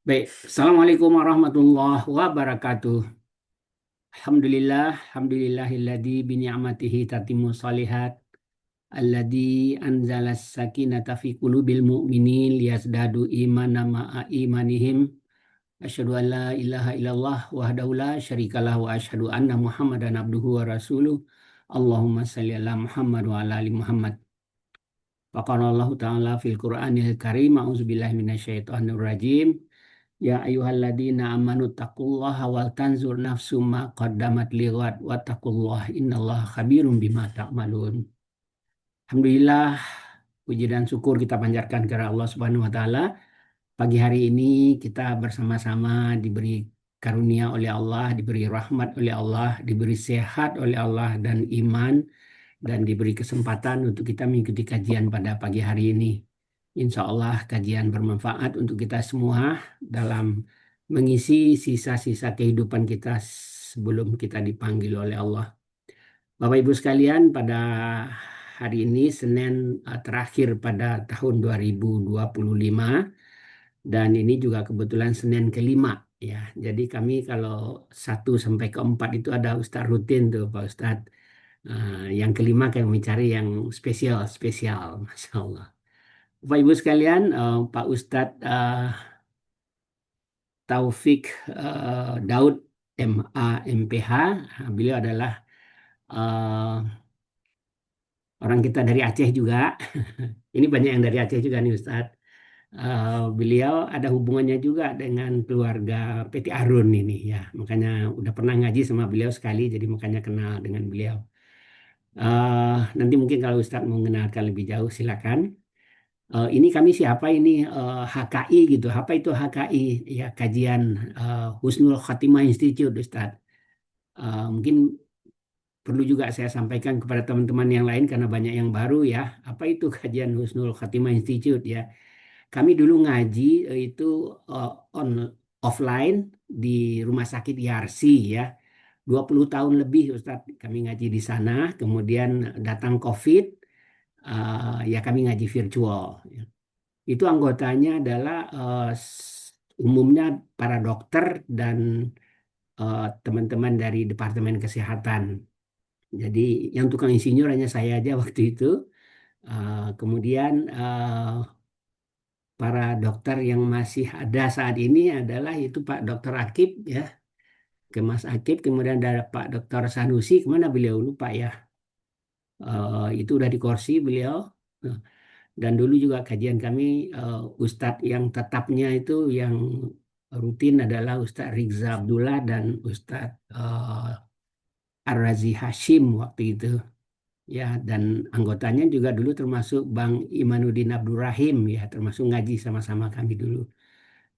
Baik, Assalamualaikum warahmatullahi wabarakatuh. Alhamdulillahilladzi bi ni'matihi tatimmu shalihat, alladzi anzala sakinata fi qulubil mu'minin liyazdadu imanan ma'a imanihim. Asyhadu an la ilaha illallah wahdahu la syarikalah wa asyhadu anna Muhammadan abduhu wa rasuluh. Allahumma shalli ala Muhammad wa ala ali Muhammad. Faqala Allah Ta'ala fil Qur'anil Karim, a'udzubillahi minasyaitonir rajim. Ya ayyuhalladzina amanu taqullaha wal tanzur nafsum ma qaddamat lighad wattaqullaha innallaha khabirum bima ta'malun. Alhamdulillah, puji dan syukur kita panjatkan kepada Allah Subhanahu wa taala. Pagi hari ini kita bersama-sama diberi karunia oleh Allah, diberi rahmat oleh Allah, diberi sehat oleh Allah dan iman, dan diberi kesempatan untuk kita mengikuti kajian pada pagi hari ini. Insya Allah kajian bermanfaat untuk kita semua dalam mengisi sisa-sisa kehidupan kita sebelum kita dipanggil oleh Allah. Bapak Ibu sekalian, pada hari ini Senin terakhir pada tahun 2025, dan ini juga kebetulan Senin kelima ya. Jadi kami kalau 1 sampai ke 4 itu ada Ustadz rutin tuh Pak Ustadz. Yang kelima kami mencari yang spesial, Masya Allah. Bapak Ibu sekalian, Pak Ustadz Taufik Daud MA MPH, beliau adalah eh, orang kita dari Aceh juga. Ini banyak yang dari Aceh juga nih Ustadz. Beliau ada hubungannya juga dengan keluarga PT Arun ini ya. Makanya udah pernah ngaji sama beliau sekali, jadi makanya kenal dengan beliau. Nanti mungkin kalau Ustadz mau mengenalkan lebih jauh silakan. Ini kami siapa ini HKI gitu. Apa itu HKI? Ya kajian Husnul Khotimah Institute, Ustaz. Mungkin perlu juga saya sampaikan kepada teman-teman yang lain karena banyak yang baru ya. Apa itu kajian Husnul Khotimah Institute ya? Kami dulu ngaji itu eh, on offline di Rumah Sakit Yarsi ya. 20 tahun lebih Ustaz kami ngaji di sana. Kemudian datang COVID, ya kami ngaji virtual. Itu anggotanya adalah umumnya para dokter dan teman-teman dari Departemen Kesehatan. Jadi yang tukang insinyur hanya saya aja waktu itu. Kemudian para dokter yang masih ada saat ini adalah itu Pak Dokter Akib ya, ke Mas Akib. Kemudian ada Pak Dokter Sanusi, kemana beliau lupa ya. Itu udah di kursi beliau. Dan dulu juga kajian kami Ustadz yang tetapnya itu yang rutin adalah Ustadz Rizza Abdullah dan Ustadz Ar-Razi Hashim waktu itu. Ya, dan anggotanya juga dulu termasuk Bang Imanuddin Abdurrahim ya, termasuk ngaji sama-sama kami dulu.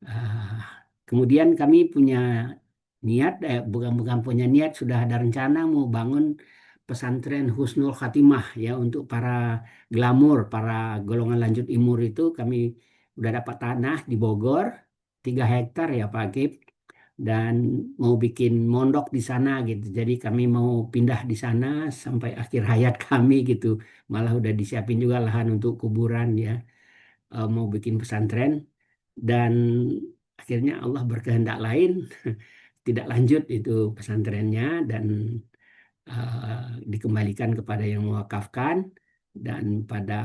Ah, Kemudian kami punya niat, bukan punya niat, sudah ada rencana mau bangun pesantren Husnul Khatimah ya untuk para glamor, para golongan lanjut imur itu. Kami udah dapat tanah di Bogor 3 hektar ya Pak Akib, dan mau bikin mondok di sana gitu. Jadi kami mau pindah di sana sampai akhir hayat kami gitu. Malah udah disiapin juga lahan untuk kuburan ya. Mau bikin pesantren, dan akhirnya Allah berkehendak lain, tidak lanjut itu pesantrennya, dan dikembalikan kepada yang mewakafkan, dan pada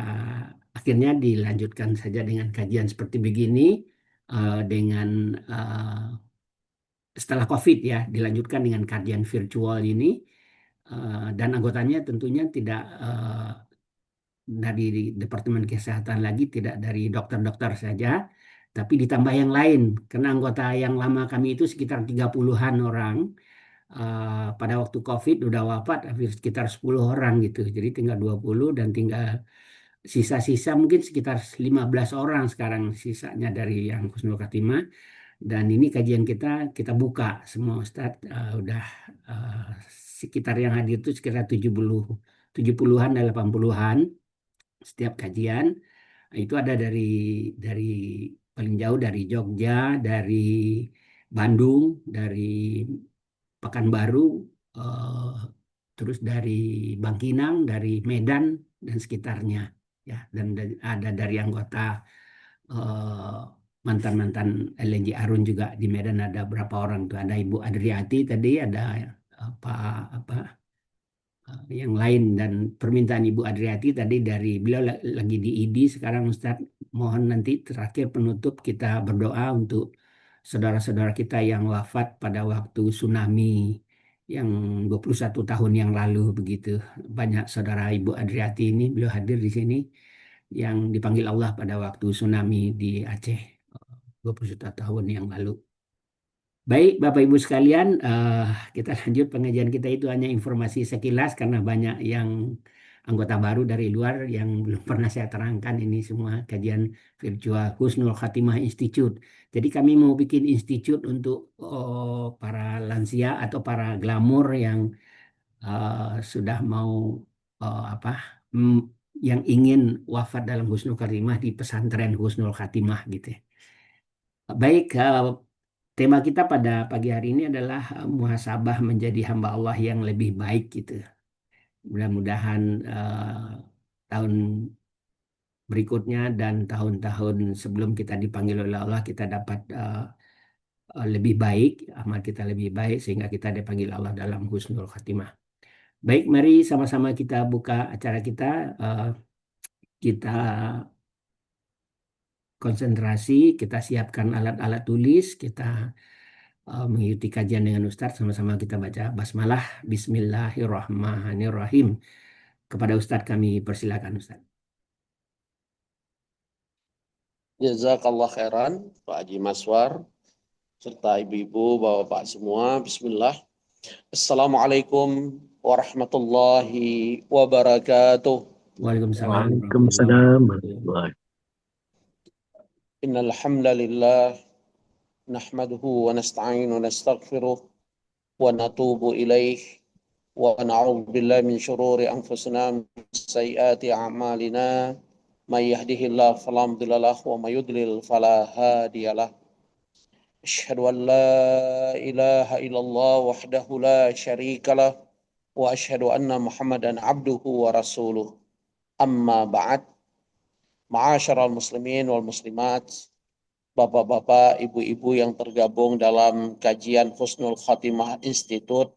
akhirnya dilanjutkan saja dengan kajian seperti begini, dengan setelah COVID ya dilanjutkan dengan kajian virtual ini, dan anggotanya tentunya tidak dari Departemen Kesehatan lagi, tidak dari dokter-dokter saja, tapi ditambah yang lain. Karena anggota yang lama kami itu sekitar 30-an orang. Pada waktu COVID udah wafat hampir sekitar 10 orang gitu. Jadi tinggal 20 dan tinggal sisa-sisa mungkin sekitar 15 orang sekarang sisanya dari yang Husnul Khatimah. Dan ini kajian kita buka semua Ustadz, udah eh, sekitar yang hadir itu sekitar 70-an dan 80-an setiap kajian. Itu ada dari paling jauh dari Jogja, dari Bandung, dari Pekanbaru, eh, terus dari Bangkinang, dari Medan dan sekitarnya, ya. Dan ada dari anggota eh, mantan-mantan LNG Arun juga di Medan ada berapa orang tuh, ada Ibu Adriati tadi, ada apa apa yang lain, dan permintaan Ibu Adriati tadi dari beliau lagi di ID sekarang Ustadz, mohon nanti terakhir penutup kita berdoa untuk saudara-saudara kita yang wafat pada waktu tsunami yang 21 tahun yang lalu begitu. Banyak saudara Ibu Adriati ini, beliau hadir di sini, yang dipanggil Allah pada waktu tsunami di Aceh 21 tahun yang lalu. Baik, Bapak Ibu sekalian, kita lanjut pengajian kita. Itu hanya informasi sekilas karena banyak yang anggota baru dari luar yang belum pernah saya terangkan, ini semua kajian virtual Husnul Khatimah Institute. Jadi kami mau bikin institut untuk para lansia atau para glamor yang sudah mau apa mm, yang ingin wafat dalam Husnul Khatimah di pesantren Husnul Khatimah gitu ya. Baik, tema kita pada pagi hari ini adalah muhasabah menjadi hamba Allah yang lebih baik gitu. Mudah-mudahan tahun berikutnya dan tahun-tahun sebelum kita dipanggil oleh Allah kita dapat lebih baik, amal kita lebih baik sehingga kita dipanggil Allah dalam husnul khatimah. Baik, mari sama-sama kita buka acara kita. Eh, kita konsentrasi, kita siapkan alat-alat tulis, kita mengikuti kajian dengan Ustadz, sama-sama kita baca basmalah. Bismillahirrahmanirrahim. Kepada Ustadz kami persilakan Ustadz. Jazakallah khairan, Pak Haji Maswar, serta ibu-ibu, bapak-bapak semua. Bismillah. Assalamualaikum warahmatullahi wabarakatuh. Waalaikumsalam warahmatullahi Waalaikumsalam wabarakatuh. warahmatullahi. Innal hamdalillah nahmaduhu wa nasta'inu wa nastaghfiruh wa natubu ilaih wa na'udzu billahi min syururi anfusina wa sayyiati a'malina. May yahdihillahu fala mudilla lahu wa may yudlil fala hadiyalah. أشهد أن لا إله إلا الله وحده لا شريك له وأشهد أن محمدا عبده ورسوله أما بعد معاشر المسلمين والمسلمات, bapak-bapak, ibu-ibu yang tergabung dalam kajian Husnul Khatimah Institute,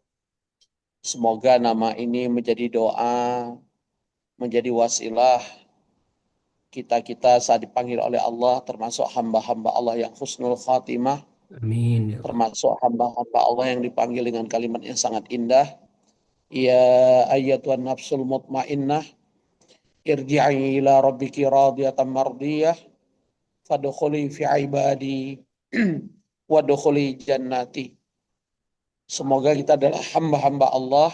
semoga nama ini menjadi doa, menjadi wasilah kita-kita saat dipanggil oleh Allah termasuk hamba-hamba Allah yang Husnul Khatimah, Amin ya Allah. termasuk hamba-hamba Allah yang dipanggil dengan kalimat yang sangat indah. Ya ayyatuhan nafsul mutmainnah, irji'i ila rabbiki radiyatan mardiyah, fadkhuli fi ibadi wadkhuli jannati. Semoga kita adalah hamba-hamba Allah.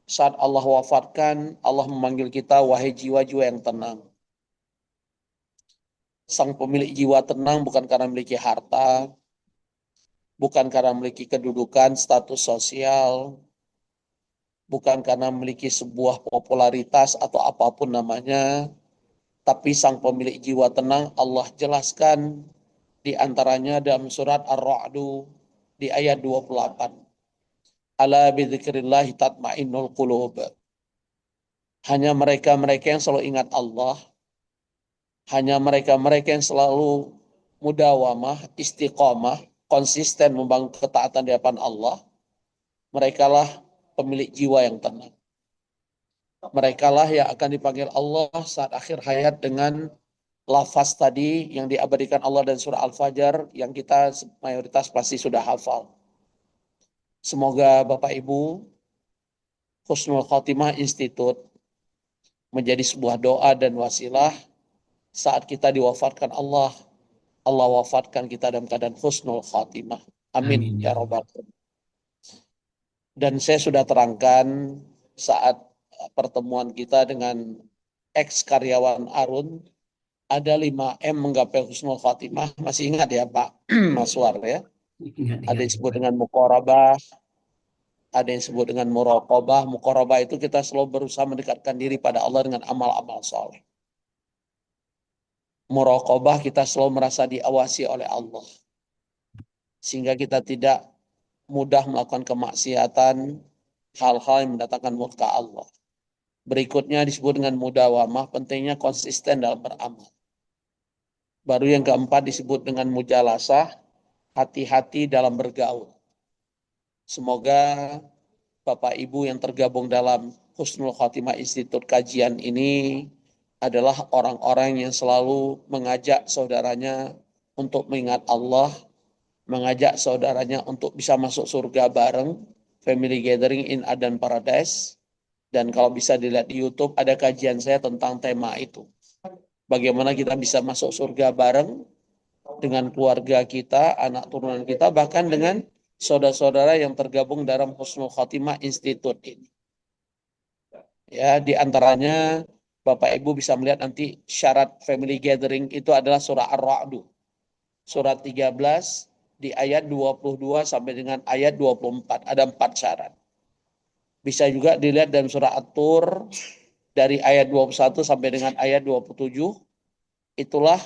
Saat Allah wafatkan, Allah memanggil kita, wahai jiwa-jiwa yang tenang. Sang pemilik jiwa tenang bukan karena memiliki harta, bukan karena memiliki kedudukan, status sosial, bukan karena memiliki sebuah popularitas atau apapun namanya, tapi sang pemilik jiwa tenang Allah jelaskan di antaranya dalam surat Ar-Ra'du di ayat 28. Ala bidzikrillahi tatmainnul qulub. Hanya mereka-mereka yang selalu ingat Allah, hanya mereka-mereka yang selalu mudawamah, istiqamah, konsisten membangun ketaatan di hadapan Allah, merekalah pemilik jiwa yang tenang. Merekalah yang akan dipanggil Allah saat akhir hayat dengan lafaz tadi yang diabadikan Allah dan surah Al-Fajr yang kita mayoritas pasti sudah hafal. Semoga Bapak Ibu, Husnul Khotimah Institute menjadi sebuah doa dan wasilah saat kita diwafatkan Allah. Allah wafatkan kita dalam keadaan Husnul Khotimah. Amin. Amin Ya ya Allah. Rabbal Alamin. Dan saya sudah terangkan saat pertemuan kita dengan ex-karyawan Arun, ada 5M menggapai husnul khatimah. Masih ingat ya Pak Maswar ya? Ingat, Ada ingat. yang disebut dengan muqarabah, ada yang disebut dengan muraqabah. Muqarabah itu kita selalu berusaha mendekatkan diri pada Allah dengan amal-amal soleh. Muraqabah kita selalu merasa diawasi oleh Allah, sehingga kita tidak mudah melakukan kemaksiatan, hal-hal yang mendatangkan murka Allah. Berikutnya disebut dengan mudawamah, pentingnya konsisten dalam beramal. Baru yang keempat disebut dengan mujalasah, hati-hati dalam bergaul. Semoga Bapak Ibu yang tergabung dalam Husnul Khotimah Institut Kajian ini adalah orang-orang yang selalu mengajak saudaranya untuk mengingat Allah, mengajak saudaranya untuk bisa masuk surga bareng, family gathering in Adan Paradise. Dan kalau bisa dilihat di YouTube, ada kajian saya tentang tema itu. Bagaimana kita bisa masuk surga bareng dengan keluarga kita, anak turunan kita, bahkan dengan saudara-saudara yang tergabung dalam Husnul Khotimah Institute ini. Ya, di antaranya Bapak Ibu bisa melihat nanti syarat family gathering itu adalah surah Ar-Ra'du. Surat 13 di ayat 22 sampai dengan ayat 24. Ada 4 syarat. Bisa juga dilihat dalam surah At-Tur dari ayat 21 sampai dengan ayat 27. Itulah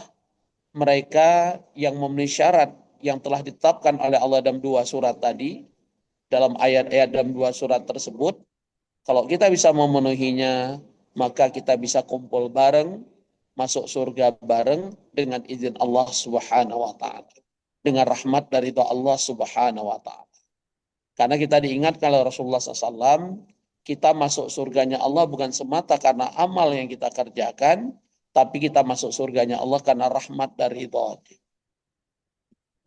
mereka yang memenuhi syarat yang telah ditetapkan oleh Allah dalam 2 surat tadi. Dalam ayat-ayat dalam 2 surat tersebut. Kalau kita bisa memenuhinya, maka kita bisa kumpul bareng, masuk surga bareng dengan izin Allah Subhanahu wa taala. Dengan rahmat dari Allah Subhanahu wa taala. Karena kita diingatkan oleh Rasulullah SAW, kita masuk surganya Allah bukan semata karena amal yang kita kerjakan, tapi kita masuk surganya Allah karena rahmat dari Allah.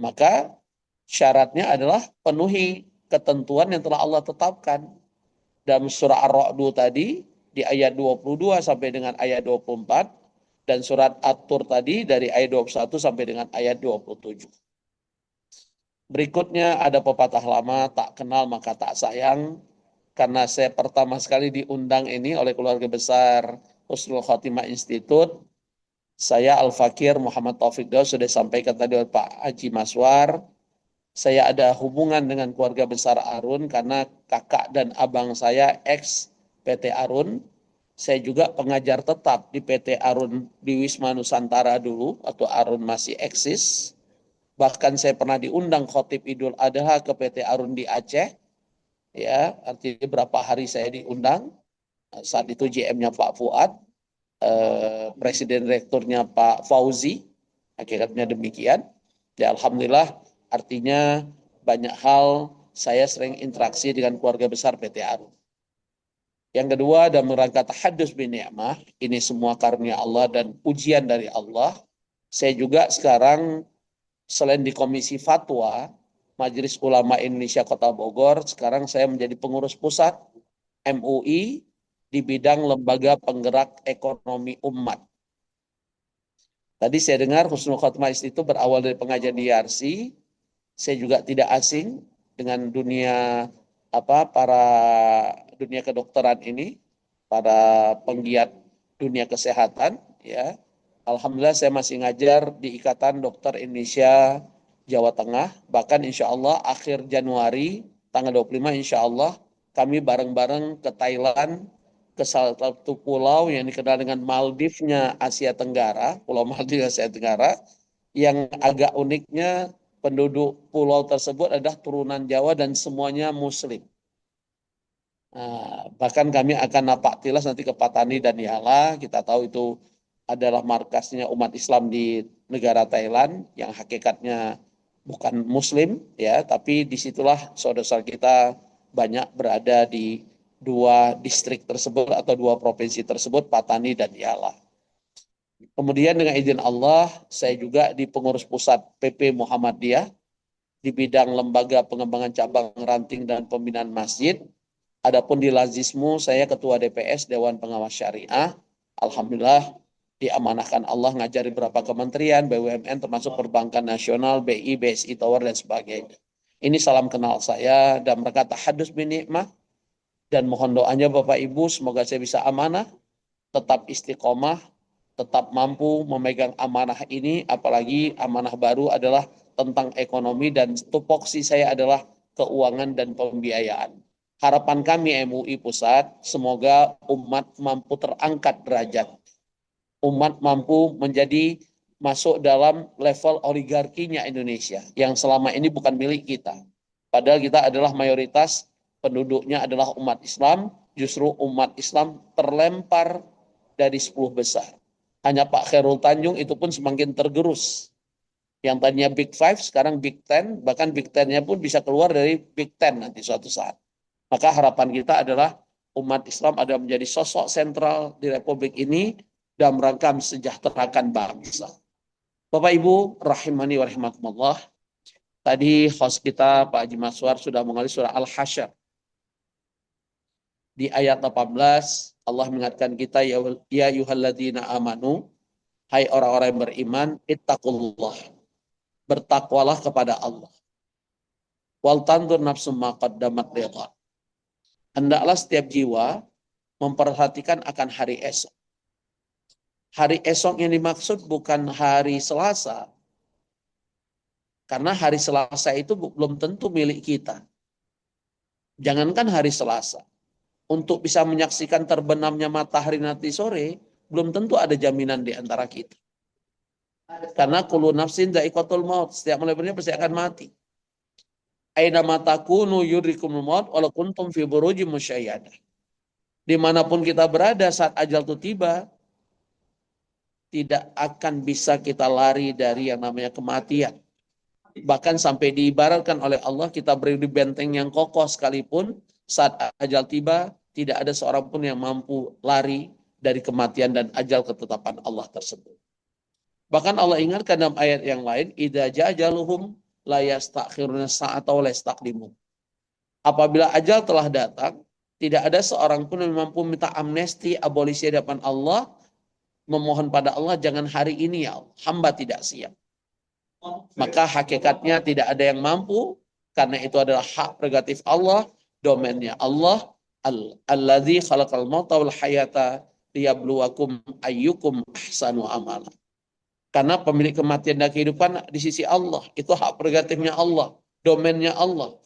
Maka syaratnya adalah penuhi ketentuan yang telah Allah tetapkan. Dalam surah Ar-Ra'du tadi di ayat 22 sampai dengan ayat 24 dan surat At-Tur tadi dari ayat 21 sampai dengan ayat 27. Berikutnya ada pepatah lama, tak kenal maka tak sayang. Karena saya pertama sekali diundang ini oleh keluarga besar Husnul Khotimah Institute, saya Al-Fakir Muhammad Taufik Daud sudah sampaikan tadi oleh Pak Haji Maswar. Saya ada hubungan dengan keluarga besar Arun karena kakak dan abang saya ex PT Arun. Saya juga pengajar tetap di PT Arun di Wisma Nusantara dulu, atau Arun masih eksis. Bahkan saya pernah diundang khotib Idul Adha ke PT Arun di Aceh. Ya, artinya berapa hari saya diundang. Saat itu GM-nya Pak Fuad, Presiden Rektornya Pak Fauzi. Hakikatnya demikian. Ya, Alhamdulillah, artinya banyak hal saya sering interaksi dengan keluarga besar PT Arun. Yang kedua, dalam rangka tahadus bin ni'mah, ini semua karunia Allah dan ujian dari Allah. Saya juga sekarang selain di Komisi Fatwa Majelis Ulama Indonesia Kota Bogor, sekarang saya menjadi pengurus pusat MUI di bidang lembaga penggerak ekonomi umat. Tadi saya dengar Husnul Khotimah itu berawal dari pengajian di YRC. Saya juga tidak asing dengan dunia para dunia kedokteran ini, para penggiat dunia kesehatan, ya. Alhamdulillah saya masih ngajar di Ikatan Dokter Indonesia Jawa Tengah, bahkan insya Allah akhir Januari tanggal 25 insya Allah kami bareng-bareng ke Thailand, ke salah satu pulau yang dikenal dengan Maldivnya Asia Tenggara, Pulau Maldives Asia Tenggara, yang agak uniknya penduduk pulau tersebut adalah turunan Jawa dan semuanya Muslim. Nah, bahkan kami akan napak tilas nanti ke Patani dan Yala. Kita tahu itu adalah markasnya umat Islam di negara Thailand yang hakikatnya bukan Muslim, ya, tapi disitulah saudara-saudara kita banyak berada di 2 distrik tersebut atau 2 provinsi tersebut, Patani dan Yala. Kemudian dengan izin Allah, saya juga di pengurus pusat PP Muhammadiyah di bidang lembaga pengembangan cabang ranting dan pembinaan masjid. Adapun di Lazismu, saya ketua DPS Dewan Pengawas Syariah. Alhamdulillah diamanahkan Allah ngajari beberapa kementerian, BUMN termasuk Perbankan Nasional, BI, BSI Tower dan sebagainya. Ini salam kenal saya dan mereka tahadus bin nikmah dan mohon doanya Bapak Ibu semoga saya bisa amanah, tetap istiqomah, tetap mampu memegang amanah ini, apalagi amanah baru adalah tentang ekonomi dan tupoksi saya adalah keuangan dan pembiayaan. Harapan kami MUI Pusat, semoga umat mampu terangkat derajat. Umat mampu menjadi masuk dalam level oligarkinya Indonesia, yang selama ini bukan milik kita. Padahal kita adalah mayoritas penduduknya adalah umat Islam, justru umat Islam terlempar dari 10 besar. Hanya Pak Khairul Tanjung itu pun semakin tergerus. Yang tadinya Big Five, sekarang Big Ten, bahkan Big Ten-nya pun bisa keluar dari Big Ten nanti suatu saat. Maka harapan kita adalah umat Islam ada menjadi sosok sentral di Republik ini dalam rangka mensejahterakan bangsa. Bapak Ibu, rahimani wa rahimakumullah. Tadi host kita Pak Haji Maswar sudah mengalami surah Al-Hasyr. Di ayat 18, Allah mengingatkan kita, ya ayyuhalladzina amanu, hai orang-orang yang beriman, ittaqullah, bertakwalah kepada Allah. Wal tandur nafsum ma qaddamat lighad. Hendaklah setiap jiwa memperhatikan akan hari esok. Hari esok yang dimaksud bukan hari Selasa. Karena hari Selasa itu belum tentu milik kita. Jangankan hari Selasa. Untuk bisa menyaksikan terbenamnya matahari nanti sore, belum tentu ada jaminan di antara kita. Karena kullu nafsin dha'iqatul maut, setiap manusia pasti akan mati. Aina matakunu yudrikumul maut walau kuntum fi burujim musyayyadah. Dimanapun kita berada saat ajal itu tiba, tidak akan bisa kita lari dari yang namanya kematian. Bahkan sampai diibaratkan oleh Allah, kita beri di benteng yang kokoh sekalipun, saat ajal tiba, tidak ada seorang pun yang mampu lari dari kematian dan ajal ketetapan Allah tersebut. Bahkan Allah ingatkan dalam ayat yang lain, idza jajaluhum la yastakhiruna sa'ata wa la yastaqdimun. Apabila ajal telah datang, tidak ada seorang pun yang mampu minta amnesti, abolisi di hadapan Allah, memohon pada Allah, jangan hari ini ya Allah, hamba tidak siap. Maka hakikatnya tidak ada yang mampu, karena itu adalah hak prerogatif Allah, domainnya Allah, alladzi khalaqal mauta wal hayata liyabluwakum ayyukum ahsanu amala. Karena pemilik kematian dan kehidupan di sisi Allah, itu hak prerogatifnya Allah, domainnya Allah.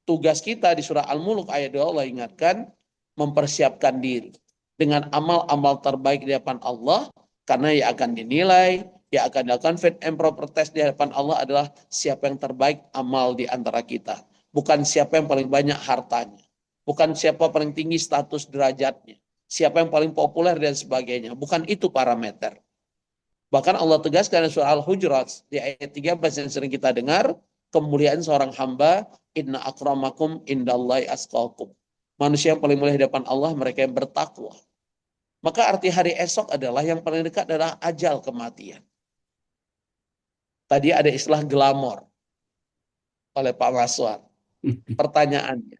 Tugas kita di surah Al-Mulk ayat 2 Allah ingatkan, mempersiapkan diri dengan amal-amal terbaik di hadapan Allah, karena yang akan dinilai, yang akan dilakukan fit and proper test di hadapan Allah adalah siapa yang terbaik amal di antara kita. Bukan siapa yang paling banyak hartanya. Bukan siapa paling tinggi status derajatnya. Siapa yang paling populer dan sebagainya. Bukan itu parameter. Bahkan Allah tegaskan di surah Al-Hujurat di ayat 13 yang sering kita dengar, kemuliaan seorang hamba, inna akramakum indallahi asqakum. Manusia yang paling mulia di hadapan Allah, mereka yang bertakwa. Maka arti hari esok adalah yang paling dekat adalah ajal kematian. Tadi ada istilah glamor oleh Pak Maswar. Pertanyaannya,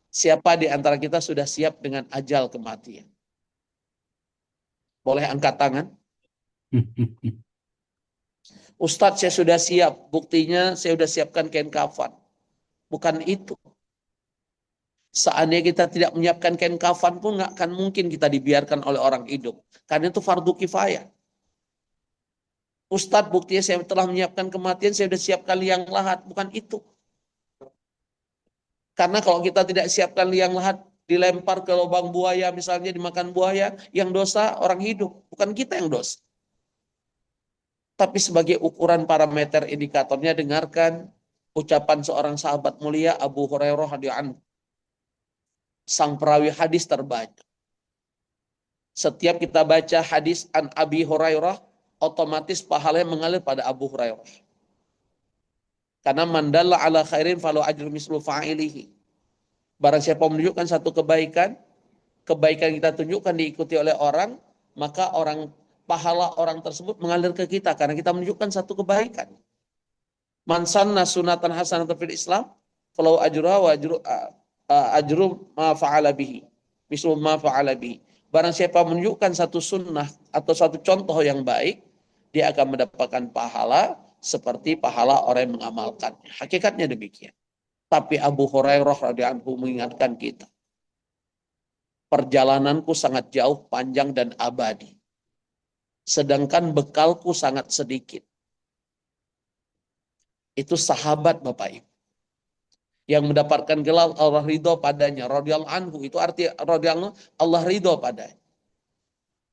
siapa di antara kita sudah siap dengan ajal kematian? Boleh angkat tangan? Ustadz, saya sudah siap. Buktinya saya sudah siapkan kain kafan. Bukan itu. Seandainya kita tidak menyiapkan kain kafan pun nggak akan mungkin kita dibiarkan oleh orang hidup. Karena itu fardu kifayah. Ustadz, buktinya saya telah menyiapkan kematian, saya sudah siapkan liang lahat. Bukan itu. Karena kalau kita tidak siapkan liang lahat, dilempar ke lubang buaya, misalnya dimakan buaya, yang dosa orang hidup. Bukan kita yang dosa. Tapi sebagai ukuran parameter indikatornya, dengarkan ucapan seorang sahabat mulia Abu Hurairah radhiyallahu anhu, sang perawi hadis terbanyak. Setiap kita baca hadis an Abi Hurairah, otomatis pahalanya mengalir pada Abu Hurairah. Karena mandalla ala khairin falahu ajru mislu fa'ilihi. Barang siapa menunjukkan satu kebaikan, kebaikan kita tunjukkan diikuti oleh orang, maka pahala orang tersebut mengalir ke kita karena kita menunjukkan satu kebaikan. Man sanna sunatan hasanatan fil Islam, falahu ajruha wa ajru ma fa'ala bihi. Mislu ma fa'ala bihi. Barang siapa menunjukkan satu sunnah atau satu contoh yang baik, dia akan mendapatkan pahala seperti pahala orang yang mengamalkannya. Hakikatnya demikian. Tapi Abu Hurairah radhiyallahu anhu mengingatkan kita, perjalananku sangat jauh, panjang dan abadi. Sedangkan bekalku sangat sedikit. Itu sahabat Bapak Ibu. Yang mendapatkan gelar Allah ridho padanya. Radhiyallahu anhu. Itu arti radhiyallahu Allah ridho padanya.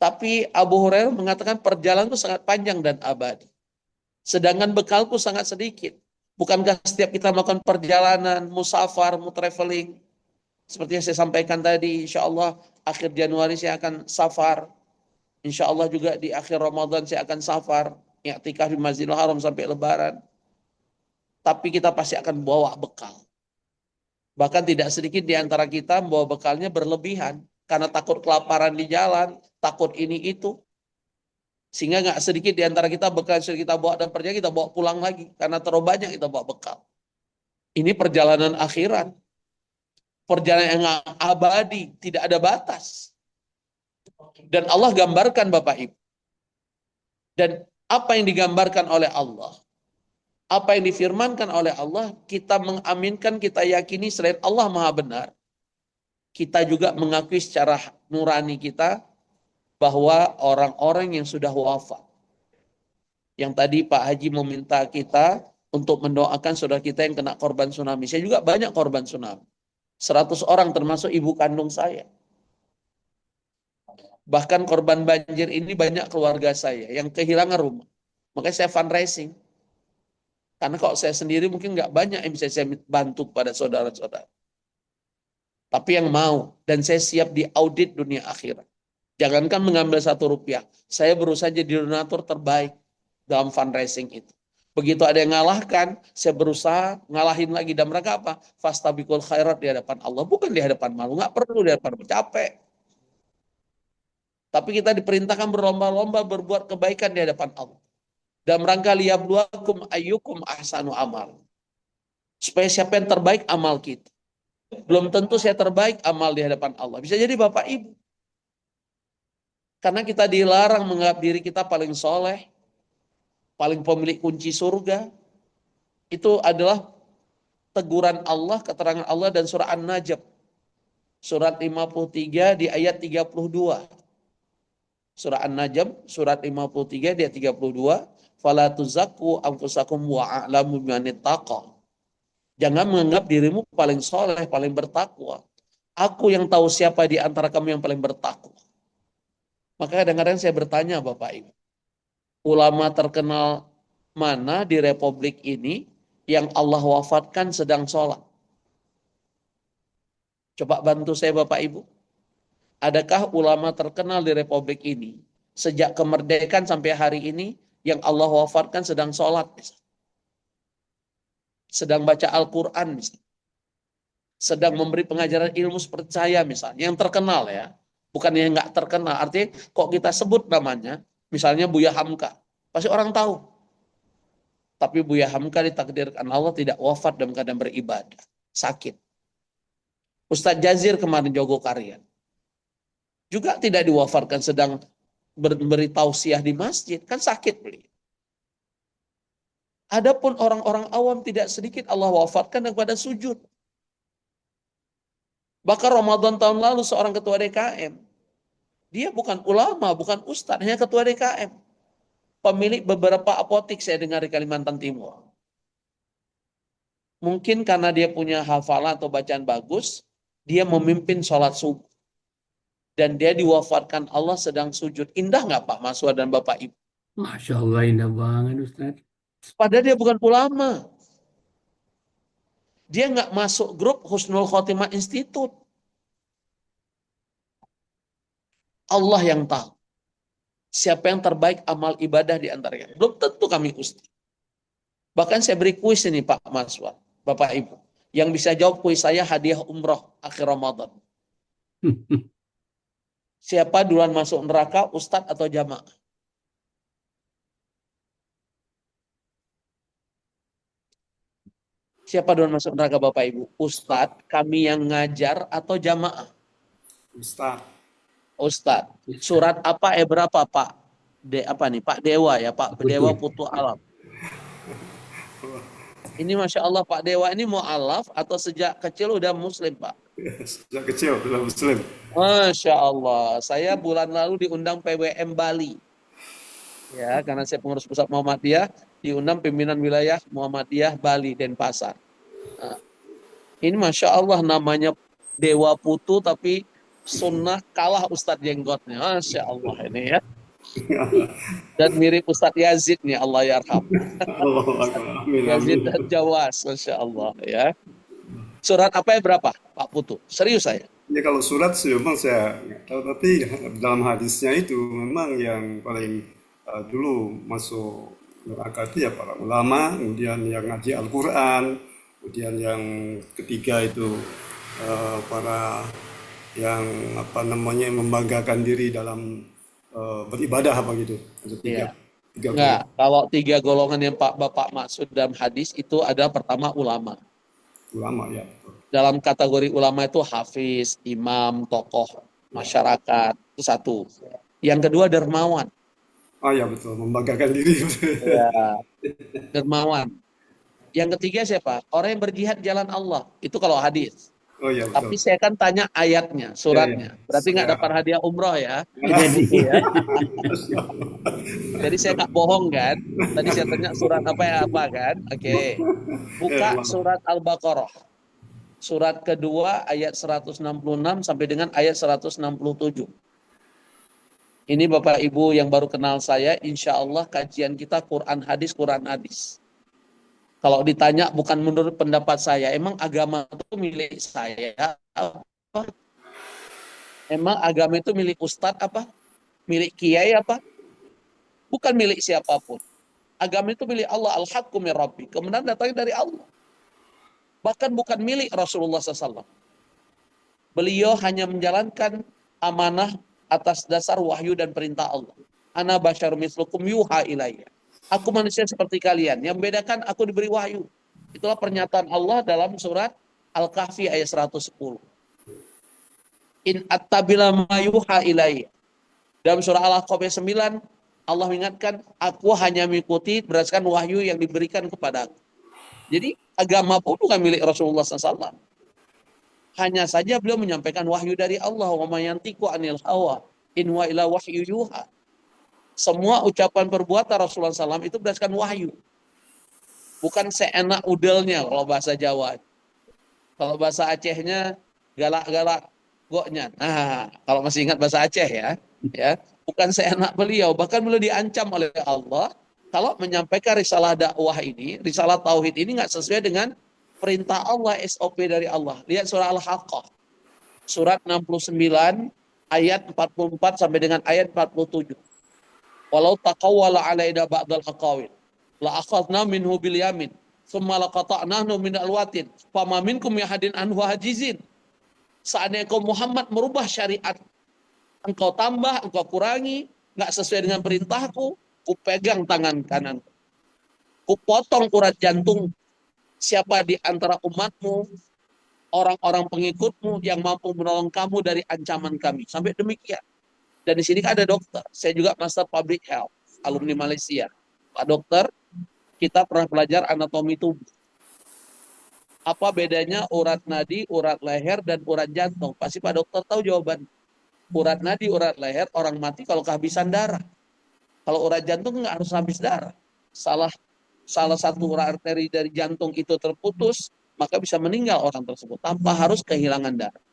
Tapi Abu Hurairah mengatakan perjalananku sangat panjang dan abadi. Sedangkan bekalku sangat sedikit. Bukankah setiap kita melakukan perjalanan, musafar, traveling, seperti yang saya sampaikan tadi, insya Allah akhir Januari saya akan safar. Insya Allah juga di akhir Ramadan saya akan safar, i'tikaf di Masjidil Haram sampai Lebaran. Tapi kita pasti akan bawa bekal. Bahkan tidak sedikit di antara kita bawa bekalnya berlebihan. Karena takut kelaparan di jalan, takut ini itu. Sehingga nggak sedikit di antara kita bekal yang sudah kita bawa dan perjalanan kita bawa pulang lagi. Karena terlalu banyak kita bawa bekal. Ini perjalanan akhirat. Perjalanan yang abadi, tidak ada batas. Dan Allah gambarkan Bapak Ibu. Dan apa yang digambarkan oleh Allah, apa yang difirmankan oleh Allah, kita mengaminkan, kita yakini selain Allah Maha Benar. Kita juga mengakui secara nurani kita bahwa orang-orang yang sudah wafat. Yang tadi Pak Haji meminta kita untuk mendoakan saudara kita yang kena korban tsunami. Saya juga banyak korban tsunami. 100 orang termasuk ibu kandung saya. Bahkan korban banjir ini banyak keluarga saya yang kehilangan rumah. Makanya saya fundraising. Karena kalau saya sendiri mungkin nggak banyak yang bisa saya bantu pada saudara-saudara. Tapi yang mau, dan saya siap diaudit dunia akhirat. Jangankan mengambil 1 rupiah, saya berusaha jadi donatur terbaik dalam fundraising itu. Begitu ada yang ngalahkan, saya berusaha ngalahin lagi. Dan mereka apa? Fastabikul khairat di hadapan Allah. Bukan di hadapan malu, nggak perlu di hadapan capek. Tapi kita diperintahkan berlomba-lomba berbuat kebaikan di hadapan Allah. Dan rangka liyabluwakum ayyukum ahsanu amal. Supaya siapa yang terbaik amal kita. Belum tentu saya terbaik amal di hadapan Allah. Bisa jadi Bapak Ibu. Karena kita dilarang menganggap diri kita paling soleh, paling pemilik kunci surga. Itu adalah teguran Allah, keterangan Allah dan surah An-Najm. Surat 53 di ayat 32. Surah An-Najm, surat 53 di ayat 32. Fala tuzakku anfusakum wa a'lamu bimanittaqa. Jangan menganggap dirimu paling soleh, paling bertakwa. Aku yang tahu siapa di antara kamu yang paling bertakwa. Maka kadang-kadang saya bertanya Bapak Ibu. Ulama terkenal mana di Republik ini yang Allah wafatkan sedang sholat? Coba bantu saya Bapak Ibu. Adakah ulama terkenal di Republik ini sejak kemerdekaan sampai hari ini yang Allah wafatkan sedang sholat? Sedang baca Al-Quran misalnya. Sedang memberi pengajaran ilmu seperti saya misalnya. Yang terkenal ya. Bukan yang nggak terkenal. Artinya kok kita sebut namanya. Misalnya Buya Hamka. Pasti orang tahu. Tapi Buya Hamka ditakdirkan Allah tidak wafat dalam keadaan beribadah. Sakit. Ustadz Jazir kemarin Jogokarian. Juga tidak diwafatkan sedang beri tausiah di masjid. Kan sakit beliau. Adapun orang-orang awam tidak sedikit Allah wafatkan daripada sujud. Bahkan Ramadan tahun lalu seorang ketua DKM. Dia bukan ulama, bukan ustadz, hanya ketua DKM. Pemilik beberapa apotik saya dengar di Kalimantan Timur. Mungkin karena dia punya hafalan atau bacaan bagus, dia memimpin sholat subuh. Dan dia diwafatkan Allah sedang sujud. Indah nggak Pak Maswa dan Bapak Ibu? Masya Allah, indah banget Ustaz. Padahal dia bukan ulama. Dia nggak masuk grup Husnul Khotimah Institute. Allah yang tahu. Siapa yang terbaik amal ibadah di antaranya. Belum tentu kami ustaz. Bahkan saya beri kuis ini Pak Maswa, Bapak Ibu. Yang bisa jawab kuis saya hadiah umroh akhir Ramadan. Siapa duluan masuk neraka, ustadz atau jamaah? Siapa duluan masuk neraka Bapak Ibu? Ustadz, kami yang ngajar atau jamaah? Ustaz. Ustadz. Surat apa berapa Pak? Apa nih? Pak Dewa ya, Pak Dewa Putu Alam. Ini Masya Allah Pak Dewa ini mu'alaf atau sejak kecil udah muslim Pak? Sejak kecil sudah muslim. Masya Allah. Saya bulan lalu diundang PWM Bali. Ya, karena saya pengurus pusat Muhammadiyah, diundang pimpinan wilayah Muhammadiyah Bali, Denpasar. Nah, ini Masya Allah namanya Dewa Putu tapi sunnah kalah Ustadz Jenggotnya. Masya Allah ini ya. Dan mirip Ustadz Yazid nih, Allah yarham. Yazid dan Jawas, Masya Allah ya. Surat apa berapa Pak Putu? Serius saya. Ya kalau surat sih memang saya nggak tahu, tapi dalam hadisnya itu memang yang paling dulu masuk neraka itu ya para ulama, kemudian yang ngaji Al-Quran, kemudian yang ketiga itu para yang apa namanya membanggakan diri dalam beribadah apa gitu. Ada tiga Iya. tiga Enggak, golongan kalau tiga golongan yang Pak Bapak maksud dalam hadis itu ada pertama ulama. ulama ya betul. Dalam kategori ulama itu hafiz, imam, tokoh Ya. masyarakat, itu satu. Yang kedua dermawan. Ah ya betul, membanggakan diri. Ya. Dermawan. Yang ketiga siapa? Orang yang berjihad jalan Allah. Itu kalau hadis. Oh ya Tapi betul. saya kan tanya ayatnya, Ya ya. suratnya. Berarti nggak Ya. dapat hadiah umroh ya. Jadi Gitu ya. Jadi saya nggak bohong kan. Tadi saya tanya surat apa ya apa kan. Oke. Buka Maaf. surat Al-Baqarah. Surat kedua ayat 166 sampai dengan ayat 167. Ini Bapak Ibu yang baru kenal saya, insya Allah kajian kita Quran hadis, Quran hadis. Kalau ditanya bukan menurut pendapat saya, emang agama itu milik saya apa? Emang agama itu milik ustadz apa? Milik kiai apa? Bukan milik siapapun. Agama itu milik Allah, al-haqqu min rabbi. Kemudian datangnya dari Allah. Bahkan bukan milik Rasulullah SAW. Beliau hanya menjalankan amanah atas dasar wahyu dan perintah Allah. Ana basyarum mislukum yuha ilayya. Aku manusia seperti kalian. Yang membedakan aku diberi wahyu. Itulah pernyataan Allah dalam surat Al-Kahfi ayat 110. In attabila ma yuha ilayya. Dalam surah Al-Ahqaf ayat 9, Allah mengingatkan, aku hanya mengikuti berdasarkan wahyu yang diberikan kepada aku. Jadi agama pun bukan milik Rasulullah SAW. Hanya saja beliau menyampaikan wahyu dari Allah. Wa ma yantiqu anil hawa in wa ila wahyu yuha. Semua ucapan perbuatan Rasulullah SAW itu berdasarkan wahyu. Bukan seenak udelnya kalau bahasa Jawa. Kalau bahasa Acehnya galak-galak goknya. Nah, kalau masih ingat bahasa Aceh ya, bukan seenak beliau. Bahkan beliau diancam oleh Allah kalau menyampaikan risalah dakwah ini, risalah tauhid ini nggak sesuai dengan perintah Allah, SOP dari Allah. Lihat surah Al-Haqqah. Surat 69 ayat 44 sampai dengan ayat 47. Walau taqawwala alaina ba'dal aqawil la akhadna minhu bil yamin thumma laqata'nahu min alwatin fama minkum yahadin anhu hajizin. Seandainya kau Muhammad merubah syariat, engkau tambah, engkau kurangi, nggak sesuai dengan perintahku, ku pegang tangan kanan, ku potong urat jantung. Siapa di antara umatmu, orang-orang pengikutmu yang mampu menolong kamu dari ancaman kami. Sampai demikian. Dan di sini kan ada dokter. Saya juga Master Public Health, alumni Malaysia. Pak dokter, kita pernah belajar anatomi tubuh. Apa bedanya urat nadi, urat leher, dan urat jantung? Pasti Pak dokter tahu jawaban. Urat nadi, urat leher, orang mati kalau kehabisan darah. Kalau urat jantung nggak harus habis darah. Salah satu urat arteri dari jantung itu terputus, maka bisa meninggal orang tersebut tanpa harus kehilangan darah.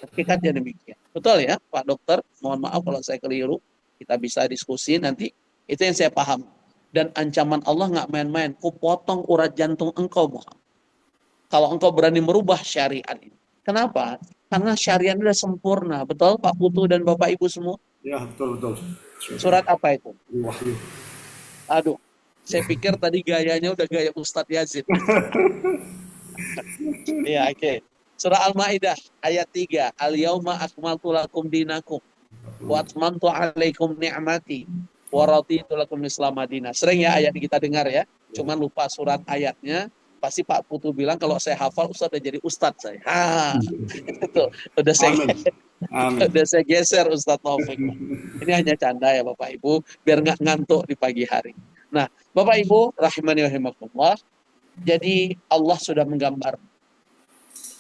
Hakikatnya demikian. Betul ya, Pak Dokter? Mohon maaf kalau saya keliru. Kita bisa diskusi nanti. Itu yang saya paham. Dan ancaman Allah nggak main-main. Ku potong urat jantung engkau, Muhammad. Kalau engkau berani merubah syariat ini. Kenapa? Karena syariat ini sudah sempurna. Betul, Pak Putu dan Bapak Ibu semua? Ya betul betul. Surat apa itu? Wahyu. Aduh, saya pikir tadi gayanya udah gaya Ustadz Yazid. Iya, oke. Surah Al-Maidah ayat 3. Al-yauma akmaltu lakum dinakum wa atmamtu alaikum ni'mati wa raditu lakum Islam Madinah. Sering ya ayat kita dengar ya. Cuman lupa surat ayatnya. Pasti Pak Putu bilang kalau saya hafal Ustadz udah jadi Ustadz saya. Itu udah saya Amin. Amin. udah saya geser Ustadz Taufik. Ini hanya canda ya Bapak Ibu biar nggak ngantuk di pagi hari. Nah, Bapak Ibu rahimani rahimakumullah. Jadi Allah sudah menggambar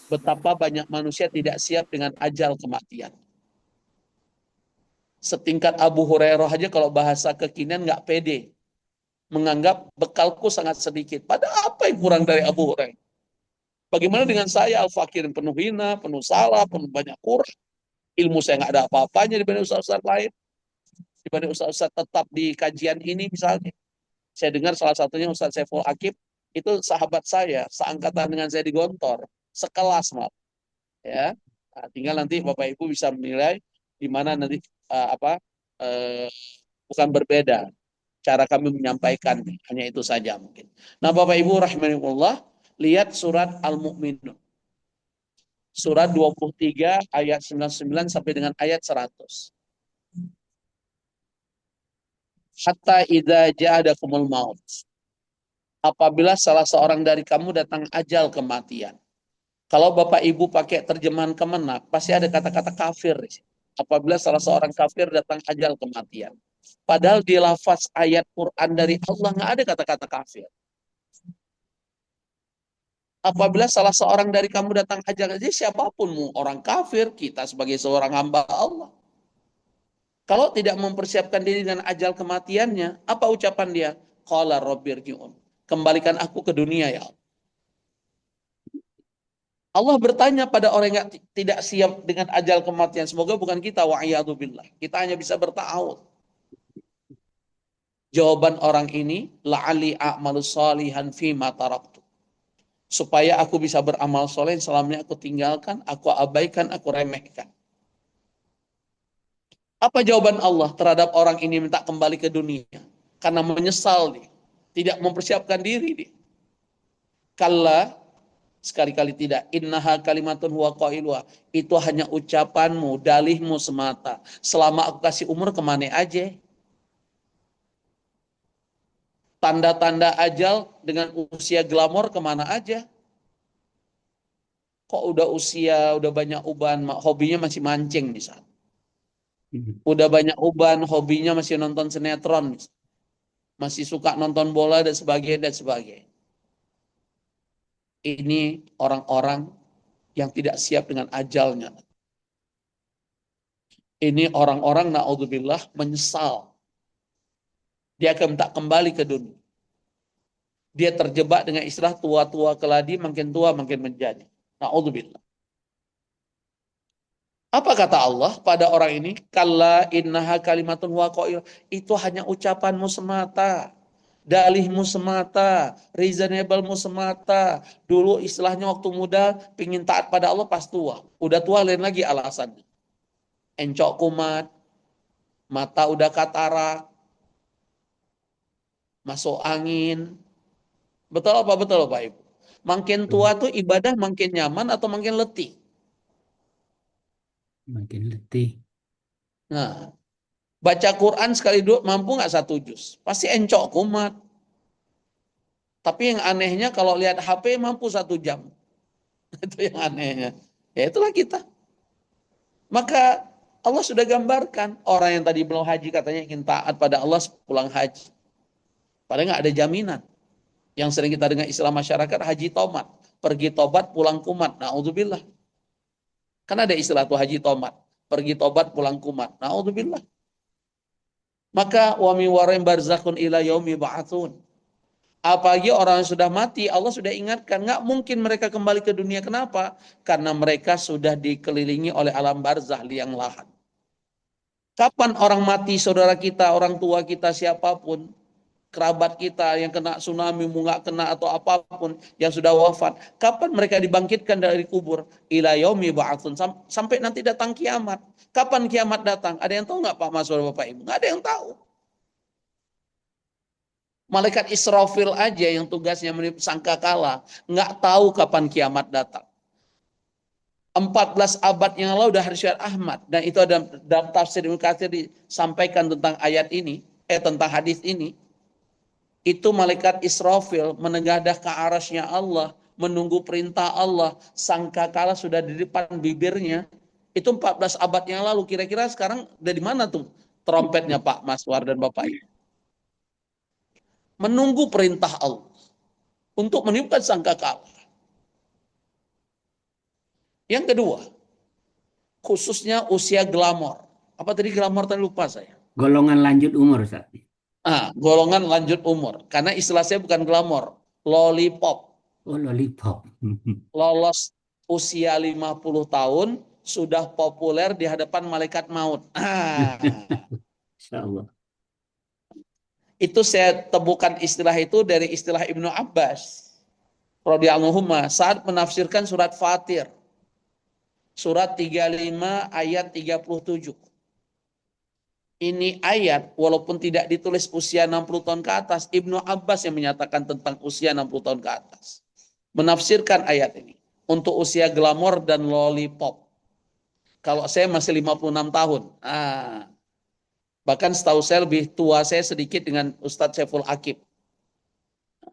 betapa banyak manusia tidak siap dengan ajal kematian. Setingkat Abu Hurairah aja kalau bahasa kekinian nggak pede. Menganggap bekalku sangat sedikit. Padahal apa yang kurang dari Abu Hurairah? Bagaimana dengan saya Al-Fakir yang penuh hina, penuh salah, penuh banyak kurang. Ilmu saya nggak ada apa-apanya dibanding ustaz-ustaz lain. Dibanding ustaz-ustaz tetap di kajian ini misalnya. Saya dengar salah satunya Ustaz Saiful Akib, itu sahabat saya, seangkatan dengan saya di Gontor. Sekelas, maaf. Ya. Nah, tinggal nanti Bapak Ibu bisa menilai di mana nanti apa bukan berbeda cara kami menyampaikan, hanya itu saja mungkin. Nah, Bapak Ibu rahimanillah, lihat surat Al-Mu'minun. Surat 23 ayat 99 sampai dengan ayat 100. Hatta idza ja'adakumul maut. Apabila salah seorang dari kamu datang ajal kematian. Kalau Bapak Ibu pakai terjemahan Kemenak, pasti ada kata-kata kafir. Apabila salah seorang kafir datang ajal kematian. Padahal di lafaz ayat Quran dari Allah nggak ada kata-kata kafir. Apabila salah seorang dari kamu datang ajal, jadi siapapun, orang kafir, kita sebagai seorang hamba Allah. Kalau tidak mempersiapkan diri dengan ajal kematiannya, apa ucapan dia? Qala rabbirji'un. Kembalikan aku ke dunia ya Allah. Allah bertanya pada orang yang tidak siap dengan ajal kematian. Semoga bukan kita, wa'iyadzubillah. Kita hanya bisa berta'awud. Jawaban orang ini, la'ali a'malu salihan fima taraktu. Supaya aku bisa beramal soleh, selamanya aku tinggalkan, aku abaikan, aku remehkan. Apa jawaban Allah terhadap orang ini minta kembali ke dunia? Karena menyesal dia. Tidak mempersiapkan diri dia. Kalla, sekali-kali tidak. Innaha kalimatun huwa qailuha. Itu hanya ucapanmu, dalihmu semata. Selama aku kasih umur kemana aja? Tanda-tanda ajal dengan usia glamor kemana aja? Kok udah usia, udah banyak uban, hobinya masih mancing misalnya. Udah banyak uban, hobinya masih nonton sinetron. Masih suka nonton bola dan sebagainya dan sebagainya. Ini orang-orang yang tidak siap dengan ajalnya. Ini orang-orang na'udzubillah menyesal. Dia akan minta kembali ke dunia. Dia terjebak dengan istilah tua-tua keladi, makin tua makin menjadi. Na'udzubillah. Apa kata Allah pada orang ini? Kalla innaha kalimatun wa qail. Itu hanya ucapanmu semata. Dalihmu semata. Reasonable-mu semata. Dulu istilahnya waktu muda, pingin taat pada Allah pas tua. Udah tua lain lagi alasannya. Encok kumat. Mata udah katarak. Masuk angin. Betul apa betul Pak Ibu? Makin tua tuh ibadah makin nyaman atau makin letih? Makin letih. Nah, baca Quran sekali dua mampu nggak 1 juz? Pasti encok kumat. Tapi yang anehnya kalau lihat HP mampu 1 jam. Itu yang anehnya. Ya itulah kita. Maka Allah sudah gambarkan orang yang tadi belum haji katanya ingin taat pada Allah pulang haji. Padahal nggak ada jaminan. Yang sering kita dengar istilah masyarakat haji tomat. Pergi tobat pulang kumat. Na'udzubillah. Kan ada istilah tuh haji tomat. Pergi tobat pulang kumat. Na'udzubillah. Maka wa mi warim barzakhun ila yaumi ba'atsun. Apalagi orang yang sudah mati, Allah sudah ingatkan, nggak mungkin mereka kembali ke dunia. Kenapa? Karena mereka sudah dikelilingi oleh alam barzah liang lahat. Kapan orang mati, saudara kita, orang tua kita, siapapun, kerabat kita yang kena tsunami, nggak kena atau apapun, yang sudah wafat, kapan mereka dibangkitkan dari kubur? Ila yaumi ba'atsun, sampai nanti datang kiamat. Kapan kiamat datang? Ada yang tahu nggak Pak Mas, Bapak Ibu? Nggak ada yang tahu. Malaikat Israfil aja yang tugasnya menipu sangkakala, nggak tahu kapan kiamat datang. 14 abad yang lalu dah Syekh Ahmad, dan itu ada dalam tafsir Ibnu Katsir disampaikan tentang ayat ini, tentang hadis ini. Itu malaikat Israfil menegadah ke arasnya Allah, menunggu perintah Allah, sangkakala sudah di depan bibirnya. Itu 14 abad yang lalu. Kira-kira sekarang dari mana tuh trompetnya Pak Maswar dan Bapak Ibu? Menunggu perintah Allah untuk meniupkan sangkakala. Yang kedua, khususnya usia glamor. Apa tadi glamor tadi lupa saya. Golongan lanjut umur, Ustaz. Golongan lanjut umur. Karena istilah saya bukan glamor, lollipop. Oh, lollipop. Lolos usia 50 tahun sudah populer di hadapan malaikat maut. Insya Allah. Itu saya temukan istilah itu dari istilah Ibnu Abbas radhiyallahu anhu saat menafsirkan surat Fatir. surat 35 ayat 37. Ini ayat walaupun tidak ditulis usia 60 tahun ke atas, Ibnu Abbas yang menyatakan tentang usia 60 tahun ke atas. Menafsirkan ayat ini untuk usia glamor dan lollipop. Kalau saya masih 56 tahun. Bahkan setahu saya lebih tua saya sedikit dengan Ustadz Saiful Akib.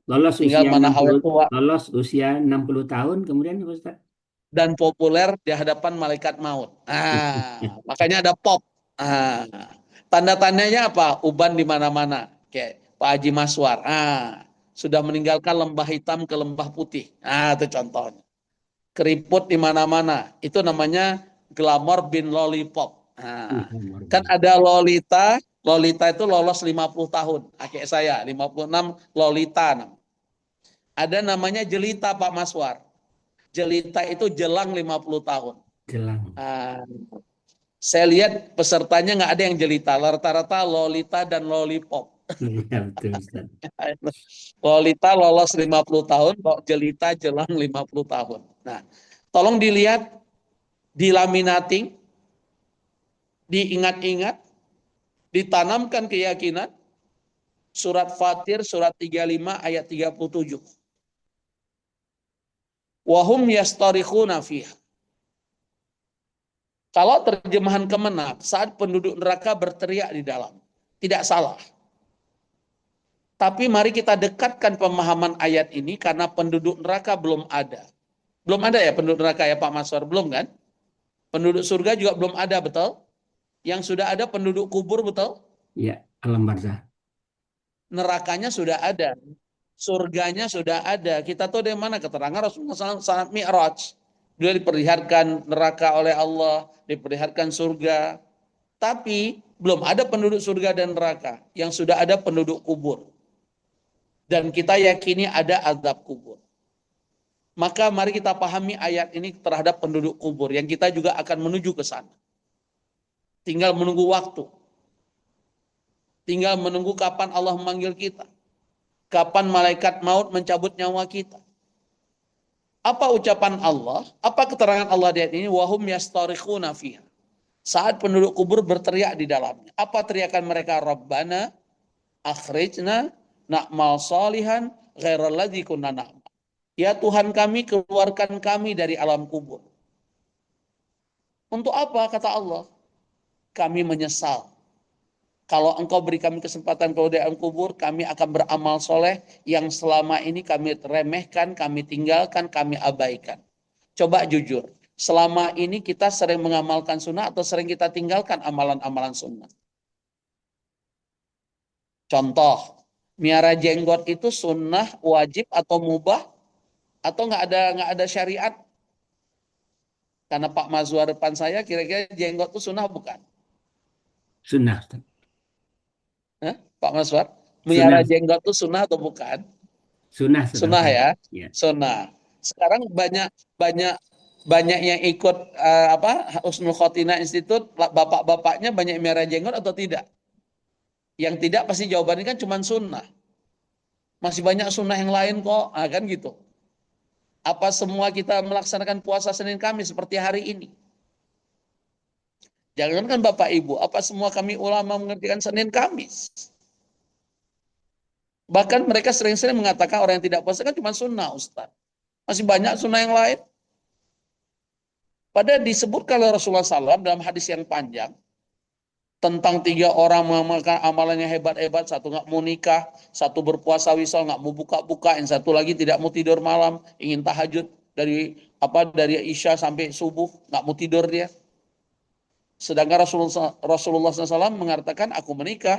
Lolos Tinggal usia mana awet 60 tua lolos usia 60 tahun kemudian Ustaz. dan populer di hadapan malaikat maut. Makanya ada pop. Tanda-tandanya apa? Uban di mana-mana. Kayak Pak Haji Maswar. Sudah meninggalkan lembah hitam ke lembah putih. Itu contohnya. Keriput di mana-mana. Itu namanya glamor bin lollipop. Kan ada Lolita. Lolita itu lolos 50 tahun. Kayak saya, 56 Lolita. Ada namanya jelita Pak Maswar. Jelita itu jelang 50 tahun. Jelang. Saya lihat pesertanya nggak ada yang jelita. Rata-rata Lolita dan lollipop. Ya, betul, Ustaz. Lolita lolos 50 tahun, kok jelita jelang 50 tahun. Nah, tolong dilihat, dilaminating, diingat-ingat, ditanamkan keyakinan. Surat Fatir, surat 35 ayat 37. Wahum yastarikhuna fiha. Kalau terjemahan Kemenak, saat penduduk neraka berteriak di dalam. Tidak salah. Tapi mari kita dekatkan pemahaman ayat ini karena penduduk neraka belum ada. Belum ada ya penduduk neraka ya Pak Maswar? Belum kan? Penduduk surga juga belum ada, betul? Yang sudah ada penduduk kubur, betul? Ya, alam barzah. Nerakanya sudah ada. Surganya sudah ada. Kita tahu dari mana keterangan Rasulullah SAW saat Mi'raj. Dia diperlihatkan neraka oleh Allah, diperlihatkan surga. Tapi belum ada penduduk surga dan neraka. Yang sudah ada penduduk kubur. Dan kita yakini ada azab kubur. Maka mari kita pahami ayat ini terhadap penduduk kubur. Yang kita juga akan menuju ke sana. Tinggal menunggu waktu. Tinggal menunggu kapan Allah memanggil kita. Kapan malaikat maut mencabut nyawa kita. Apa ucapan Allah? Apa keterangan Allah di ayat ini? Wahum yastarikhuna fiha. Saat penduduk kubur berteriak di dalamnya. Apa teriakan mereka? Rabbana akhrijna na'mal salihan ghairal kunna na'mal. Ya Tuhan kami, keluarkan kami dari alam kubur. Untuk apa? Kata Allah. Kami menyesal. Kalau engkau beri kami kesempatan keluar dari alam kubur, kami akan beramal soleh yang selama ini kami remehkan, kami tinggalkan, kami abaikan. Coba jujur, selama ini kita sering mengamalkan sunnah atau sering kita tinggalkan amalan-amalan sunnah? Contoh, miara jenggot itu sunnah, wajib atau mubah, atau nggak ada syariat? Karena Pak Mazwar depan saya, kira-kira jenggot itu sunnah bukan? Sunnah, Ustaz. Pak Maswar, Sunnah, miara jenggot itu sunnah atau bukan? sunnah, Sunnah ya, Ya. sunnah. Sekarang banyak yang ikut Husnul Khotimah Institute, bapak-bapaknya banyak miara jenggot atau tidak? Yang tidak pasti jawabannya kan cuma sunnah. Masih banyak sunnah yang lain kok, kan gitu. Apa semua kita melaksanakan puasa Senin Kamis seperti hari ini? Jangankan Bapak Ibu, apa semua kami ulama mengertikan Senin Kamis? Bahkan mereka sering-sering mengatakan orang yang tidak puasa kan cuma sunnah, Ustaz. Masih banyak sunnah yang lain. Padahal disebutkan oleh Rasulullah SAW dalam hadis yang panjang tentang 3 orang mengamalkan amalannya hebat-hebat, satu nggak mau nikah, satu berpuasa wisal, nggak mau buka-buka, yang satu lagi tidak mau tidur malam, ingin tahajud dari Isya sampai subuh, nggak mau tidur dia. Sedangkan Rasulullah SAW mengatakan, aku menikah,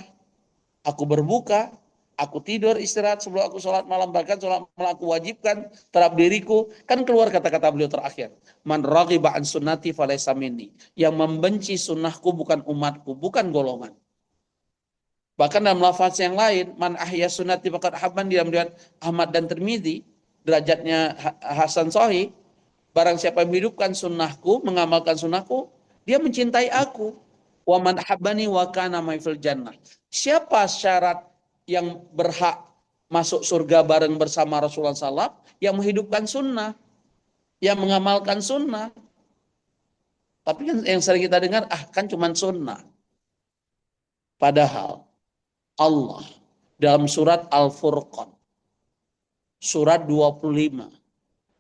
aku berbuka, aku tidur istirahat sebelum aku sholat malam, bahkan sholat malam aku wajibkan terhadap diriku. Kan keluar kata-kata beliau terakhir, man raghiba an sunnati falaysa minni. Yang membenci sunnahku bukan umatku, bukan golongan. Bahkan dalam lafaz yang lain, man ahya sunnati faqad habban, dalam riwayat Ahmad dan Tirmidzi, derajatnya Hasan Sahih, barang siapa yang menghidupkan sunnahku, mengamalkan sunnahku, dia mencintai aku. Wa man habbani wa kana ma'i fil jannah. Siapa syarat yang berhak masuk surga bareng bersama Rasulullah SAW? Yang menghidupkan sunnah, yang mengamalkan sunnah. Tapi kan yang sering kita dengar, kan cuman sunnah. Padahal Allah dalam surat Al-Furqan, surat 25,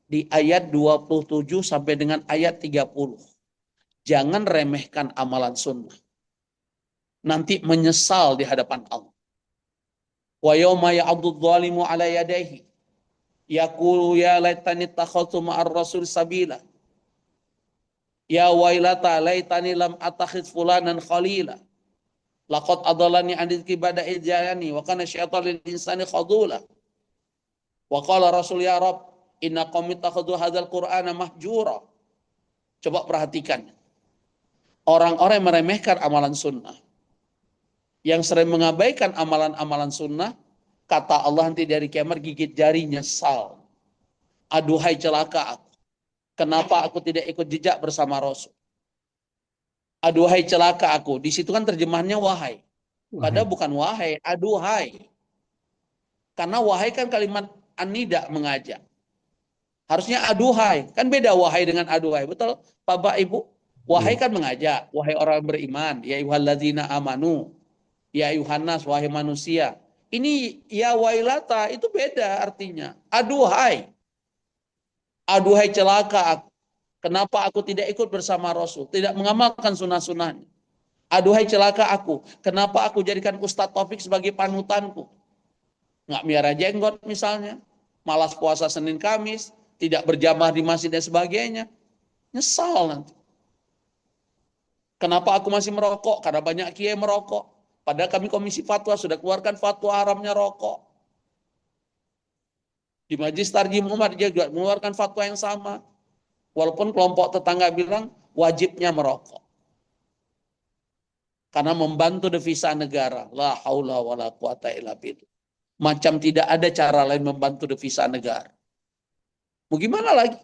di ayat 27 sampai dengan ayat 30. Jangan remehkan amalan sunnah. Nanti menyesal di hadapan Allah. Wa yawma ya'addu dhalimu ala yadayhi yaqulu ya laitani takhadtu ma'ar rasul sabila. Ya wailata laitani lam attakhidh fulanan khalila. Laqad adallani 'an dzikri ba'da idh ja'ani wa kana syaitanu lil insani khadula. Wa qala rasul ya rab inna qaumi takhadhu hadzal qur'ana mahjura. Coba perhatikan. Orang-orang yang meremehkan amalan sunnah, yang sering mengabaikan amalan-amalan sunnah, kata Allah nanti dari kiamat gigit jari nyesal. Aduhai celaka aku. Kenapa aku tidak ikut jejak bersama Rasul? Aduhai celaka aku. Di situ kan terjemahannya wahai. Padahal bukan wahai, aduhai. Karena wahai kan kalimat an-nida mengajak. Harusnya aduhai. Kan beda wahai dengan aduhai. Betul, Bapak Ibu? Wahai kan mengajak. Wahai orang beriman. Ya ayyuhalladzina amanu. Ya ayyuhannas, wahai manusia. Ini ya wailata, itu beda artinya. Aduhai. Aduhai celaka aku. Kenapa aku tidak ikut bersama Rasul? Tidak mengamalkan sunnah-sunnahnya. Aduhai celaka aku. Kenapa aku jadikan Ustadz Taufik sebagai panutanku? Nggak miara jenggot misalnya. Malas puasa Senin Kamis. Tidak berjamaah di masjid dan sebagainya. Nyesal nanti. Kenapa aku masih merokok? Karena banyak kiai merokok. Padahal kami komisi fatwa sudah keluarkan fatwa haramnya rokok. Di Majelis Tarjim Umat dia juga mengeluarkan fatwa yang sama. Walaupun kelompok tetangga bilang wajibnya merokok. Karena membantu devisa negara. La haula wa la quwata illa billah. Macam tidak ada cara lain membantu devisa negara. Mau gimana lagi?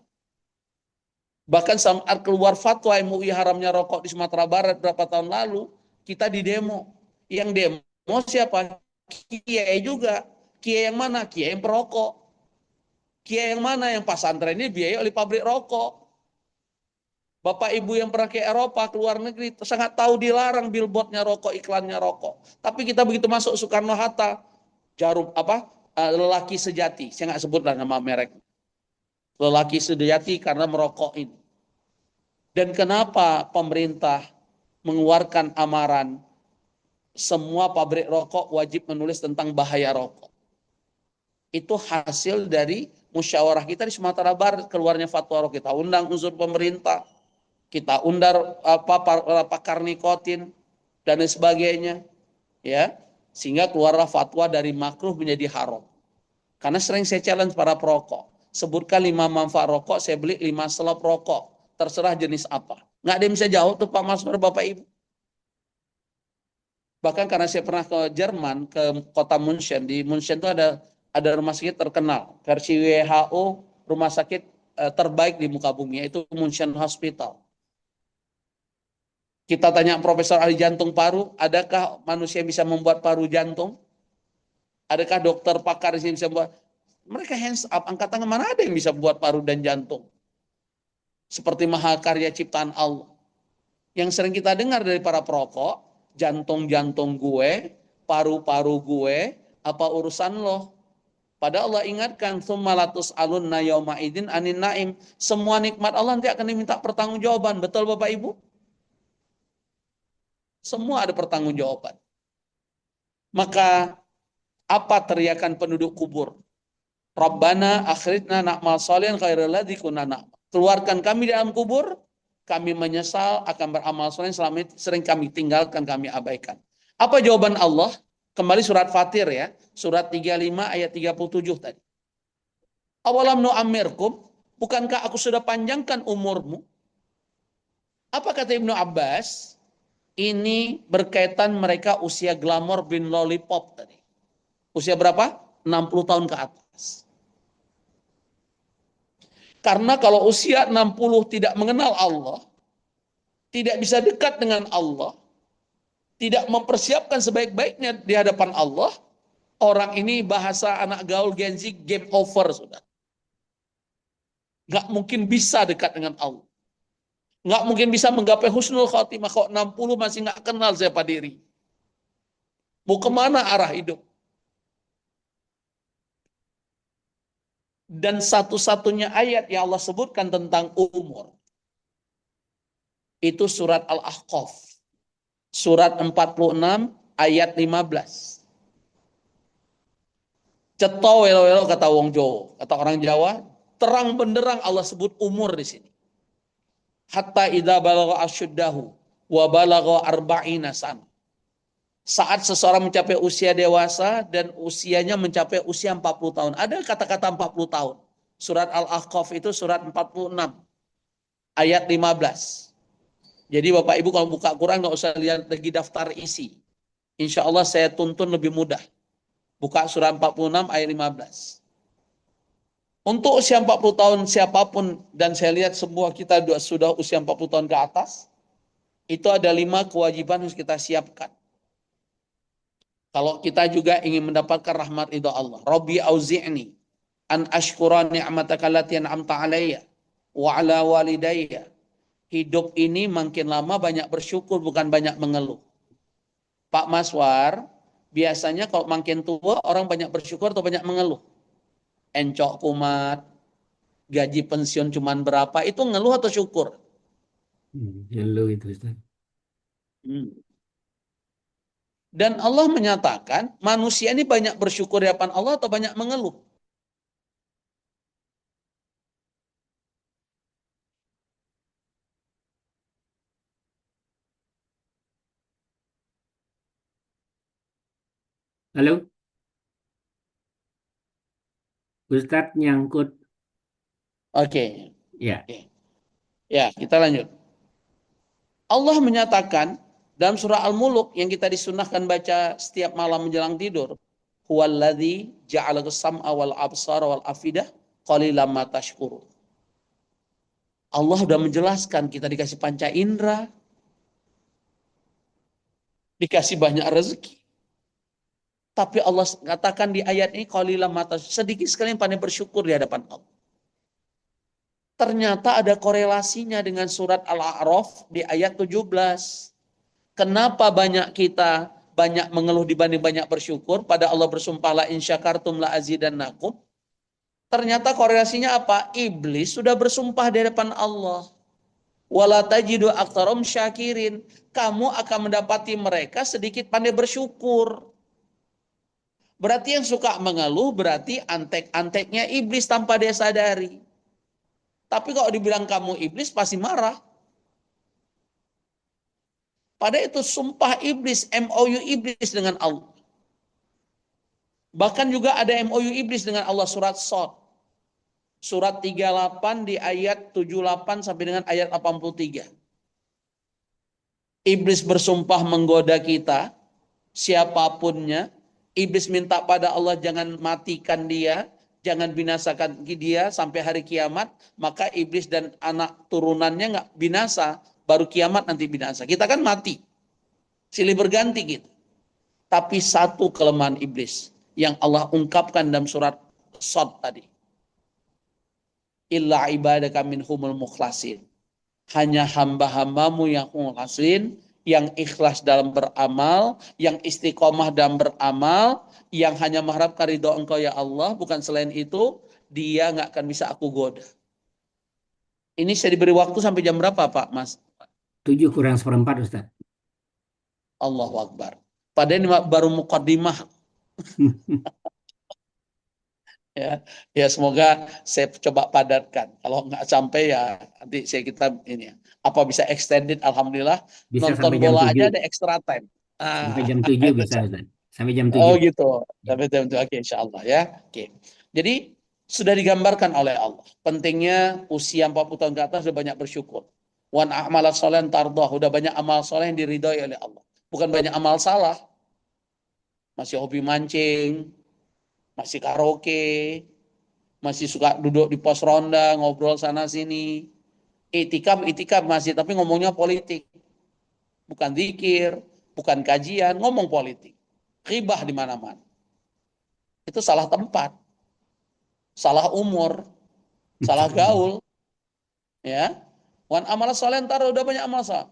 Bahkan saat keluar fatwa MUI haramnya rokok di Sumatera Barat berapa tahun lalu, kita di demo. Yang demo siapa? Kiai juga. Kiai yang mana? Kiai yang perokok. Kiai yang mana? Yang pesantren ini biayai oleh pabrik rokok. Bapak Ibu yang pernah ke Eropa, ke luar negeri, sangat tahu dilarang billboardnya rokok, iklannya rokok. Tapi kita begitu masuk Soekarno-Hatta, jarum lelaki sejati. Saya nggak sebutlah nama merek. Lelaki sejati karena merokok ini. Dan kenapa pemerintah mengeluarkan amaran semua pabrik rokok wajib menulis tentang bahaya rokok? Itu hasil dari musyawarah kita di Sumatera Barat, keluarnya fatwa rokok. Kita undang unsur pemerintah, kita undang pakar nikotin dan lain sebagainya, ya, sehingga keluarlah fatwa dari makruh menjadi haram. Karena sering saya challenge para perokok, sebutkan 5 manfaat rokok, saya beli 5 selop rokok, terserah jenis apa. Nggak ada yang bisa jawab tuh Pak Masmur, Bapak Ibu. Bahkan karena saya pernah ke Jerman, ke kota München, di München itu ada rumah sakit terkenal, versi WHO rumah sakit terbaik di muka bumi, yaitu München Hospital. Kita tanya profesor ahli jantung paru, adakah manusia yang bisa membuat paru jantung? Adakah dokter pakar yang bisa membuat? Mereka hands up, angkat tangan, mana ada yang bisa buat paru dan jantung? Seperti mahakarya ciptaan Allah. Yang sering kita dengar dari para perokok, jantung-jantung gue, paru-paru gue, apa urusan lo? Padahal Allah ingatkan, "Tsumma latus'alunna yauma idzin 'anin na'im." Semua nikmat Allah nanti akan diminta pertanggungjawaban. Betul Bapak Ibu? Semua ada pertanggungjawaban. Maka apa teriakan penduduk kubur? Rabbana akhrijna na'mal shalihan ghairal ladzi kunna na'mal. Keluarkan kami di dalam kubur, kami menyesal akan beramal saleh selama sering kami tinggalkan, kami abaikan. Apa jawaban Allah? Kembali surat Fatir ya, surat 35 ayat 37 tadi. Awalam nu'ammirkum, bukankah aku sudah panjangkan umurmu? Apa kata Ibnu Abbas? Ini berkaitan mereka usia glamor bin lollipop tadi. Usia berapa? 60 tahun ke atas. Karena kalau usia 60 tidak mengenal Allah, tidak bisa dekat dengan Allah, tidak mempersiapkan sebaik-baiknya di hadapan Allah, orang ini bahasa anak gaul Gen Z, game over sudah. Nggak mungkin bisa dekat dengan Allah. Nggak mungkin bisa menggapai husnul khotimah kok 60 masih nggak kenal siapa diri. Mau kemana arah hidup? Dan satu-satunya ayat yang Allah sebutkan tentang umur itu surat Al-Ahqaf. Surat 46 ayat 15. Ceto welo-welo kata wong Jawa, kata orang Jawa, terang benderang Allah sebut umur di sini. Hatta idza balagha asyuddahu wa balagha arba'ina sana. Saat seseorang mencapai usia dewasa dan usianya mencapai usia 40 tahun. Ada kata-kata 40 tahun. Surat Al-Ahqaf itu surat 46 ayat 15. Jadi Bapak Ibu kalau buka Quran nggak usah lihat lagi daftar isi. Insya Allah saya tuntun lebih mudah. Buka surat 46 ayat 15. Untuk usia 40 tahun siapapun, dan saya lihat semua kita sudah usia 40 tahun ke atas, itu ada 5 kewajiban harus kita siapkan. Kalau kita juga ingin mendapatkan rahmat ridho Allah. Rabbi auzi'ni an ashkura ni'mataka allati an'amta alayya wa ala walidayya. Hidup ini makin lama banyak bersyukur bukan banyak mengeluh. Pak Maswar, biasanya kalau makin tua orang banyak bersyukur atau banyak mengeluh? Encok kumat, gaji pensiun cuman berapa, itu ngeluh atau syukur? Ngeluh itu Ustaz. Dan Allah menyatakan manusia ini banyak bersyukur di hadapan Allah atau banyak mengeluh? Halo, Ustaz nyangkut. Oke. Ya. Ya, kita lanjut. Allah menyatakan dalam surah Al-Muluk yang kita disunahkan baca setiap malam menjelang tidur, huwallazi ja'alakus sam'a wal absara wal afidah qalilan ma tashkurun. Allah sudah menjelaskan kita dikasih panca indera, dikasih banyak rezeki. Tapi Allah katakan di ayat ini qalilan ma tashkurun, sedikit sekali yang pandai bersyukur di hadapan Allah. Ternyata ada korelasinya dengan surat Al-A'raf di ayat 17. Kenapa banyak kita banyak mengeluh dibanding banyak bersyukur? Pada Allah bersumpah la in syakartum la azidannakum. Ternyata korelasinya apa? Iblis sudah bersumpah di hadapan Allah. Wala tajidu aktsarum syakirin. Kamu akan mendapati mereka sedikit pandai bersyukur. Berarti yang suka mengeluh berarti antek-anteknya iblis tanpa dia sadari. Tapi kalau dibilang kamu iblis pasti marah. Padahal itu sumpah iblis, MOU iblis dengan Allah. Bahkan juga ada MOU iblis dengan Allah surat Shad. Surat 38 di ayat 78 sampai dengan ayat 83. Iblis bersumpah menggoda kita, siapapunnya. Iblis minta pada Allah jangan matikan dia, jangan binasakan dia sampai hari kiamat. Maka iblis dan anak turunannya nggak binasa, baru kiamat nanti binasa. Kita kan mati, silih berganti gitu. Tapi satu kelemahan iblis yang Allah ungkapkan dalam surat Shad tadi. Illa ibadaka minhumul mukhlasin. Hanya hamba-hambamu yang mukhlasin, yang ikhlas dalam beramal, yang istiqomah dalam beramal, yang hanya mengharapkan ridho engkau ya Allah, bukan selain itu, dia nggak akan bisa aku goda. Ini saya diberi waktu sampai jam berapa Pak Mas? 7 kurang seperempat Ustaz. Allahu Akbar. Padahal ini baru muqaddimah. Ya semoga saya coba padatkan. Kalau nggak sampai ya nanti kita ini apa bisa extended, alhamdulillah. Bisa Nonton sampai jam bola 7. aja ada extra time. Sampai jam 7 Itu bisa Ustaz. Sampai jam oh 7. gitu. Ya. Sampai jam 7. Oke, insya Allah ya. Oke. Jadi sudah digambarkan oleh Allah. Pentingnya usia 40 tahun ke atas sudah banyak bersyukur. Wan a'mala sholihan tardah. Udah banyak amal soleh yang diridhoi oleh Allah. Bukan banyak amal salah. Masih hobi mancing, masih karaoke, masih suka duduk di pos ronda, ngobrol sana sini. Itikaf masih, tapi ngomongnya politik. Bukan zikir, bukan kajian, ngomong politik. Ghibah di mana-mana. Itu salah tempat. Salah umur, salah gaul. Ya. Wan amal soleh, ntar udah banyak amal soleh.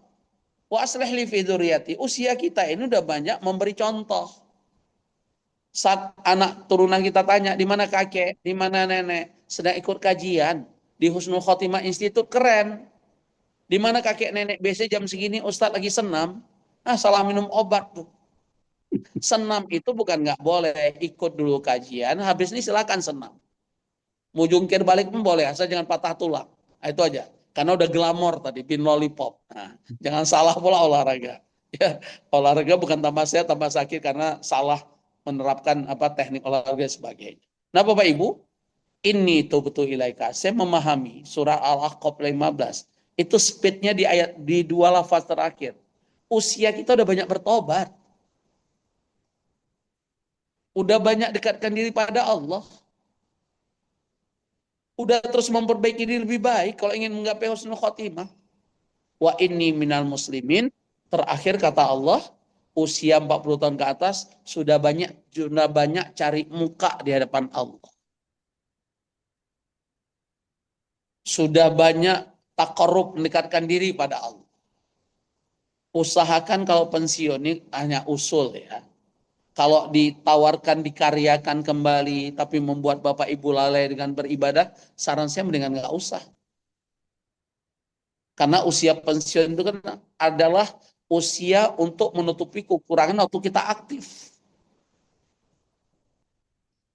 Wa aslih li fi dzurriyyati. Usia kita ini udah banyak memberi contoh. Saat anak turunan kita tanya, di mana kakek, di mana nenek, sedang ikut kajian di Husnul Khotimah Institute, keren. Di mana kakek nenek, biasanya jam segini Ustadz lagi senam, salah minum obat tuh. Senam itu bukan nggak boleh, ikut dulu kajian, habis ini silakan senam. Mau jungkir balik pun boleh, asal jangan patah tulang. Nah, itu aja. Karena udah glamor tadi, pin lollipop. Nah, jangan salah pula olahraga. Ya, olahraga bukan tambah sehat, tambah sakit karena salah menerapkan teknik olahraga dan sebagainya. Nah, Bapak Ibu, ini betul ilaika. Saya memahami surah Al-Ahqaf 15. Itu speednya di dua lafaz terakhir. Usia kita udah banyak bertobat. Udah banyak dekatkan diri pada Allah. Udah terus memperbaiki diri lebih baik kalau ingin menggapai husnul khotimah. Wa inni minal muslimin. Terakhir kata Allah, usia 40 tahun ke atas sudah banyak cari muka di hadapan Allah. Sudah banyak takarrub, mendekatkan diri pada Allah. Usahakan kalau pensiun ini hanya usul ya. Kalau ditawarkan dikaryakan kembali tapi membuat Bapak Ibu lalai dengan beribadah, saran saya mendingan nggak usah. Karena usia pensiun itu kan adalah usia untuk menutupi kekurangan waktu kita aktif.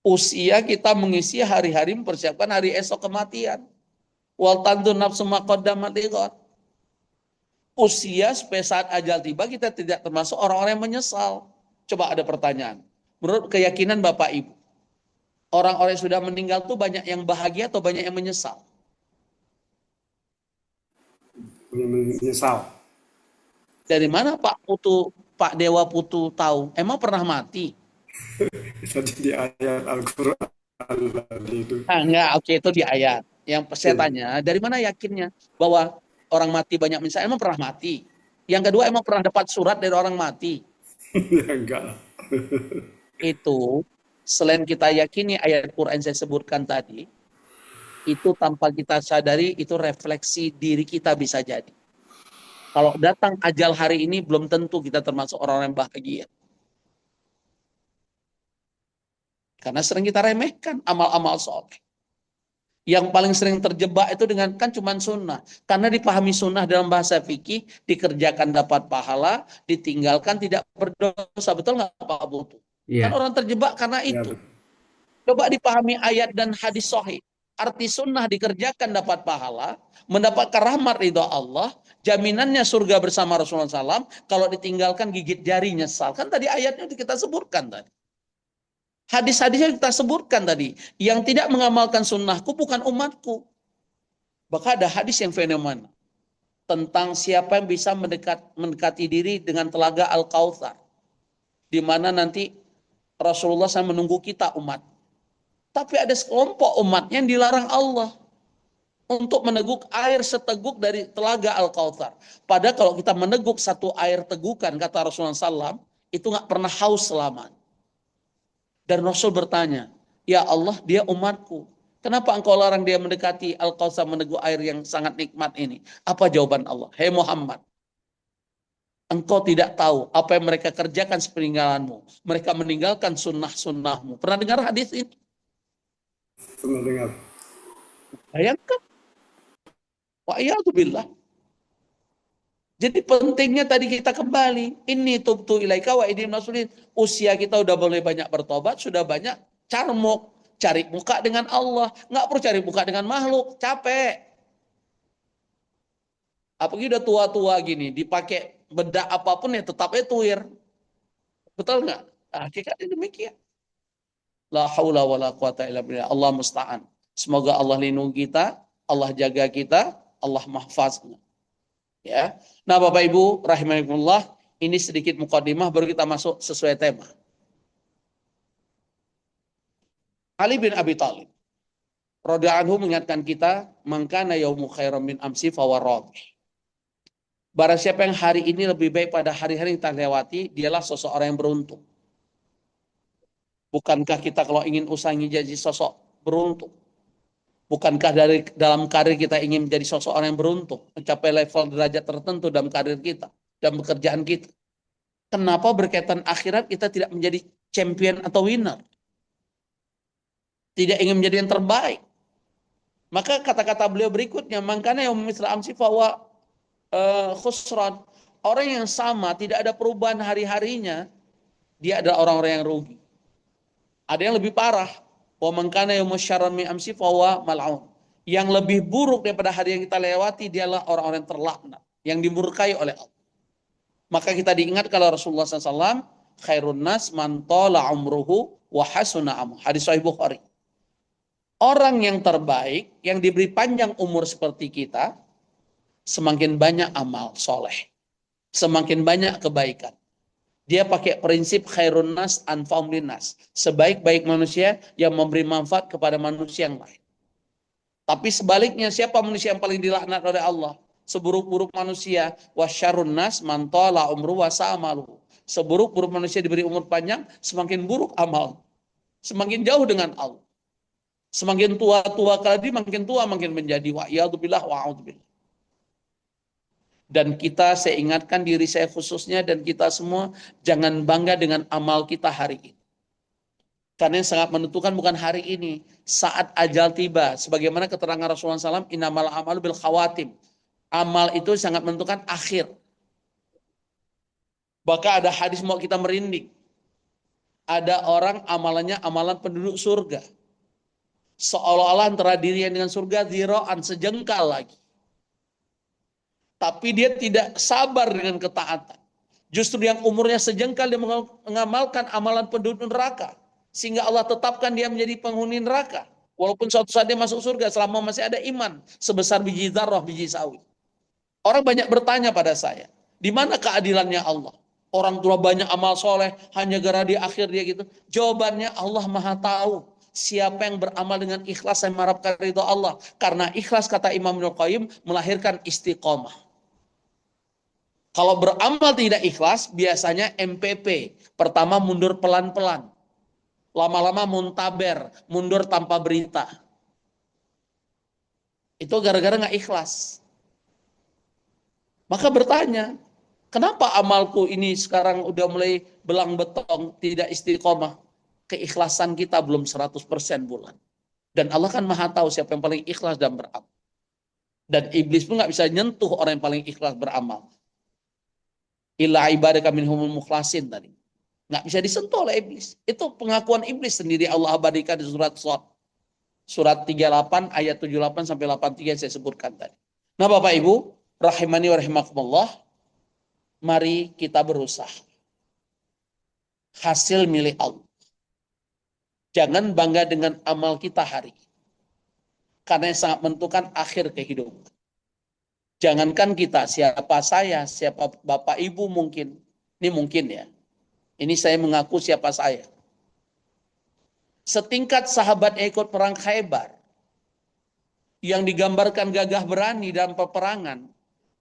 Usia kita mengisi hari-hari mempersiapkan hari esok kematian. Wal tantu nafsu ma qaddamat lighad. Usia supaya saat ajal tiba kita tidak termasuk orang-orang yang menyesal. Coba ada pertanyaan. Menurut keyakinan Bapak Ibu, orang-orang yang sudah meninggal itu banyak yang bahagia atau banyak yang menyesal? Menyesal. Dari mana Pak Dewa Putu tahu? Emang pernah mati? Tadi di ayat Al-Quran tadi itu. Enggak, oke, itu di ayat. Yang saya tanya, dari mana yakinnya bahwa orang mati banyak menyesal? Emang pernah mati? Yang kedua, emang pernah dapat surat dari orang mati? Ya enggak. Itu, selain kita yakini ayat Quran saya sebutkan tadi, itu tanpa kita sadari, itu refleksi diri kita bisa jadi. Kalau datang ajal hari ini, belum tentu kita termasuk orang-orang yang bahagia. Karena sering kita remehkan amal-amal soleh. Yang paling sering terjebak itu dengan kan cuma sunnah. Karena dipahami sunnah dalam bahasa fikih, dikerjakan dapat pahala, ditinggalkan tidak berdosa. Betul nggak Pak Putu? Kan Ya, orang terjebak karena Ya, itu. Coba dipahami ayat dan hadis sahih. Arti sunnah dikerjakan dapat pahala, mendapatkan rahmat ridho Allah, jaminannya surga bersama Rasulullah SAW, kalau ditinggalkan gigit jari nyesal. Kan tadi ayatnya kita sebutkan tadi. Hadis-hadisnya kita sebutkan tadi. Yang tidak mengamalkan sunnahku bukan umatku. Bahkan ada hadis yang fenomenal. Tentang siapa yang bisa mendekati diri dengan telaga Al-Kautsar. Di mana nanti Rasulullah SAW menunggu kita umat. Tapi ada sekelompok umatnya yang dilarang Allah. Untuk meneguk air seteguk dari telaga Al-Kautsar. Padahal kalau kita meneguk satu air tegukan, kata Rasulullah SAW, itu nggak pernah haus selamanya. Dan Rasul bertanya, ya Allah, dia umatku. Kenapa engkau larang dia mendekati Al-Kautsar, meneguk air yang sangat nikmat ini? Apa jawaban Allah? Hei Muhammad, engkau tidak tahu apa yang mereka kerjakan sepeninggalanmu. Mereka meninggalkan sunnah-sunnahmu. Pernah dengar hadis ini? pernah dengar. Bayangkan. Wa'iyatubillah. Jadi pentingnya tadi kita kembali. Ini tubtu ilaika wa idim nasulin. Usia kita udah boleh banyak bertobat, sudah banyak carmuk. Cari muka dengan Allah. Nggak perlu cari muka dengan makhluk. Capek. Apalagi udah tua-tua gini. Dipakai bedak apapun ya tetapnya tuir. Betul nggak? Nah, hakikatnya demikian. La haula wa la quwata illa billah. Allah musta'an. Semoga Allah lindungi kita. Allah jaga kita. Allah mahfaznya. Ya. Nah, Bapak Ibu rahimakumullah, ini sedikit mukadimah baru kita masuk sesuai tema. Ali bin Abi Thalib radhiyallahu anhu mengingatkan kita, "Mangkana yaumu khairam min amsi fawarad." Barang siapa yang hari ini lebih baik pada hari-hari yang kita lewati, dialah seseorang yang beruntung. Bukankah kita kalau ingin usaha jadi sosok beruntung? Bukankah dari dalam karir kita ingin menjadi sosok orang yang beruntung, mencapai level derajat tertentu dalam karir kita, dalam pekerjaan kita? Kenapa berkaitan akhirat kita tidak menjadi champion atau winner? Tidak ingin menjadi yang terbaik. Maka kata-kata beliau berikutnya, makanya yang misal amsi fawa khusran. Orang yang sama, tidak ada perubahan hari-harinya, dia adalah orang-orang yang rugi. Ada yang lebih parah. Wa man kana yawma syarran min amsi fawa mal'un. Yang lebih buruk daripada hari yang kita lewati, dialah orang-orang yang terlaknat, yang dimurkai oleh Allah. Maka kita diingat kalau Rasulullah SAW, khairun nas man tala umruhu wa hasuna amal. Hadis Sahih Bukhari. Orang yang terbaik, yang diberi panjang umur seperti kita, semakin banyak amal soleh, semakin banyak kebaikan. Dia pakai prinsip khairun nas anfa'um linnas. Sebaik-baik manusia yang memberi manfaat kepada manusia yang lain. Tapi sebaliknya, siapa manusia yang paling dilaknat oleh Allah? Seburuk-buruk manusia, wasyarrun nas man tala umru wa sa'amalu. Seburuk-buruk manusia diberi umur panjang, semakin buruk amal. Semakin jauh dengan Allah. Semakin tua-tua kali makin tua makin menjadi wa'iyadzubillah wa'udzubillah. Dan kita, saya ingatkan diri saya khususnya dan kita semua, jangan bangga dengan amal kita hari ini. Karena yang sangat menentukan bukan hari ini, saat ajal tiba. Sebagaimana keterangan Rasulullah SAW, innamal amalu bil khawatim. Amal itu sangat menentukan akhir. Bahkan ada hadis mau kita merinding. Ada orang amalannya amalan penduduk surga. Seolah-olah antara dirinya dengan surga zira'an, sejengkal lagi. Tapi dia tidak sabar dengan ketaatan. Justru yang umurnya sejengkal dia mengamalkan amalan penduduk neraka. Sehingga Allah tetapkan dia menjadi penghuni neraka. Walaupun suatu saat dia masuk surga selama masih ada iman sebesar biji zarrah, biji sawi. Orang banyak bertanya pada saya, di mana keadilannya Allah? Orang tua banyak amal soleh, hanya gara di akhir dia gitu. Jawabannya, Allah Maha tahu siapa yang beramal dengan ikhlas dan mengharapkan ridho Allah. Karena ikhlas, kata Imam Ibnu Qayyim, melahirkan istiqomah. Kalau beramal tidak ikhlas, biasanya MPP. Pertama mundur pelan-pelan. Lama-lama muntaber, mundur tanpa berita. Itu gara-gara nggak ikhlas. Maka bertanya, kenapa amalku ini sekarang udah mulai belang betong, tidak istiqomah? Keikhlasan kita belum 100% bulan. Dan Allah kan Maha tahu siapa yang paling ikhlas dan beramal. Dan iblis pun nggak bisa nyentuh orang yang paling ikhlas beramal. Illa ibadaka minhumul mukhlasin tadi. Nggak bisa disentuh oleh iblis. Itu pengakuan iblis sendiri Allah abadikan di surat Shad. Surat 38 ayat 78 sampai 83 saya sebutkan tadi. Nah Bapak Ibu, rahimani wa rahimakumullah, mari kita berusaha. Hasil milik Allah. Jangan bangga dengan amal kita hari ini. Karena yang sangat menentukan akhir kehidupan. Jangankan kita, siapa saya, siapa Bapak Ibu mungkin. Ini mungkin ya. Ini saya mengaku siapa saya. Setingkat sahabat yang ikut perang Khaybar, yang digambarkan gagah berani dalam peperangan,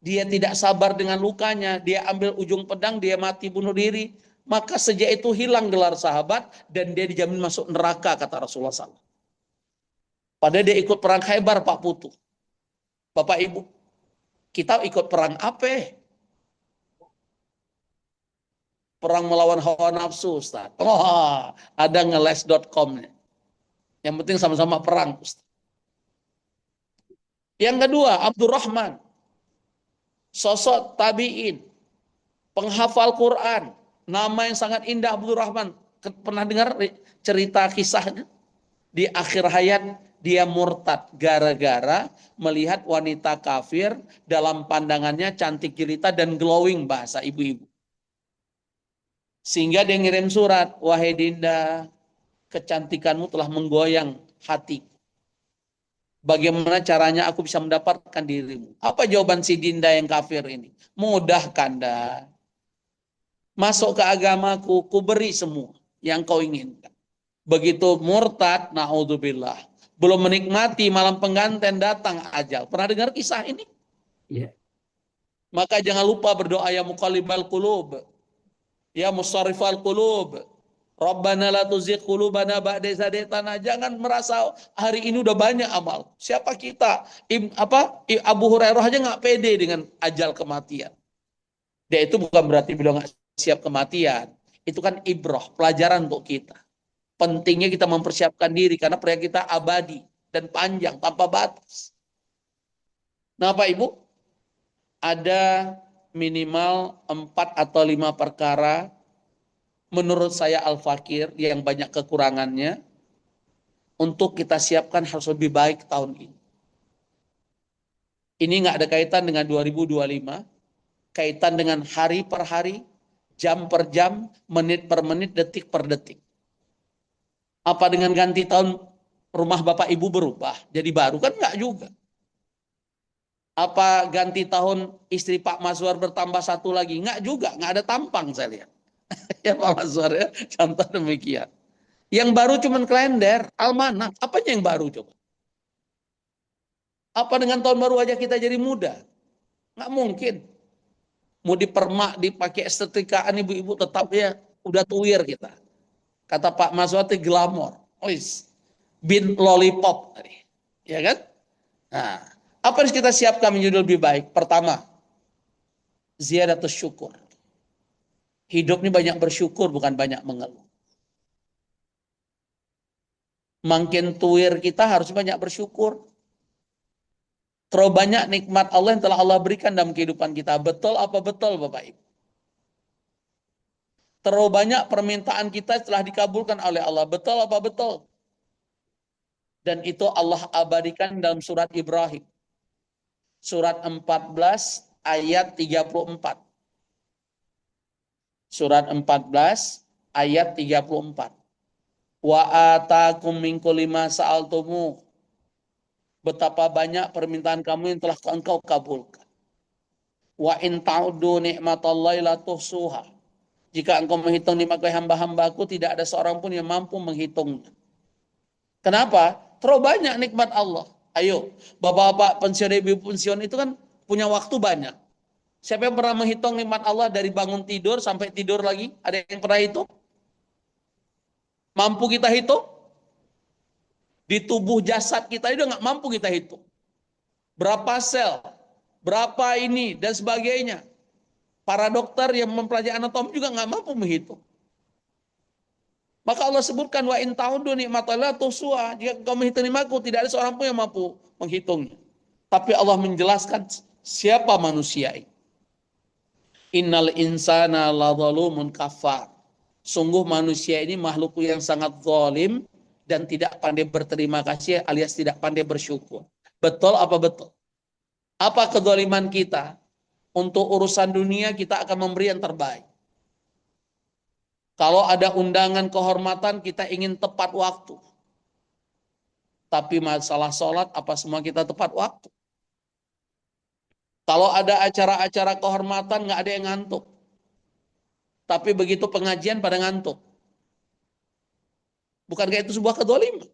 dia tidak sabar dengan lukanya, dia ambil ujung pedang, dia mati bunuh diri, maka sejak itu hilang gelar sahabat, dan dia dijamin masuk neraka, kata Rasulullah SAW. Padahal dia ikut perang Khaybar, Pak Putu. Bapak Ibu, kita ikut perang apa? Perang melawan hawa nafsu, Ustaz. Oh, ada ngeles.com-nya. Yang penting sama-sama perang, Ustaz. Yang kedua, Abdurrahman. Sosok tabi'in. Penghafal Quran. Nama yang sangat indah, Abdurrahman. Pernah dengar cerita kisahnya? Di akhir hayat, dia murtad. Gara-gara melihat wanita kafir dalam pandangannya cantik jelita dan glowing, bahasa ibu-ibu. Sehingga dia ngirim surat, wahai Dinda, kecantikanmu telah menggoyang hati. Bagaimana caranya aku bisa mendapatkan dirimu? Apa jawaban si Dinda yang kafir ini? Mudah, Kanda. Masuk ke agamaku, ku beri semua yang kau inginkan. Begitu murtad, na'udzubillah. Belum menikmati malam penggantian datang ajal. Pernah dengar kisah ini? Ya. Maka jangan lupa berdoa ya muqallibal qulub. Ya musarrifal qulub, Rabbana la tuzigh qulubana ba'da idh hadaitana. Jangan merasa hari ini udah banyak amal. Siapa kita? Abu Hurairah aja nggak pede dengan ajal kematian. Dia itu bukan berarti beliau nggak siap kematian. Itu kan ibrah, pelajaran untuk kita. Pentingnya kita mempersiapkan diri karena proyek kita abadi dan panjang tanpa batas. Nah, Pak Ibu, ada minimal 4 atau 5 perkara menurut saya Al-Fakir yang banyak kekurangannya untuk kita siapkan harus lebih baik tahun ini. Ini nggak ada kaitan dengan 2025, kaitan dengan hari per hari, jam per jam, menit per menit, detik per detik. Apa dengan ganti tahun rumah Bapak Ibu berubah jadi baru? Kan nggak juga. Apa ganti tahun istri Pak Mazwar bertambah 1 lagi? Nggak juga, nggak ada tampang saya lihat. Ya Pak Mazwar ya, contoh demikian. Yang baru cuman kalender, almanak. Apanya yang baru coba? Apa dengan tahun baru aja kita jadi muda? Nggak mungkin. Mau dipermak, dipakai estetrikaan ibu-ibu tetap ya udah tuir kita. Kata Pak Mazwar itu glamor. Ois, bin lollipop tadi. Ya kan? Nah, apa yang kita siapkan menjadi lebih baik? Pertama, ziyadatus syukur. Hidup ini banyak bersyukur, bukan banyak mengeluh. Makin tuir kita harus banyak bersyukur. Terlalu banyak nikmat Allah yang telah Allah berikan dalam kehidupan kita. Betul apa betul Bapak Ibu? Terlalu banyak permintaan kita telah dikabulkan oleh Allah. Betul apa betul? Dan itu Allah abadikan dalam surat Ibrahim. Surat 14 ayat 34. Surat 14 ayat 34. Wa atakum min kulli ma sa'altumu. Betapa banyak permintaan kamu yang telah engkau kabulkan. Wa in ta'uddu ni'matallahi la tuhsuha. Jika engkau menghitung nikmat hamba-hambaku, tidak ada seorang pun yang mampu menghitungnya. Kenapa? Terlalu banyak nikmat Allah. Ayo, bapak-bapak pensiun, ibu pensiun itu kan punya waktu banyak. Siapa yang pernah menghitung nikmat Allah dari bangun tidur sampai tidur lagi? Ada yang pernah hitung? Mampu kita hitung? Di tubuh jasad kita itu nggak mampu kita hitung. Berapa sel, berapa ini, dan sebagainya. Para dokter yang mempelajari anatomi juga nggak mampu menghitung. Maka Allah sebutkan, wa in ta'uddu ni'matallahi tuhsuha. Jika kau menghitung nikmatku, tidak ada seorang pun yang mampu menghitungnya. Tapi Allah menjelaskan siapa manusia ini. Innal insana ladzalumun kafar. Sungguh manusia ini makhluk yang sangat zalim dan tidak pandai berterima kasih alias tidak pandai bersyukur. Betul apa betul? Apa kezaliman kita? Untuk urusan dunia kita akan memberi yang terbaik. Kalau ada undangan kehormatan kita ingin tepat waktu. Tapi masalah sholat apa semua kita tepat waktu? Kalau ada acara-acara kehormatan nggak ada yang ngantuk. Tapi begitu pengajian pada ngantuk. Bukankah itu sebuah kezaliman?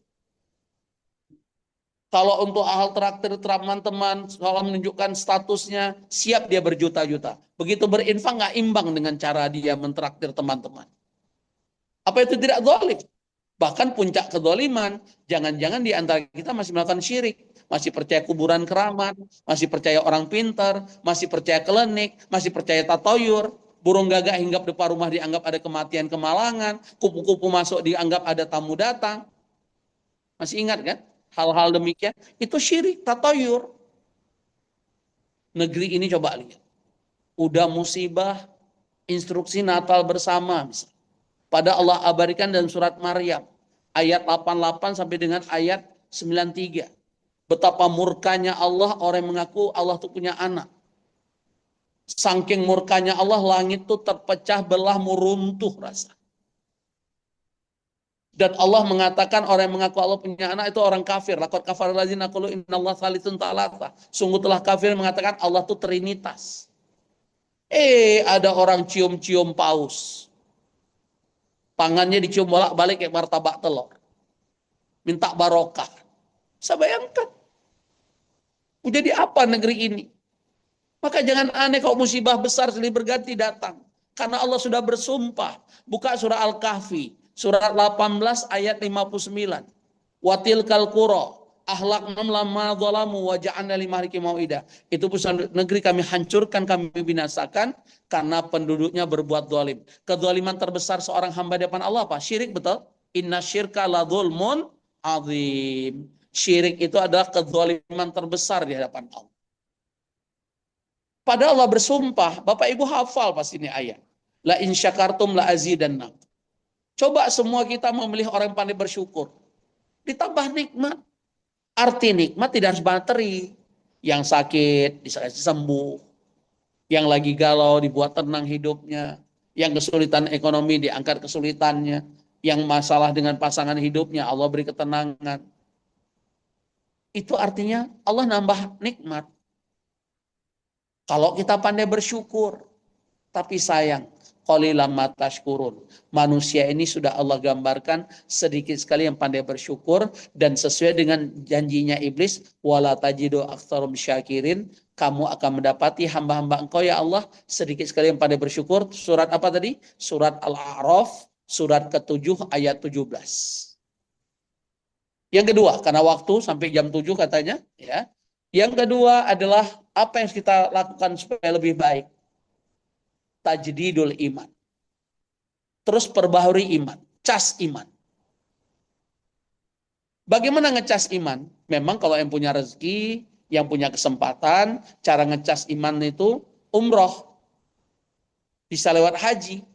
Kalau untuk hal traktir teman-teman, kalau menunjukkan statusnya, siap dia berjuta-juta. Begitu berinfak nggak imbang dengan cara dia mentraktir teman-teman. Apa itu tidak zalim? Bahkan puncak kezaliman, jangan-jangan di antara kita masih melakukan syirik. Masih percaya kuburan keramat, masih percaya orang pintar, masih percaya klinik, masih percaya tatoyur. Burung gagak hinggap depan rumah dianggap ada kematian kemalangan, kupu-kupu masuk dianggap ada tamu datang. Masih ingat kan? Hal-hal demikian, itu syirik, tatoyur. Negeri ini coba lihat. Udah musibah, instruksi Natal bersama. Misalnya. Pada Allah abadikan dalam surat Maryam. Ayat 88 sampai dengan ayat 93. Betapa murkanya Allah orang yang mengaku Allah itu punya anak. Saking murkanya Allah, langit itu terpecah belah meruntuh rasa. Dan Allah mengatakan orang yang mengaku Allah punya anak itu orang kafir. Laqad kafara allazina qalu innallaha tsalitsun tsalatsa. Sungguh telah kafir mengatakan Allah itu trinitas. Ada orang cium-cium paus. Tangannya dicium bolak-balik kayak martabak telur. Minta barokah. Bisa bayangkan. Jadi apa negeri ini? Maka jangan aneh kalau musibah besar silih berganti datang. Karena Allah sudah bersumpah. Buka surah Al-Kahfi. Surat 18 ayat 59. Watilkal qura ahlaknam lamma zalamu wa ja'alna limahliki mau'ida. Itu pusat negeri kami hancurkan, kami binasakan karena penduduknya berbuat zalim. Kezaliman terbesar seorang hamba di depan Allah apa? Syirik, betul? Inna syirka la dzulmun azim. Syirik itu adalah kezaliman terbesar di hadapan Allah. Padahal Allah bersumpah, Bapak Ibu hafal pasti ini ayat. La in syakartum la azidanna. Coba semua kita memilih orang yang pandai bersyukur. Ditambah nikmat. Arti nikmat tidak harus materi. Yang sakit bisa sembuh. Yang lagi galau dibuat tenang hidupnya. Yang kesulitan ekonomi diangkat kesulitannya. Yang masalah dengan pasangan hidupnya Allah beri ketenangan. Itu artinya Allah nambah nikmat. Kalau kita pandai bersyukur, tapi sayang, qalilan ma tashkurun. Manusia ini sudah Allah gambarkan sedikit sekali yang pandai bersyukur, dan sesuai dengan janjinya iblis, wala tajidu aktsarum syakirin, kamu akan mendapati hamba-hamba Engkau ya Allah sedikit sekali yang pandai bersyukur. Surat apa tadi? Surat Al-A'raf, surat ke-7 ayat 17. Yang kedua, karena waktu sampai jam 7 katanya, ya. Yang kedua adalah apa yang kita lakukan supaya lebih baik. Tajdidul iman. Terus perbaharui iman, cas iman. Bagaimana ngecas iman? Memang kalau yang punya rezeki, yang punya kesempatan, cara ngecas iman itu umroh. Bisa lewat haji.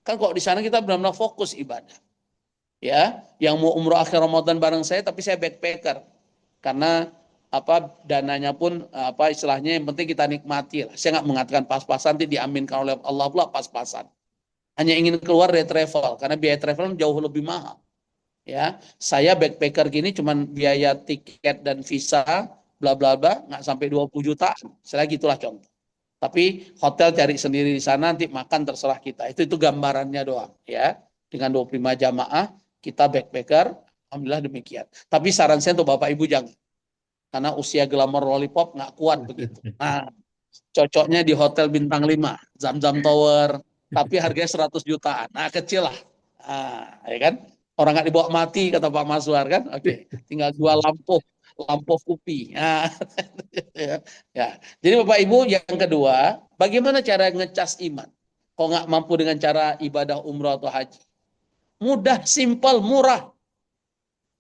Kan kalau di sana kita benar-benar fokus ibadah. Ya, yang mau umroh akhir Ramadan bareng saya, tapi saya backpacker. Karena dananya pun istilahnya yang penting kita nikmati lah. Saya nggak mengatakan pas-pasan, nanti diaminkan oleh Allah pula pas-pasan. Hanya ingin keluar dari travel karena biaya travel jauh lebih mahal. Ya, saya backpacker gini cuman biaya tiket dan visa bla bla bla nggak sampai 20 juta. Saya gitulah contoh. Tapi hotel cari sendiri di sana, nanti makan terserah kita. Itu gambarannya doang ya. Dengan 25 jamaah kita backpacker, alhamdulillah demikian. Tapi saran saya untuk Bapak Ibu jangan. Karena usia glamour lollipop nggak kuat begitu. Nah, cocoknya di hotel bintang 5, Zam-Zam Tower, tapi harganya 100 jutaan. Nah, kecil lah. Nah, ya kan? Orang nggak dibawa mati, kata Pak Maswar kan? Oke, tinggal jual lampu kupi. Nah, ya. Jadi Bapak Ibu, yang kedua, bagaimana cara ngecas iman? Kok nggak mampu dengan cara ibadah umrah atau haji? Mudah, simpel, murah.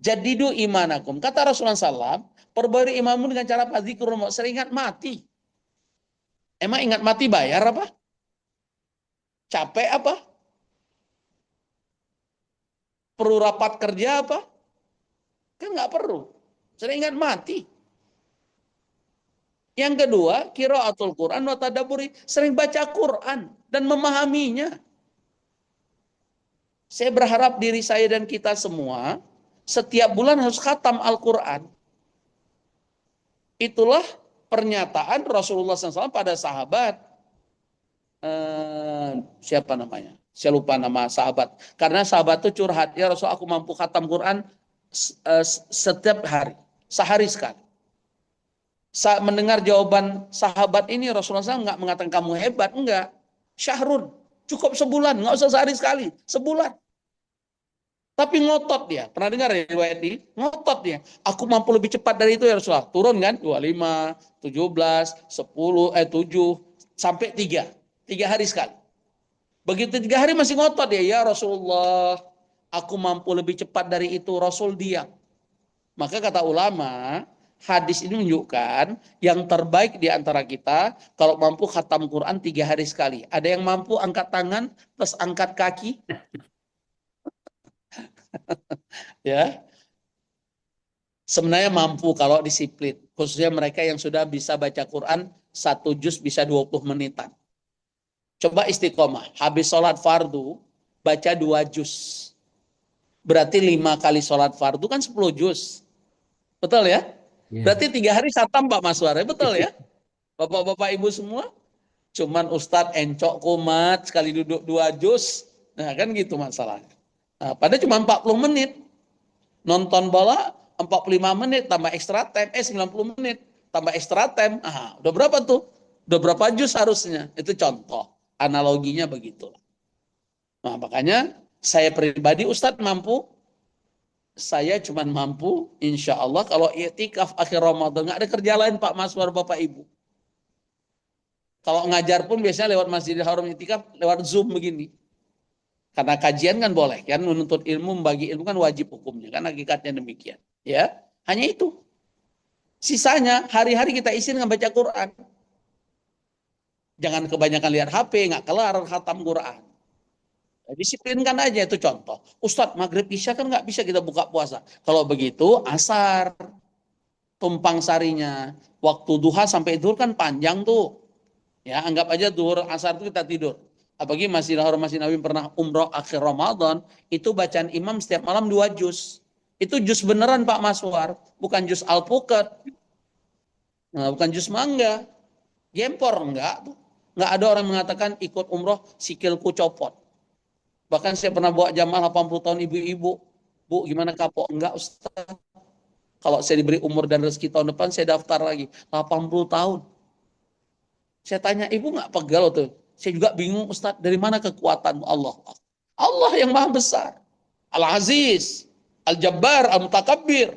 Jadidu imanakum. Kata Rasulullah SAW, perbarui imanmu dengan cara apa? Zikrul maut. Sering ingat mati. Emang ingat mati bayar apa? Capek apa? Perlu rapat kerja apa? Kan nggak perlu. Sering ingat mati. Yang kedua, qiraatul Quran wa tadabburi. Sering baca Quran dan memahaminya. Saya berharap diri saya dan kita semua setiap bulan harus khatam Al-Quran. Itulah pernyataan Rasulullah SAW pada sahabat. Siapa namanya? Saya lupa nama sahabat. Karena sahabat itu curhat, ya Rasul, aku mampu khatam Quran setiap hari, sehari sekali. Saat mendengar jawaban sahabat ini, Rasulullah SAW nggak mengatakan kamu hebat, enggak. Syahrun, cukup sebulan, nggak usah sehari sekali, sebulan. Tapi ngotot dia. Pernah dengar ya riwayat ini? Ngotot dia. Aku mampu lebih cepat dari itu ya Rasulullah. Turun kan? 25, 17, 10, 7, sampai 3. 3 hari sekali. Begitu 3 hari masih ngotot dia. Ya Rasulullah, aku mampu lebih cepat dari itu. Rasul diam. Maka kata ulama, hadis ini menunjukkan yang terbaik di antara kita, kalau mampu khatam Quran 3 hari sekali. Ada yang mampu angkat tangan, terus angkat kaki. Ya, sebenarnya mampu kalau disiplin, khususnya mereka yang sudah bisa baca Quran 1 juz bisa 20 menitan. Coba istiqomah, habis sholat fardu baca 2 juz, berarti 5 kali sholat fardu kan 10 juz, betul ya? Berarti 3 hari khatam Pak Maswar, betul ya? Bapak-bapak ibu semua, cuman Ustadz encok kumat sekali duduk 2 juz, nah kan gitu masalahnya. Nah, padahal cuma 40 menit. Nonton bola 45 menit tambah extra time, 90 menit tambah extra time. Udah berapa tuh? Udah berapa juz harusnya? Itu contoh. Analoginya begitu. Nah, makanya Saya pribadi Ustadz mampu, saya cuma mampu insya Allah kalau i'tikaf akhir Ramadan, nggak ada kerja lain Pak Maswar Bapak Ibu. Kalau ngajar pun biasanya lewat Masjidil Haram i'tikaf lewat Zoom begini. Karena kajian kan boleh kan, menuntut ilmu, membagi ilmu kan wajib hukumnya kan, hakikatnya demikian. Ya, hanya itu. Sisanya hari-hari kita isi dengan baca Quran. Jangan kebanyakan lihat HP, nggak kelar khatam Quran. Disiplinkan aja, itu contoh. Ustadz, maghrib isya kan nggak bisa kita buka puasa. Kalau begitu asar tumpang sarinya. Waktu duha sampai zuhur kan panjang tuh. Ya, anggap aja zuhur asar itu kita tidur. Apalagi Masjidil Haram Masjid Nabi pernah umroh akhir Ramadan, itu bacaan imam setiap malam 2 juz. Itu juz beneran Pak Maswar, bukan juz alpukat. Nah, bukan juz mangga. Gempor enggak tuh. Enggak ada orang mengatakan ikut umroh sikilku copot. Bahkan saya pernah bawa jamaah 80 tahun ibu-ibu. Bu, gimana kapok? Enggak Ustaz. Kalau saya diberi umur dan rezeki tahun depan, saya daftar lagi. 80 tahun. Saya tanya, ibu nggak pegal tuh? Saya juga bingung Ustaz, dari mana kekuatan Allah? Allah yang maha besar. Al-Aziz, Al-Jabbar, Al-Mutakabbir,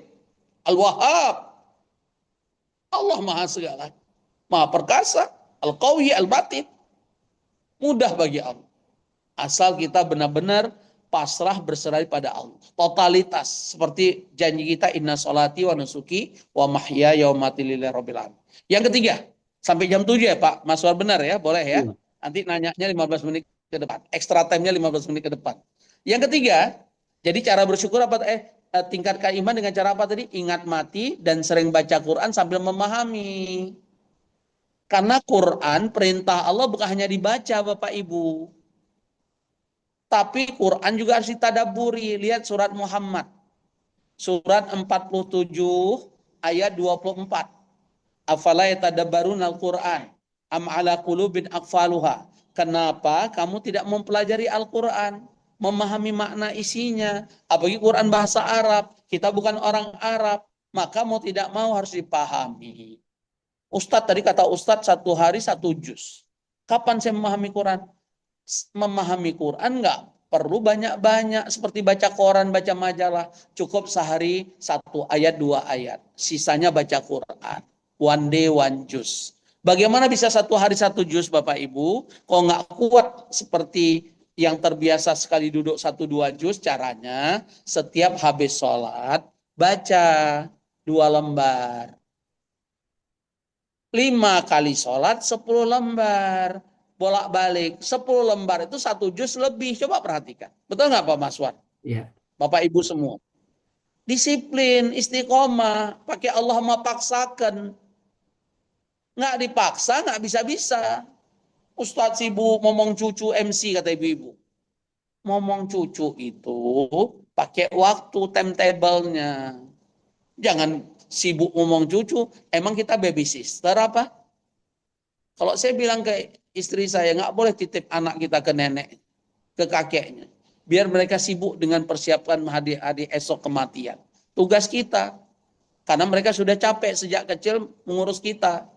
Al-Wahhab. Allah maha segala. Maha perkasa, Al-Qawi, Al-Matin. Mudah bagi Allah. Asal kita benar-benar pasrah berserah pada Allah. Totalitas. Seperti janji kita, inna sholati wa nusuki wa mahyaya wa mati lillahi rabbil alamin. Yang ketiga, sampai jam 7 ya Pak Maswar, benar ya? Boleh ya? Nanti nanyanya 15 menit ke depan. Extra time-nya 15 menit ke depan. Yang ketiga, jadi cara bersyukur apa? Tingkatkan iman dengan cara apa tadi? Ingat mati dan sering baca Quran sambil memahami. Karena Quran, perintah Allah bukan hanya dibaca Bapak Ibu. Tapi Quran juga harus ditadaburi. Lihat surat Muhammad. Surat 47 ayat 24. Afala yatadabbaruna al-Quran am ala qulubin aqfaluha. Kenapa kamu tidak mempelajari Al-Quran, memahami makna isinya? Apalagi Quran bahasa Arab, kita bukan orang Arab, maka mau tidak mau harus dipahami. Ustadz tadi kata Ustadz 1 hari 1 juz. Kapan saya memahami Quran? Memahami Quran nggak perlu banyak-banyak seperti baca koran, baca majalah. Cukup sehari 1 ayat 2 ayat. Sisanya baca Quran. One day one juz. Bagaimana bisa 1 hari 1 juz Bapak Ibu? Kalau nggak kuat seperti yang terbiasa sekali duduk 1-2 juz, caranya setiap habis sholat baca 2 lembar. 5 kali sholat 10 lembar. Bolak-balik 10 lembar itu 1 juz lebih. Coba perhatikan. Betul nggak Pak Maswar? Iya. Bapak Ibu semua. Disiplin, istiqomah. Pakai Allah memaksakan. Nggak dipaksa, nggak bisa-bisa. Ustadz sibuk ngomong cucu MC kata ibu-ibu. Ngomong cucu itu pakai waktu, timetable-nya. Jangan sibuk ngomong cucu. Emang kita baby sister apa? Kalau saya bilang ke istri saya, nggak boleh titip anak kita ke nenek, ke kakeknya. Biar mereka sibuk dengan persiapan hari esok kematian. Tugas kita. Karena mereka sudah capek sejak kecil mengurus kita.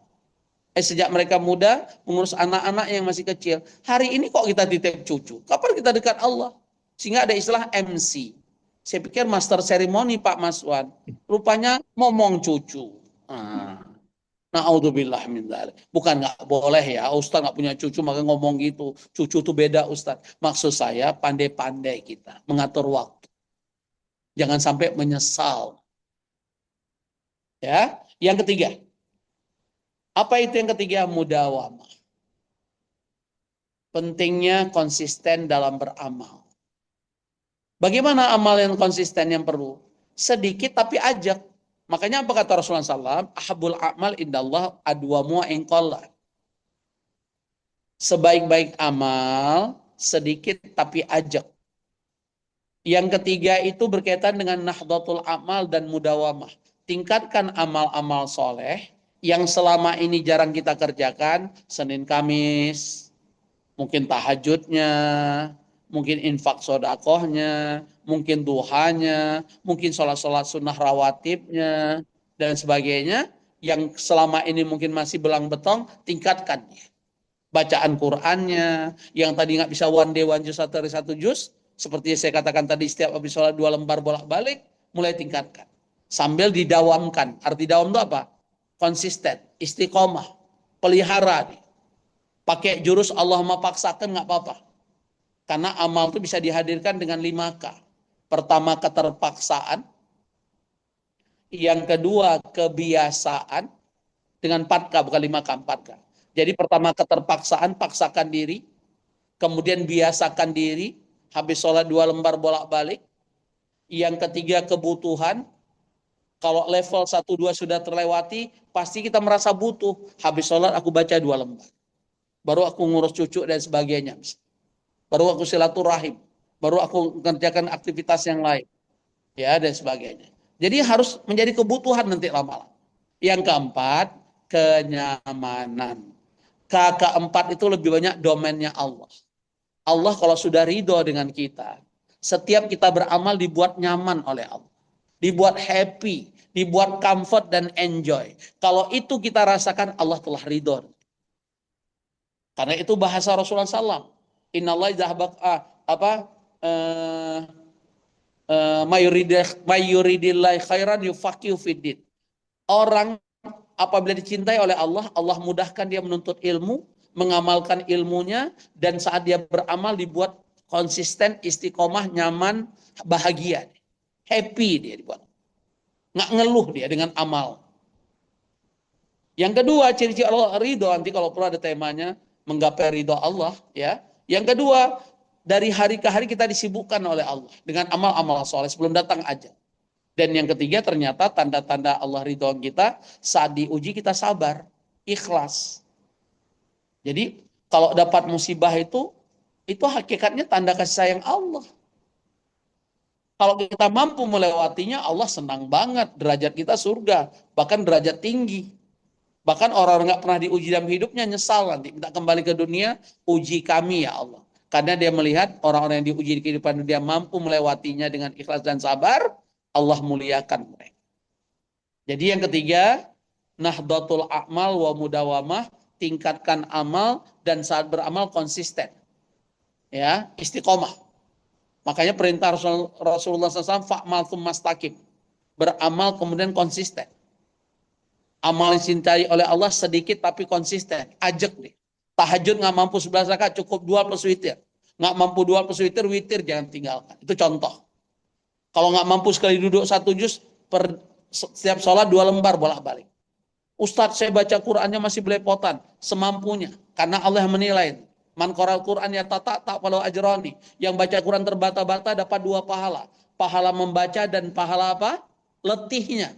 Sejak mereka muda mengurus anak-anak yang masih kecil. Hari ini kok kita titip cucu? Kapan kita dekat Allah? Sehingga ada istilah MC. Saya pikir master seremoni Pak Maswan. Rupanya ngomong cucu. Na'udzubillah min dzalik. Bukan nggak boleh ya, Ustaz nggak punya cucu maka ngomong gitu. Cucu itu beda Ustaz. Maksud saya pandai-pandai kita mengatur waktu. Jangan sampai menyesal. Ya, yang ketiga. Apa itu yang ketiga? Mudawamah. Pentingnya konsisten dalam beramal. Bagaimana amal yang konsisten yang perlu? Sedikit tapi ajak. Makanya apa kata Rasulullah SAW? Ahabul a'mal indallah adwamu inqallah. Sebaik-baik amal, sedikit tapi ajak. Yang ketiga itu berkaitan dengan nahdlatul amal dan mudawamah. Tingkatkan amal-amal soleh yang selama ini jarang kita kerjakan, Senin Kamis, mungkin tahajudnya, mungkin infak sodakohnya, mungkin duhanya, mungkin sholat-sholat sunnah rawatibnya, dan sebagainya, yang selama ini mungkin masih belang betong, tingkatkan. Bacaan Qur'annya, yang tadi nggak bisa one day one juz 1 hari 1 juz, Seperti yang saya katakan tadi, setiap habis sholat 2 lembar bolak-balik, mulai tingkatkan. Sambil didawamkan. Arti dawam itu apa? Konsisten, istiqomah, pelihara. Pakai jurus Allahumma paksakan nggak apa-apa. Karena amal itu bisa dihadirkan dengan 5K. Pertama, keterpaksaan. Yang kedua, kebiasaan. Dengan 4K, bukan 5K, 4K. Jadi pertama, keterpaksaan, paksakan diri. Kemudian biasakan diri. Habis sholat 2 lembar bolak-balik. Yang ketiga, kebutuhan. Kalau level 1-2 sudah terlewati, pasti kita merasa butuh. Habis sholat aku baca 2 lembar. Baru aku ngurus cucu dan sebagainya. Baru aku silaturahim. Baru aku mengerjakan aktivitas yang lain. Ya, dan sebagainya. Jadi harus menjadi kebutuhan nanti lama-lama. Yang keempat, kenyamanan. Keempat itu lebih banyak domainnya Allah. Allah kalau sudah ridho dengan kita, setiap kita beramal dibuat nyaman oleh Allah. Dibuat happy, dibuat comfort dan enjoy. Kalau itu kita rasakan, Allah telah ridho. Karena itu bahasa Rasulullah SAW. Innallaha zahabak mayuridillahi khairan yufaqihu fiddin. Orang apabila dicintai oleh Allah, Allah mudahkan dia menuntut ilmu, mengamalkan ilmunya, dan saat dia beramal dibuat konsisten, istiqomah, nyaman, bahagia. Happy dia dibuat. Nggak ngeluh dia dengan amal. Yang kedua, ciri-ciri Allah ridho, nanti kalau perlu ada temanya, menggapai ridho Allah. Ya. Yang kedua, dari hari ke hari kita disibukkan oleh Allah dengan amal-amal soleh sebelum datang ajal. Dan yang ketiga, ternyata tanda-tanda Allah ridho kita, saat diuji kita sabar, ikhlas. Jadi kalau dapat musibah itu hakikatnya tanda kasih sayang Allah. Kalau kita mampu melewatinya, Allah senang banget, derajat kita surga, bahkan derajat tinggi. Bahkan orang-orang nggak pernah diuji dalam hidupnya nyesal nanti, minta kembali ke dunia, uji kami ya Allah. Karena dia melihat orang-orang yang diuji di kehidupan dunia mampu melewatinya dengan ikhlas dan sabar, Allah muliakan mereka. Jadi yang ketiga, nahdlatul a'mal wa mudawamah, tingkatkan amal dan saat beramal konsisten. Ya, istiqomah. Makanya perintah Rasulullah SAW, fa'mal tsumma istaqim. Beramal kemudian konsisten. Amal yang dicintai oleh Allah sedikit tapi konsisten. Ajak deh. Tahajud nggak mampu 11 rakaat, cukup 2 plus witir. Nggak mampu 2 plus witir, witir jangan tinggalkan. Itu contoh. Kalau nggak mampu sekali duduk 1 juz, setiap sholat 2 lembar bolak-balik. Ustadz, saya baca Qur'annya masih belepotan. Semampunya. Karena Allah yang menilai. Man qara'al Qur'an ya tak walau ajroni. Yang baca Qur'an terbata-bata dapat 2 pahala. Pahala membaca dan pahala apa? Letihnya.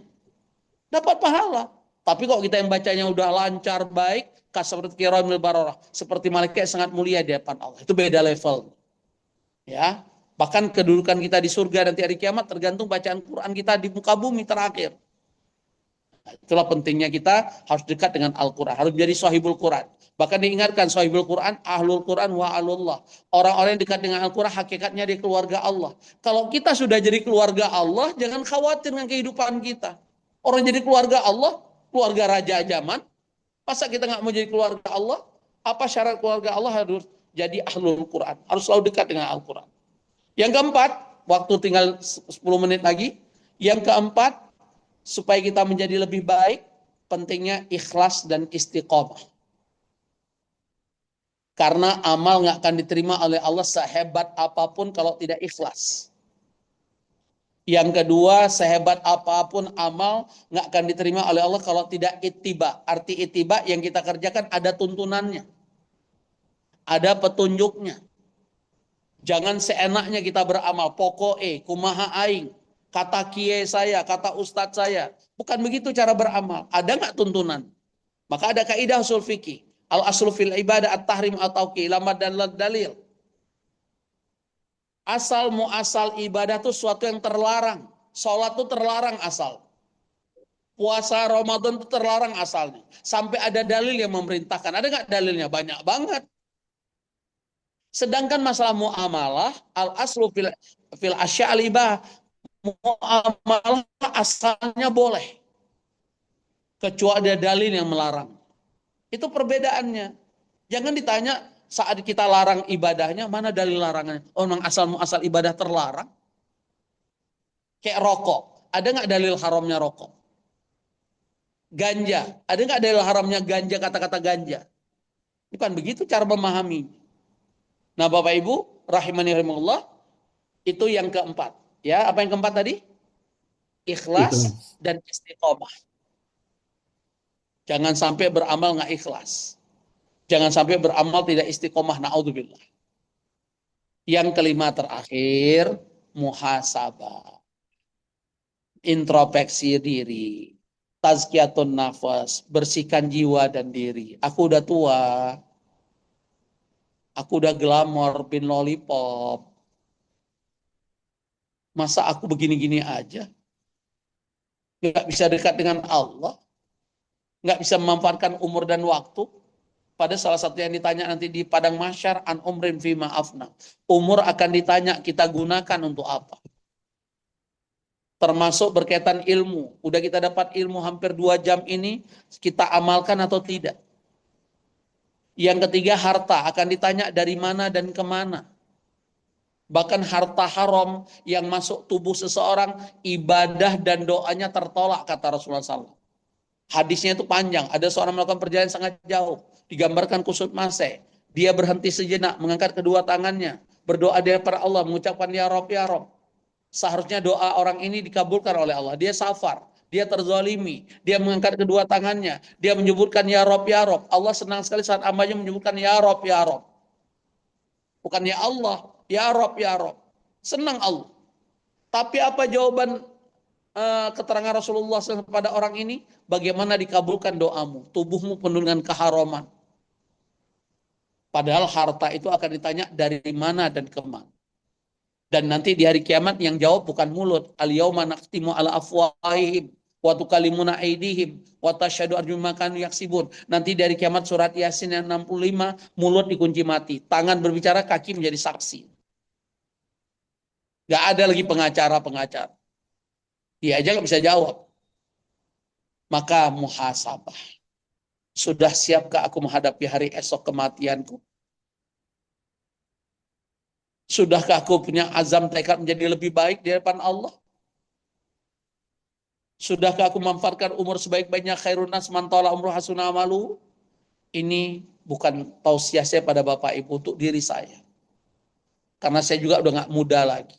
Dapat pahala. Tapi kok kita yang bacanya udah lancar, baik, seperti kiramil bararah, seperti malaikat sangat mulia di depan Allah. Itu beda level. Ya. Bahkan kedudukan kita di surga nanti hari kiamat tergantung bacaan Quran kita di muka bumi terakhir. Nah, itulah pentingnya kita harus dekat dengan Al-Quran, harus jadi sahibul Quran. Bahkan diingatkan sahibul Quran, ahlul Quran wa alullah. Orang-orang yang dekat dengan Al-Quran hakikatnya di keluarga Allah. Kalau kita sudah jadi keluarga Allah, jangan khawatir dengan kehidupan kita. Orang jadi keluarga Allah, keluarga raja zaman, masa kita nggak mau jadi keluarga Allah? Apa syarat keluarga Allah? Harus jadi ahlul Quran, harus selalu dekat dengan Al-Quran. Yang keempat, waktu tinggal 10 menit lagi. Yang keempat, supaya kita menjadi lebih baik, pentingnya ikhlas dan istiqomah. Karena amal nggak akan diterima oleh Allah sehebat apapun kalau tidak ikhlas. Yang kedua, sehebat apapun amal nggak akan diterima oleh Allah kalau tidak ittiba. Arti ittiba yang kita kerjakan ada tuntunannya, ada petunjuknya. Jangan seenaknya kita beramal. Pokoke, kumaha aing, kata kiai saya, kata ustadz saya. Bukan begitu cara beramal. Ada nggak tuntunan? Maka ada kaidah usul fikih. Al aslu fil ibadah at-tahrim at-tauqi lamad dan dalil. Asal muasal ibadah itu suatu yang terlarang. Sholat itu terlarang asal. Puasa Ramadan itu terlarang asalnya. Sampai ada dalil yang memerintahkan. Ada nggak dalilnya? Banyak banget. Sedangkan masalah muamalah, al aslu fil asya'al ibah, muamalah asalnya boleh. Kecuali ada dalil yang melarang. Itu perbedaannya. Jangan ditanya, Saat kita larang ibadahnya, mana dalil larangannya? Oh, memang asal ibadah terlarang? Kayak rokok. Ada nggak dalil haramnya rokok? Ganja. Ada nggak dalil haramnya ganja, kata-kata ganja? Bukan begitu cara memahami. Nah, Bapak Ibu, rahimani rahimahullah, itu yang keempat. Ya, apa yang keempat tadi? Ikhlas Ikhlas. dan istiqomah. Jangan sampai beramal nggak ikhlas. Jangan sampai beramal tidak istiqomah. Na'udzubillah. Yang kelima terakhir, muhasabah. Introspeksi diri. Tazkiyatun nafas. Bersihkan jiwa dan diri. Aku udah tua. Aku udah glamor, pin lollipop. Masa aku begini-gini aja? Nggak bisa dekat dengan Allah? Nggak bisa memanfaatkan umur dan waktu? Pada salah satu yang ditanya nanti di padang mahsyar, an umrin fima afna. Umur akan ditanya, kita gunakan untuk apa? Termasuk berkaitan ilmu. Udah kita dapat ilmu hampir 2 jam ini, kita amalkan atau tidak? Yang ketiga, harta akan ditanya dari mana dan kemana. Bahkan harta haram yang masuk tubuh seseorang, ibadah dan doanya tertolak, kata Rasulullah SAW. Hadisnya itu panjang. Ada seorang melakukan perjalanan sangat jauh. Digambarkan kusut mase. Dia berhenti sejenak, mengangkat kedua tangannya. Berdoa dia kepada Allah, mengucapkan ya Rob, ya Rob. Seharusnya doa orang ini dikabulkan oleh Allah. Dia safar, dia terzalimi, dia mengangkat kedua tangannya, dia menyebutkan ya Rob, ya Rob. Allah senang sekali saat hambanya menyebutkan ya Rob, ya Rob. Bukan ya Allah, ya Rob, ya Rob. Senang Allah. Tapi apa jawaban keterangan Rasulullah SAW kepada orang ini? Bagaimana dikabulkan doamu? Tubuhmu penuh dengan keharaman. Padahal harta itu akan ditanya dari mana dan kemana. Dan nanti di hari kiamat yang jawab bukan mulut. Al-yawma naqtimu ala afwahihim wa tukallimuna aydihim wa tashhadu arjuluhum ma kanu yaksibun. Nanti dari kiamat surat Yasin yang 65, mulut dikunci mati, tangan berbicara, kaki menjadi saksi. Gak ada lagi pengacara-pengacara. Dia aja gak bisa jawab. Maka muhasabah. Sudah siapkah aku menghadapi hari esok kematianku? Sudahkah aku punya azam tekad menjadi lebih baik di hadapan Allah? Sudahkah aku memanfaatkan umur sebaik-baiknya? Khairun nas man tala umruh hasuna amalu. Ini bukan tausiah saya pada Bapak Ibu, untuk diri saya. Karena saya juga udah gak muda lagi.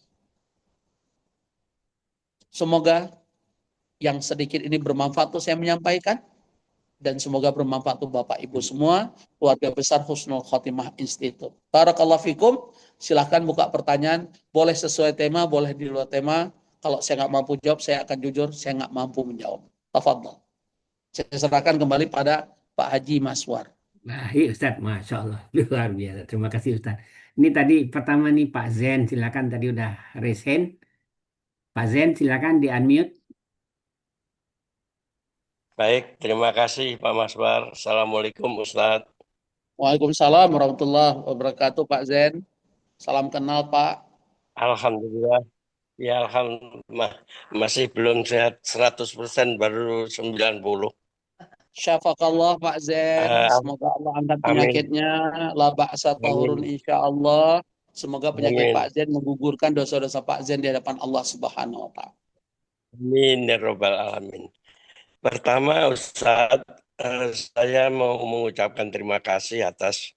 Semoga yang sedikit ini bermanfaat untuk saya menyampaikan. Dan semoga bermanfaat untuk Bapak Ibu semua, keluarga besar Husnul Khotimah Institute. Barakallahu fikum. Silahkan buka pertanyaan, boleh sesuai tema, boleh di luar tema. Kalau saya nggak mampu jawab, saya akan jujur, saya nggak mampu menjawab. Tafadhol. Saya serahkan kembali pada Pak Haji Maswar. Baik Ustaz, Masya Allah. Luar biasa. Terima kasih Ustaz. Ini tadi pertama nih Pak Zen, silakan tadi udah raise hand. Pak Zen, silakan di unmute. Baik, terima kasih Pak Masbar. Assalamualaikum Ustadz. Waalaikumsalam warahmatullahi wabarakatuh Pak Zen. Salam kenal Pak. Alhamdulillah. Ya Alhamdulillah. Masih belum sehat 100%, baru 90. Syafakallah Pak Zen. Ah, Semoga Allah angkat amin. penyakitnya. La ba'sa tahurun Amin. insya Allah. Semoga penyakit Amin. Pak Zen menggugurkan dosa-dosa Pak Zen di hadapan Allah Subhanahu wa Ta'ala. Amin ya Rabbal Alamin. Pertama Ustadz, saya mau mengucapkan terima kasih atas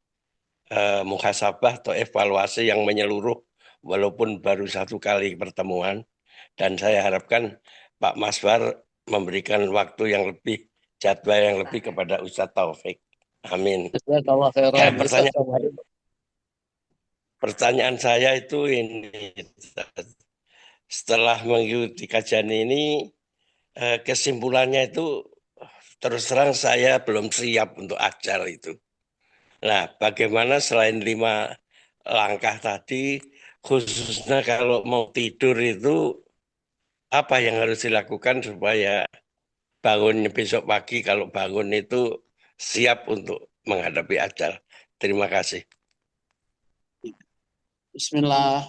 muhasabah atau evaluasi yang menyeluruh walaupun baru 1 kali pertemuan. Dan saya harapkan Pak Masbar memberikan waktu yang lebih, jadwal yang lebih kepada Ustadz Taufik. Amin. Jazakallah khairan. Pertanyaan saya itu ini, setelah mengikuti kajian ini, kesimpulannya itu terus terang saya belum siap untuk ajar itu. Nah, bagaimana selain 5 langkah tadi, khususnya kalau mau tidur itu, apa yang harus dilakukan supaya bangun besok pagi kalau bangun itu siap untuk menghadapi ajal. Terima kasih. Bismillah.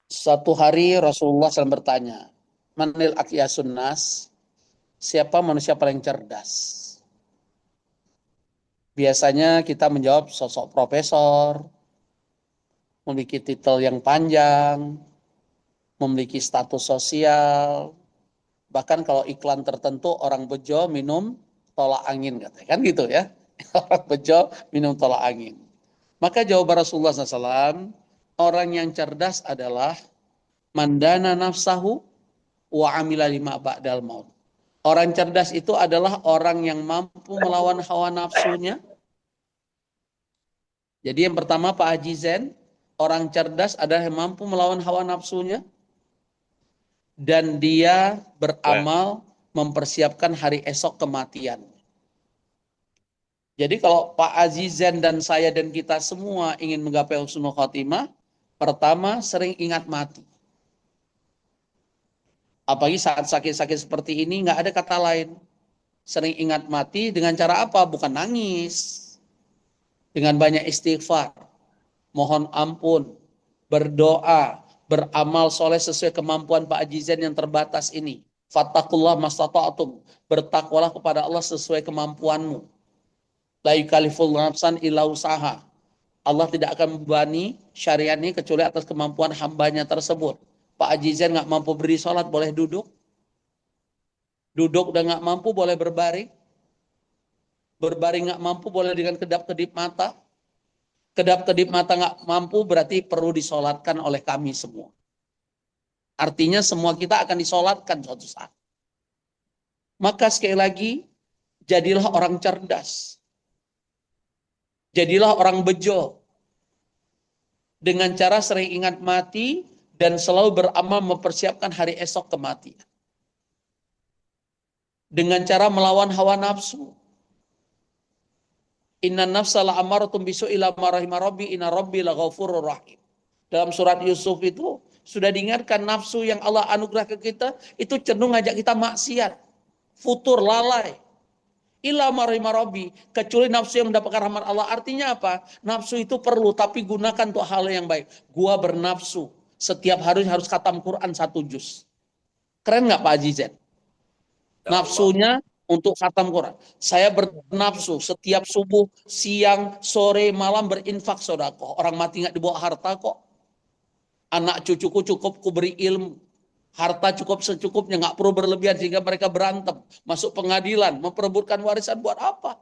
Satu hari Rasulullah SAW bertanya, Manil akyasun nas, siapa manusia paling cerdas? Biasanya kita menjawab sosok profesor, memiliki titel yang panjang, memiliki status sosial, bahkan kalau iklan tertentu orang bejo minum tolak angin katanya, kan gitu ya. Orang bejo minum tolak angin. Maka jawaban Rasulullah SAW, orang yang cerdas adalah mandana nafsahu wa amila lima ba'dal maut. Orang cerdas itu adalah orang yang mampu melawan hawa nafsunya. Jadi yang pertama Pak Haji Zen, orang cerdas adalah yang mampu melawan hawa nafsunya dan dia Wah, beramal mempersiapkan hari esok kematian. Jadi kalau Pak Azizen dan saya dan kita semua ingin menggapai husnul khotimah, pertama sering ingat mati. Apalagi saat sakit-sakit seperti ini nggak ada kata lain. Sering ingat mati dengan cara apa? Bukan nangis. Dengan banyak istighfar, mohon ampun, berdoa, beramal soleh sesuai kemampuan Pak Azizen yang terbatas ini. Fattakullah mastata'atum. Bertakwalah kepada Allah sesuai kemampuanmu. La yukallifullahu nafsan illa usaha. Allah tidak akan membebani syariat ini kecuali atas kemampuan hambanya tersebut. Pak Azizen nggak mampu beri sholat, boleh duduk. Duduk udah nggak mampu, boleh berbaring. Berbaring nggak mampu, boleh dengan kedap-kedip mata. Kedap-kedip mata nggak mampu, berarti perlu disolatkan oleh kami semua. Artinya semua kita akan disolatkan suatu saat. Maka sekali lagi, jadilah orang cerdas. Jadilah orang bejo. Dengan cara sering ingat mati dan selalu beramal mempersiapkan hari esok kematian. Dengan cara melawan hawa nafsu. Inna nafsa la'amaratun bisu'i illa ma rahima rabbi inna rabbi laghafurur rahim. Dalam surat Yusuf itu sudah diingatkan nafsu yang Allah anugerah ke kita itu cenderung ngajak kita maksiat, futur, lalai. Illa ma rahima rabbi, kecuali nafsu yang mendapatkan rahmat Allah. Artinya apa? Nafsu itu perlu tapi gunakan untuk hal yang baik. Gua bernafsu, setiap hari harus khatam Quran 1 juz. Keren nggak Pak Azizen? ya Allah. Nafsunya untuk khatam Quran. Saya bernafsu setiap subuh, siang, sore, malam berinfak sedekah. Orang mati nggak dibawa harta kok. Anak cucuku cukup ku beri ilmu. Harta cukup secukupnya, nggak perlu berlebihan sehingga mereka berantem. Masuk pengadilan, memperebutkan warisan buat apa?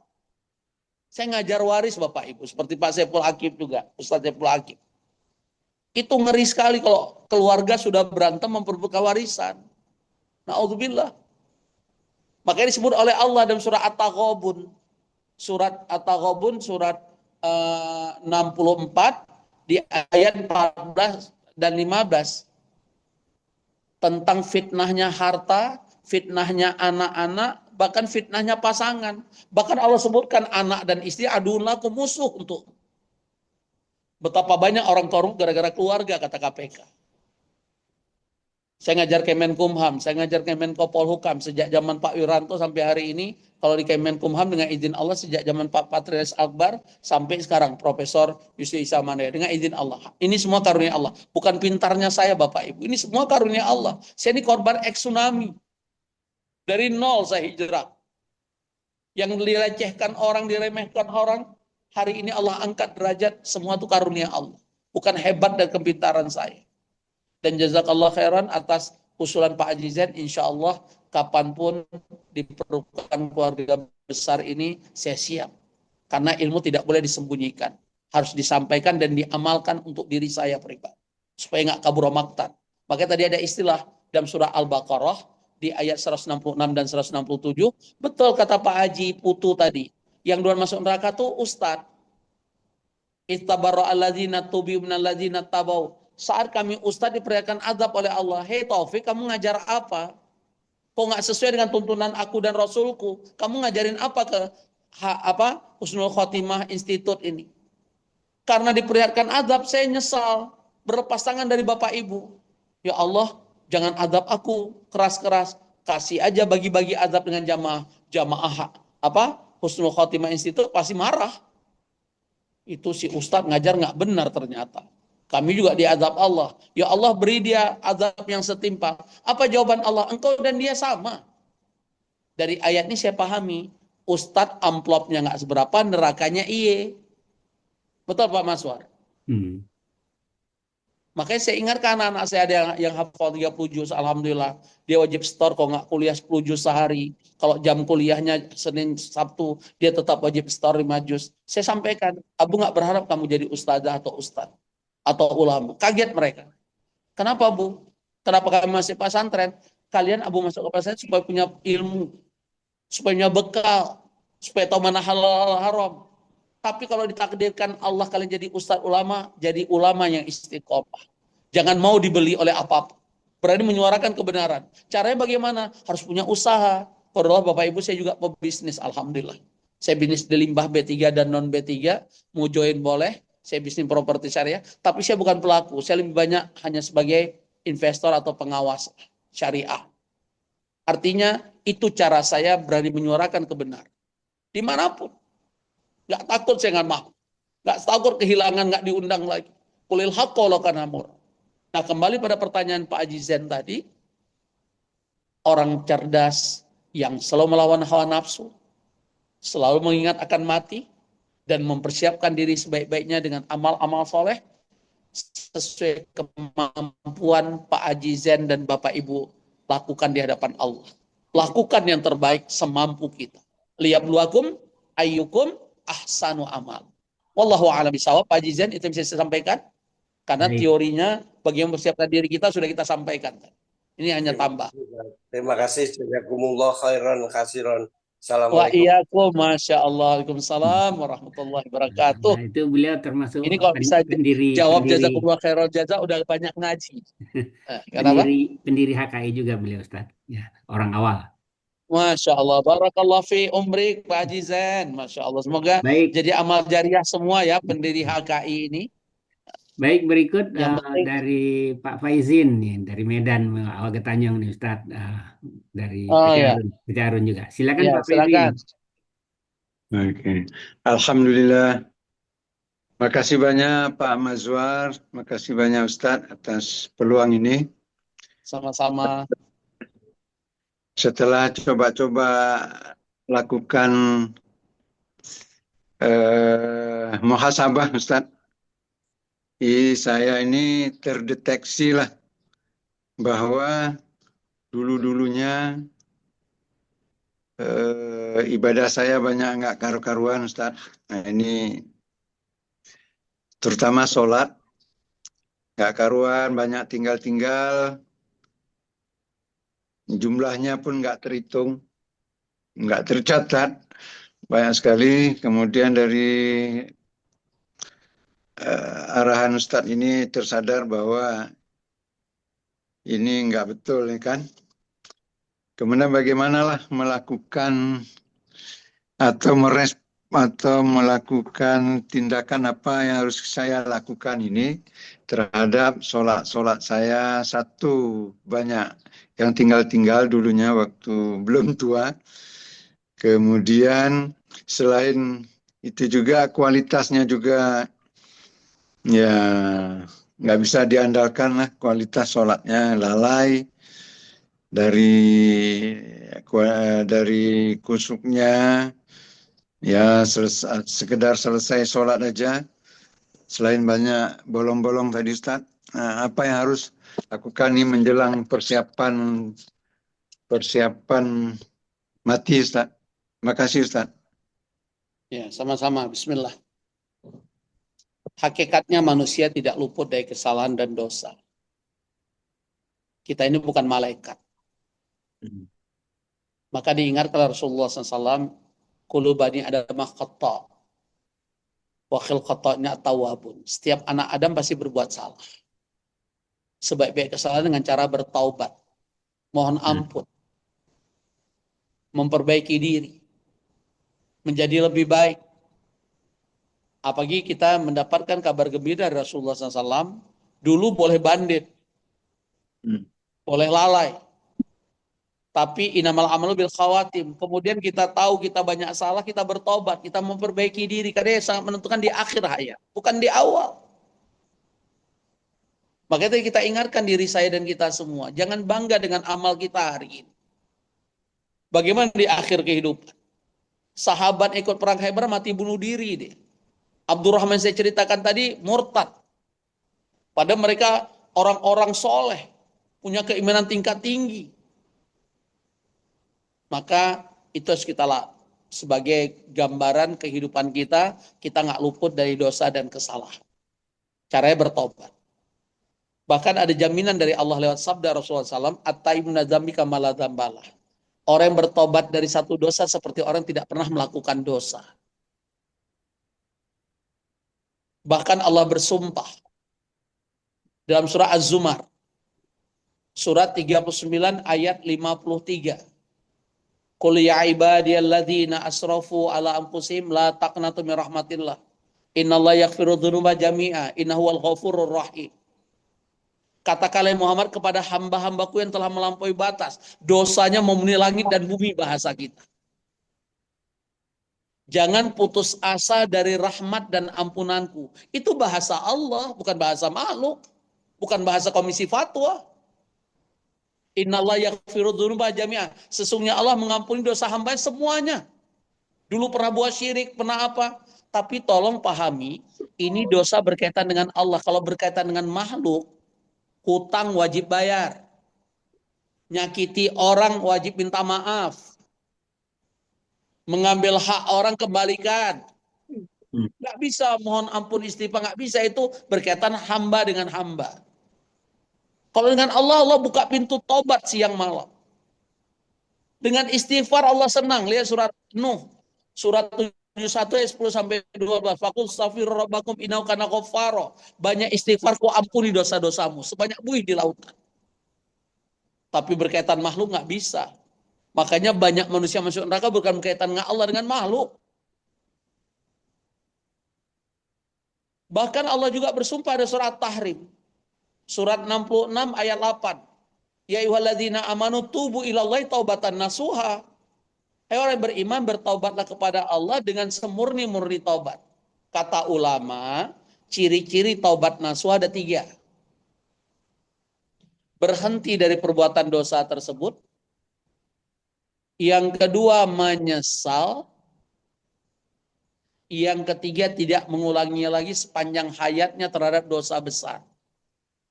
Saya ngajar waris Bapak Ibu. Seperti Pak Saiful Akif juga, Ustaz Saiful Akif. Itu ngeri sekali kalau keluarga sudah berantem memperebutkan warisan. Na'udzubillah. Makanya disebut oleh Allah dalam surah At-Taghabun. Surat At-Taghabun, surat 64, di ayat 14 dan 15. Tentang fitnahnya harta, fitnahnya anak-anak, bahkan fitnahnya pasangan. Bahkan Allah sebutkan anak dan istri aduun lakum, musuh untuk. Betapa banyak orang korup gara-gara keluarga, kata KPK. Saya ngajar Kemenkumham, saya ngajar Kemenko Polhukam sejak zaman Pak Wiranto sampai hari ini. Kalau di Kemenkumham dengan izin Allah sejak zaman Pak Patrialis Akbar sampai sekarang Profesor Yusri Isa Mandaya dengan izin Allah. Ini semua karunia Allah, bukan pintarnya saya Bapak Ibu. Ini semua karunia Allah. Saya ini korban tsunami. Dari nol saya hijrah. Yang dilecehkan orang, diremehkan orang, hari ini Allah angkat derajat, semua itu karunia Allah. Bukan hebat dan kepintaran saya. Dan jazakallah khairan atas usulan Pak Azizen, insya Allah kapanpun diperlukan keluarga besar ini, saya siap. Karena ilmu tidak boleh disembunyikan. Harus disampaikan dan diamalkan untuk diri saya pribadi. Supaya nggak kabur maktan. Makanya tadi ada istilah dalam surah Al-Baqarah, di ayat 166 dan 167, betul kata Pak Haji Putu tadi. Yang duluan masuk neraka tuh Ustadz. Ittabarra alladzina tubi'u minalladzina tabau. Saat kami ustadz diperlihatkan azab oleh Allah. Hei Taufik, kamu ngajar apa? Kok nggak sesuai dengan tuntunan aku dan Rasulku? Kamu ngajarin apa ke Husnul Khotimah Institute ini? Karena diperlihatkan azab, saya nyesal. Berlepas tangan dari Bapak Ibu. Ya Allah, jangan azab aku keras-keras. Kasih aja bagi-bagi azab dengan jamaah Husnul Khotimah Institute pasti marah. Itu si ustadz ngajar nggak benar ternyata. Kami juga diazab Allah. Ya Allah, beri dia azab yang setimpal. Apa jawaban Allah? Engkau dan dia sama. Dari ayat ini saya pahami Ustadz amplopnya nggak seberapa, nerakanya iye. Betul Pak Maswar? Hmm. Makanya saya ingatkan anak-anak saya ada yang hafal 30 juz, alhamdulillah. Dia wajib setor kalau nggak kuliah 10 juz sehari. Kalau jam kuliahnya Senin Sabtu, dia tetap wajib setor 5 juz. Saya sampaikan, Abu nggak berharap kamu jadi ustazah atau ustadz atau ulama. Kaget mereka. Kenapa Bu? Kenapa kami masih pesantren? Kalian Abu masuk ke pesantren supaya punya ilmu, supaya punya bekal, supaya tahu mana halal haram. Tapi kalau ditakdirkan Allah kalian jadi ustadz ulama, jadi ulama yang istiqomah. Jangan mau dibeli oleh apapun. Berani menyuarakan kebenaran. Caranya bagaimana? Harus punya usaha. Padahal Bapak Ibu saya juga pebisnis, alhamdulillah. Saya bisnis di limbah B3 dan non B3, mau join boleh. Saya bisnis properti syariah, tapi saya bukan pelaku. Saya lebih banyak hanya sebagai investor atau pengawas syariah. Artinya itu cara saya berani menyuarakan kebenaran. Dimanapun. Nggak takut saya nggak mau. Nggak takut kehilangan, nggak diundang lagi. Kulil haqqo law kana murra. Nah, kembali pada pertanyaan Pak Haji Zen tadi, orang cerdas yang selalu melawan hawa nafsu, selalu mengingat akan mati, dan mempersiapkan diri sebaik-baiknya dengan amal-amal soleh, sesuai kemampuan Pak Haji Zen dan Bapak Ibu lakukan di hadapan Allah. Lakukan yang terbaik semampu kita. Liyabluwakum ayyukum ahsanu amal. Wallahu a'lam bishawab. Pak Haji Zen, itu yang bisa saya sampaikan. Karena Baik. teorinya bagi yang mempersiapkan diri kita sudah kita sampaikan. Ini hanya tambah. Terima kasih. Jazakumullah khairan kasiron. Wa Assalamualaikum. iyyakum, masya Allah, waalaikumsalam warahmatullahi wabarakatuh. Nah, itu beliau termasuk Ini kalau bisa pendiri jawab pendiri jazakumullah khairan jaza udah banyak ngaji. Kenapa? pendiri HKI juga beliau Ustaz. Ya, orang awal. Masya Allah, barakallah fi umrik Pak Haji Zain. Masya Allah, semoga Baik, jadi amal jariah semua ya pendiri HKI ini. baik berikut Yang penting, dari Pak Faizin nih dari Medan awal Getanyong nih Ustaz. Dari oh ya, Pecarun juga. Silakan ya Pak Faizin. silakan. Oke, Alhamdulillah. Makasih banyak Pak Mazwar, makasih banyak Ustadz atas peluang ini. Sama-sama. Setelah coba-coba lakukan muhasabah Ustadz, saya ini terdeteksi lah bahwa dulu-dulunya ibadah saya banyak nggak karu-karuan Ustadz. Nah ini terutama sholat, nggak karuan, banyak tinggal-tinggal, jumlahnya pun nggak terhitung, nggak tercatat, banyak sekali. Kemudian dari arahan Ustadz ini tersadar bahwa ini nggak betul, ya kan? Kemudian bagaimanalah melakukan atau melakukan tindakan apa yang harus saya lakukan ini terhadap sholat saya. Satu, banyak yang tinggal-tinggal dulunya waktu belum tua. Kemudian selain itu juga kualitasnya juga ya nggak bisa diandalkan lah, kualitas sholatnya lalai dari kusuknya ya sekedar selesai sholat aja, selain banyak bolong-bolong tadi Ustaz. Nah, apa yang harus lakukan ini menjelang persiapan mati Ustaz. Terima kasih Ustaz. Ya, sama-sama. Bismillah. Hakikatnya manusia tidak luput dari kesalahan dan dosa. Kita ini bukan malaikat. Maka diingatkan Rasulullah SAW, Kullu bani Adamah khata' wa khilqata'nya tawwabun. Setiap anak Adam pasti berbuat salah. Sebaik-baik kesalahan dengan cara bertaubat, mohon ampun, memperbaiki diri, menjadi lebih baik. Apalagi kita mendapatkan kabar gembira dari Rasulullah SAW, dulu boleh bandit, boleh lalai, tapi inamal amalu bil khawatim. Kemudian kita tahu kita banyak salah, kita bertobat, kita memperbaiki diri. Karena yang sangat menentukan di akhir hayat, bukan di awal. Makanya kita ingatkan diri saya dan kita semua, jangan bangga dengan amal kita hari ini. Bagaimana di akhir kehidupan? Sahabat ikut perang Khaybar mati bunuh diri dia. Abdurrahman saya ceritakan tadi murtad. Padahal mereka orang-orang soleh, punya keimanan tingkat tinggi. Maka itu harus kita sebagai gambaran kehidupan kita nggak luput dari dosa dan kesalahan. Caranya bertobat. Bahkan ada jaminan dari Allah lewat sabda Rasulullah SAW, at-taibu min dzambi kama la dzambalah. Orang yang bertobat dari satu dosa seperti orang yang tidak pernah melakukan dosa. Bahkan Allah bersumpah dalam surah Az-Zumar, surat 39 ayat 53. Qul ya ibadiyalladzina asrafu ala anfusihim la taqnatu min rahmatillah. Innallaha yaghfiru dzunuba jami'a, innahu wal ghafurur rahim. Katakanlah Muhammad kepada hamba-hambaku yang telah melampaui batas, dosanya memenuhi langit dan bumi, bahasa kita. Jangan putus asa dari rahmat dan ampunanku. Itu bahasa Allah, bukan bahasa makhluk, bukan bahasa komisi fatwa. Innallaha yaghfiru dzunuba jami'a. Sesungguhnya Allah mengampuni dosa hamba semuanya. Dulu pernah buat syirik, pernah apa? Tapi tolong pahami, ini dosa berkaitan dengan Allah. Kalau berkaitan dengan makhluk, hutang wajib bayar. Nyakiti orang wajib minta maaf. Mengambil hak orang kembalikan. Nggak bisa mohon ampun istighfar, nggak bisa. Itu berkaitan hamba dengan hamba. Kalau dengan Allah, Allah buka pintu tobat siang malam. Dengan istighfar Allah senang. Lihat surat Nuh, surat 71 ayat 10 sampai 12. Faqul astaghfiru rabbakum innahu kana ghaffara. Banyak istighfar, ku ampuni dosa-dosamu sebanyak buih di lautan. Tapi berkaitan makhluk nggak bisa. Makanya banyak manusia masuk neraka bukan berkaitan dengan Allah, dengan makhluk. Bahkan Allah juga bersumpah di surat Tahrim. Surat 66 ayat 8. Ya ayyuhalladzina amanu tubu ilallahi taubatan nasuha. Hai orang yang beriman, bertaubatlah kepada Allah dengan semurni-murni taubat. Kata ulama, ciri-ciri taubat nasuha ada 3. Berhenti dari perbuatan dosa tersebut. Yang kedua, menyesal. Yang ketiga, tidak mengulanginya lagi sepanjang hayatnya terhadap dosa besar.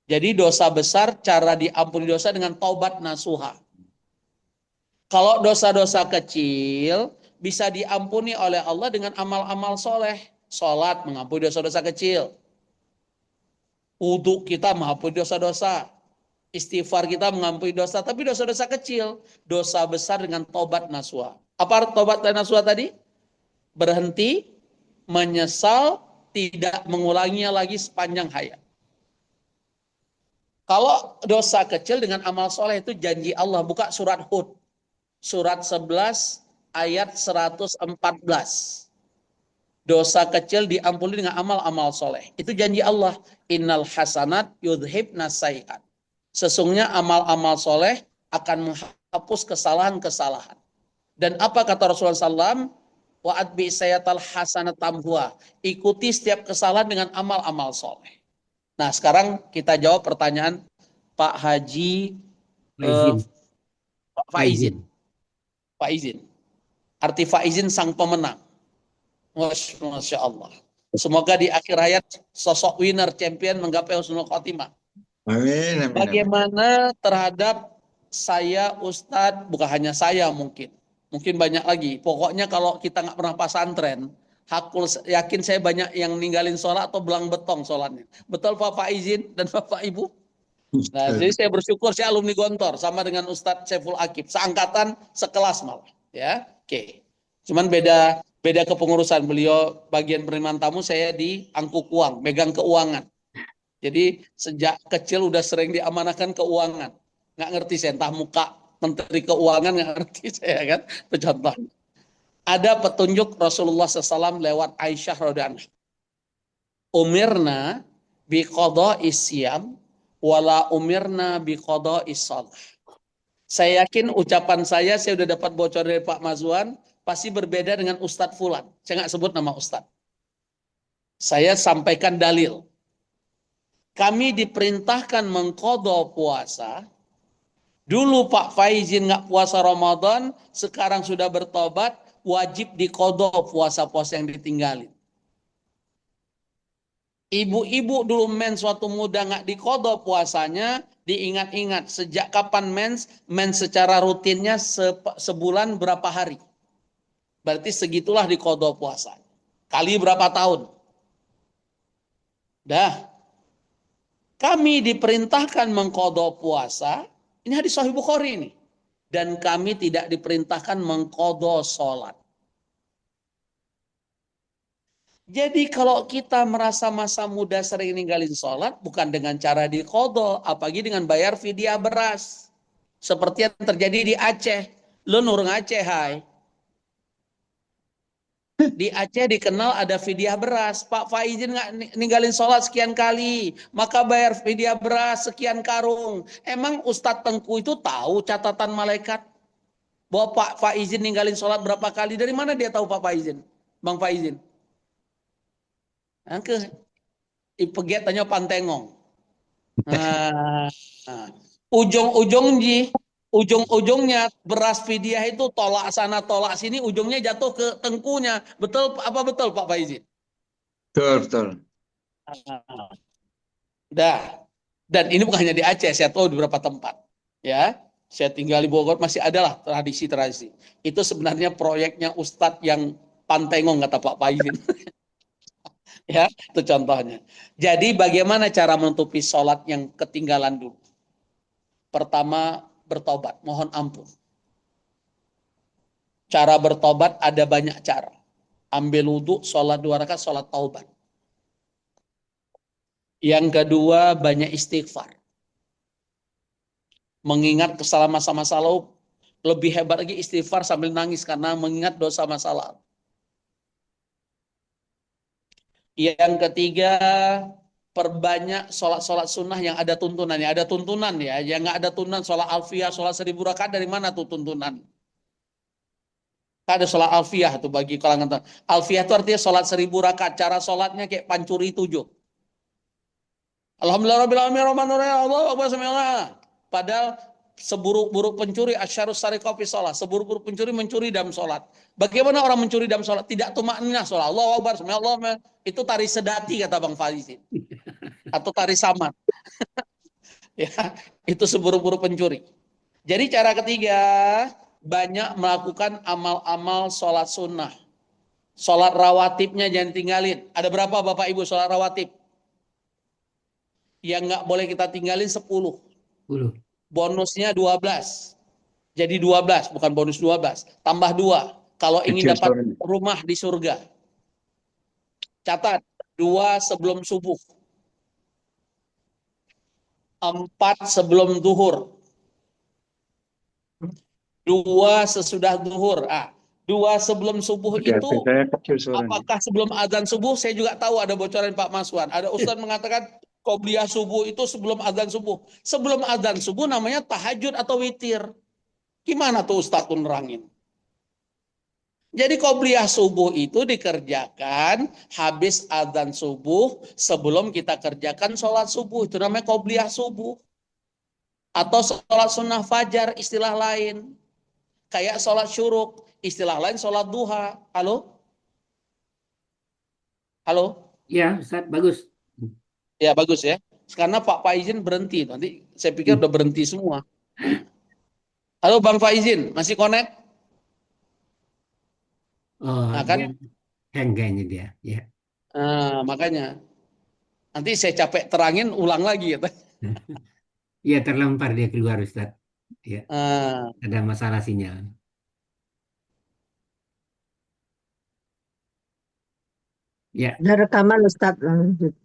Jadi dosa besar, cara diampuni dosa dengan taubat nasuha. Kalau dosa-dosa kecil, bisa diampuni oleh Allah dengan amal-amal soleh. Sholat mengampuni dosa-dosa kecil. Wudhu kita mengampuni dosa-dosa. Istighfar kita mengampuni dosa. Tapi dosa-dosa kecil, dosa besar dengan taubat nasuha. Apa taubat nasuha tadi? Berhenti, menyesal, tidak mengulanginya lagi sepanjang hayat. Kalau dosa kecil dengan amal soleh itu janji Allah. Buka surat Hud. Surat 11 ayat 114. Dosa kecil diampuni dengan amal-amal soleh. Itu janji Allah. Innal hasanat yudhibna sayiat. Sesungguhnya amal-amal soleh akan menghapus kesalahan-kesalahan. Dan apa kata Rasulullah SAW? Wa'ad bi'sayatal hasanat tamhuha. Ikuti setiap kesalahan dengan amal-amal soleh. Nah, sekarang kita jawab pertanyaan Pak Haji Pak Faizin. Faizin. Arti Faizin sang pemenang. Masya Allah. Semoga di akhir hayat sosok winner champion menggapai husnul khotimah. Amin, amin, amin. Bagaimana terhadap saya Ustadz, bukan hanya saya mungkin banyak lagi. Pokoknya kalau kita nggak pernah pesantren, hakul yakin saya banyak yang ninggalin sholat atau belang betong sholatnya. Betul Pak Faizin dan Bapak Ibu? Nah, jadi saya bersyukur saya alumni Gontor sama dengan Ustadz Saiful Akib, seangkatan, sekelas malah, ya. Oke. Cuman beda kepengurusan. Beliau bagian penerimaan tamu, saya di angkuk uang, megang keuangan. Jadi sejak kecil udah sering diamanahkan keuangan. Nggak ngerti saya, entah muka menteri keuangan nggak ngerti saya kan. Itu contoh. Ada petunjuk Rasulullah SAW lewat Aisyah radhiyallahu anha. Umirna biqada'is siyam wala umirna biqada'is shalah. Saya yakin ucapan saya udah dapat bocor dari Pak Mazwan, pasti berbeda dengan Ustadz Fulan. Saya nggak sebut nama Ustadz. Saya sampaikan dalil. Kami diperintahkan mengqadha puasa Dulu Pak Faizin nggak puasa Ramadan, sekarang sudah bertobat, wajib diqodho puasa-puasa yang ditinggalin. Ibu-ibu dulu mens suatu muda nggak diqodho puasanya, diingat-ingat sejak kapan mens? Mens secara rutinnya sebulan berapa hari? Berarti segitulah diqodho puasa. Kali berapa tahun? Dah. Kami diperintahkan mengqodho puasa. Ini hadis Sahih Bukhari ini. Dan kami tidak diperintahkan mengqodho sholat. Jadi kalau kita merasa masa muda sering ninggalin sholat, bukan dengan cara diqodho, apalagi dengan bayar fidyah beras. Seperti yang terjadi di Aceh. Lu nurung Aceh, hai. Di Aceh dikenal ada fidyah beras. Pak Faizin nggak ninggalin sholat sekian kali, maka bayar fidyah beras sekian karung. Emang Ustadz Tengku itu tahu catatan malaikat bahwa Pak Faizin ninggalin sholat berapa kali? Dari mana dia tahu Pak Faizin? Bang Faizin? Angke, ipeget tanya pantengong. Nah, ujung-ujungnya beras fidyah itu tolak sana tolak sini, ujungnya jatuh ke tengkunya. Betul apa betul Pak Faizin? Betul. Dah. Dan ini bukan hanya di Aceh, saya tahu di beberapa tempat. Ya, saya tinggal di Bogor masih adalah tradisi-tradisi. Itu sebenarnya proyeknya Ustadz yang pantengong kata Pak Faizin. Ya, itu contohnya. Jadi bagaimana cara menutupi sholat yang ketinggalan dulu? Pertama, bertobat, mohon ampun. Cara bertobat ada banyak cara. Ambil wudhu, sholat 2 rakaat, sholat taubat. Yang kedua, banyak istighfar. Mengingat kesalahan masa-masa lalu, lebih hebat lagi istighfar sambil nangis karena mengingat dosa masa lalu. Yang ketiga, perbanyak sholat-sholat sunnah yang ada tuntunannya. Ada tuntunan ya, yang nggak ada tuntunan sholat alfiyah, sholat 1000 rakaat dari mana tuh tuntunan? Ada sholat alfiyah tuh bagi kalangan. Alfiyah itu artinya sholat 1000 rakaat. Cara sholatnya kayak pancuri 7. Alhamdulillahirrahmanirrahim, Allahu Akbar, Bismillah. Padahal seburuk-buruk pencuri, asyarus sariqah fi sholat. Seburuk-buruk pencuri mencuri dalam sholat. Bagaimana orang mencuri dalam sholat? Tidak tumakninah sholat. Allahu Akbar, Bismillah. Itu tari sedati kata Bang Faizin. Atau tari saman. Ya, itu seburuk-buruk pencuri. Jadi cara ketiga, banyak melakukan amal-amal sholat sunnah. Sholat rawatibnya jangan tinggalin. Ada berapa Bapak Ibu sholat rawatib? Yang nggak boleh kita tinggalin 10. 10. Bonusnya 12. Jadi 12, bukan bonus 12. Tambah 2. Kalau ingin dapat rumah di surga. Catat, 2 sebelum subuh. 4 sebelum zuhur. 2 sesudah zuhur. 2 sebelum subuh itu, apakah sebelum azan subuh? Saya juga tahu ada bocoran Pak Maswan. Ada Ustadz mengatakan qobliyah subuh itu sebelum azan subuh. Sebelum azan subuh namanya tahajud atau witir. Gimana tuh Ustadz tuh nerangin? Jadi qobliyah subuh itu dikerjakan habis azan subuh sebelum kita kerjakan sholat subuh. Itu namanya qobliyah subuh. Atau sholat sunnah fajar istilah lain. Kayak sholat syuruk, istilah lain sholat duha. Halo? Halo? Ya, Ustaz, bagus. Ya, bagus ya. Karena Pak Faizin berhenti. Nanti saya pikir udah berhenti semua. Halo Bang Faizin, masih connect? Oh, Nah, kan? dia hang kayaknya dia. Ya. Makanya. Nanti saya capek terangin, ulang lagi. Iya, terlempar dia keluar, Ustaz. Ya. Ada masalah sinyal. Ya. Ada rekaman Ustaz.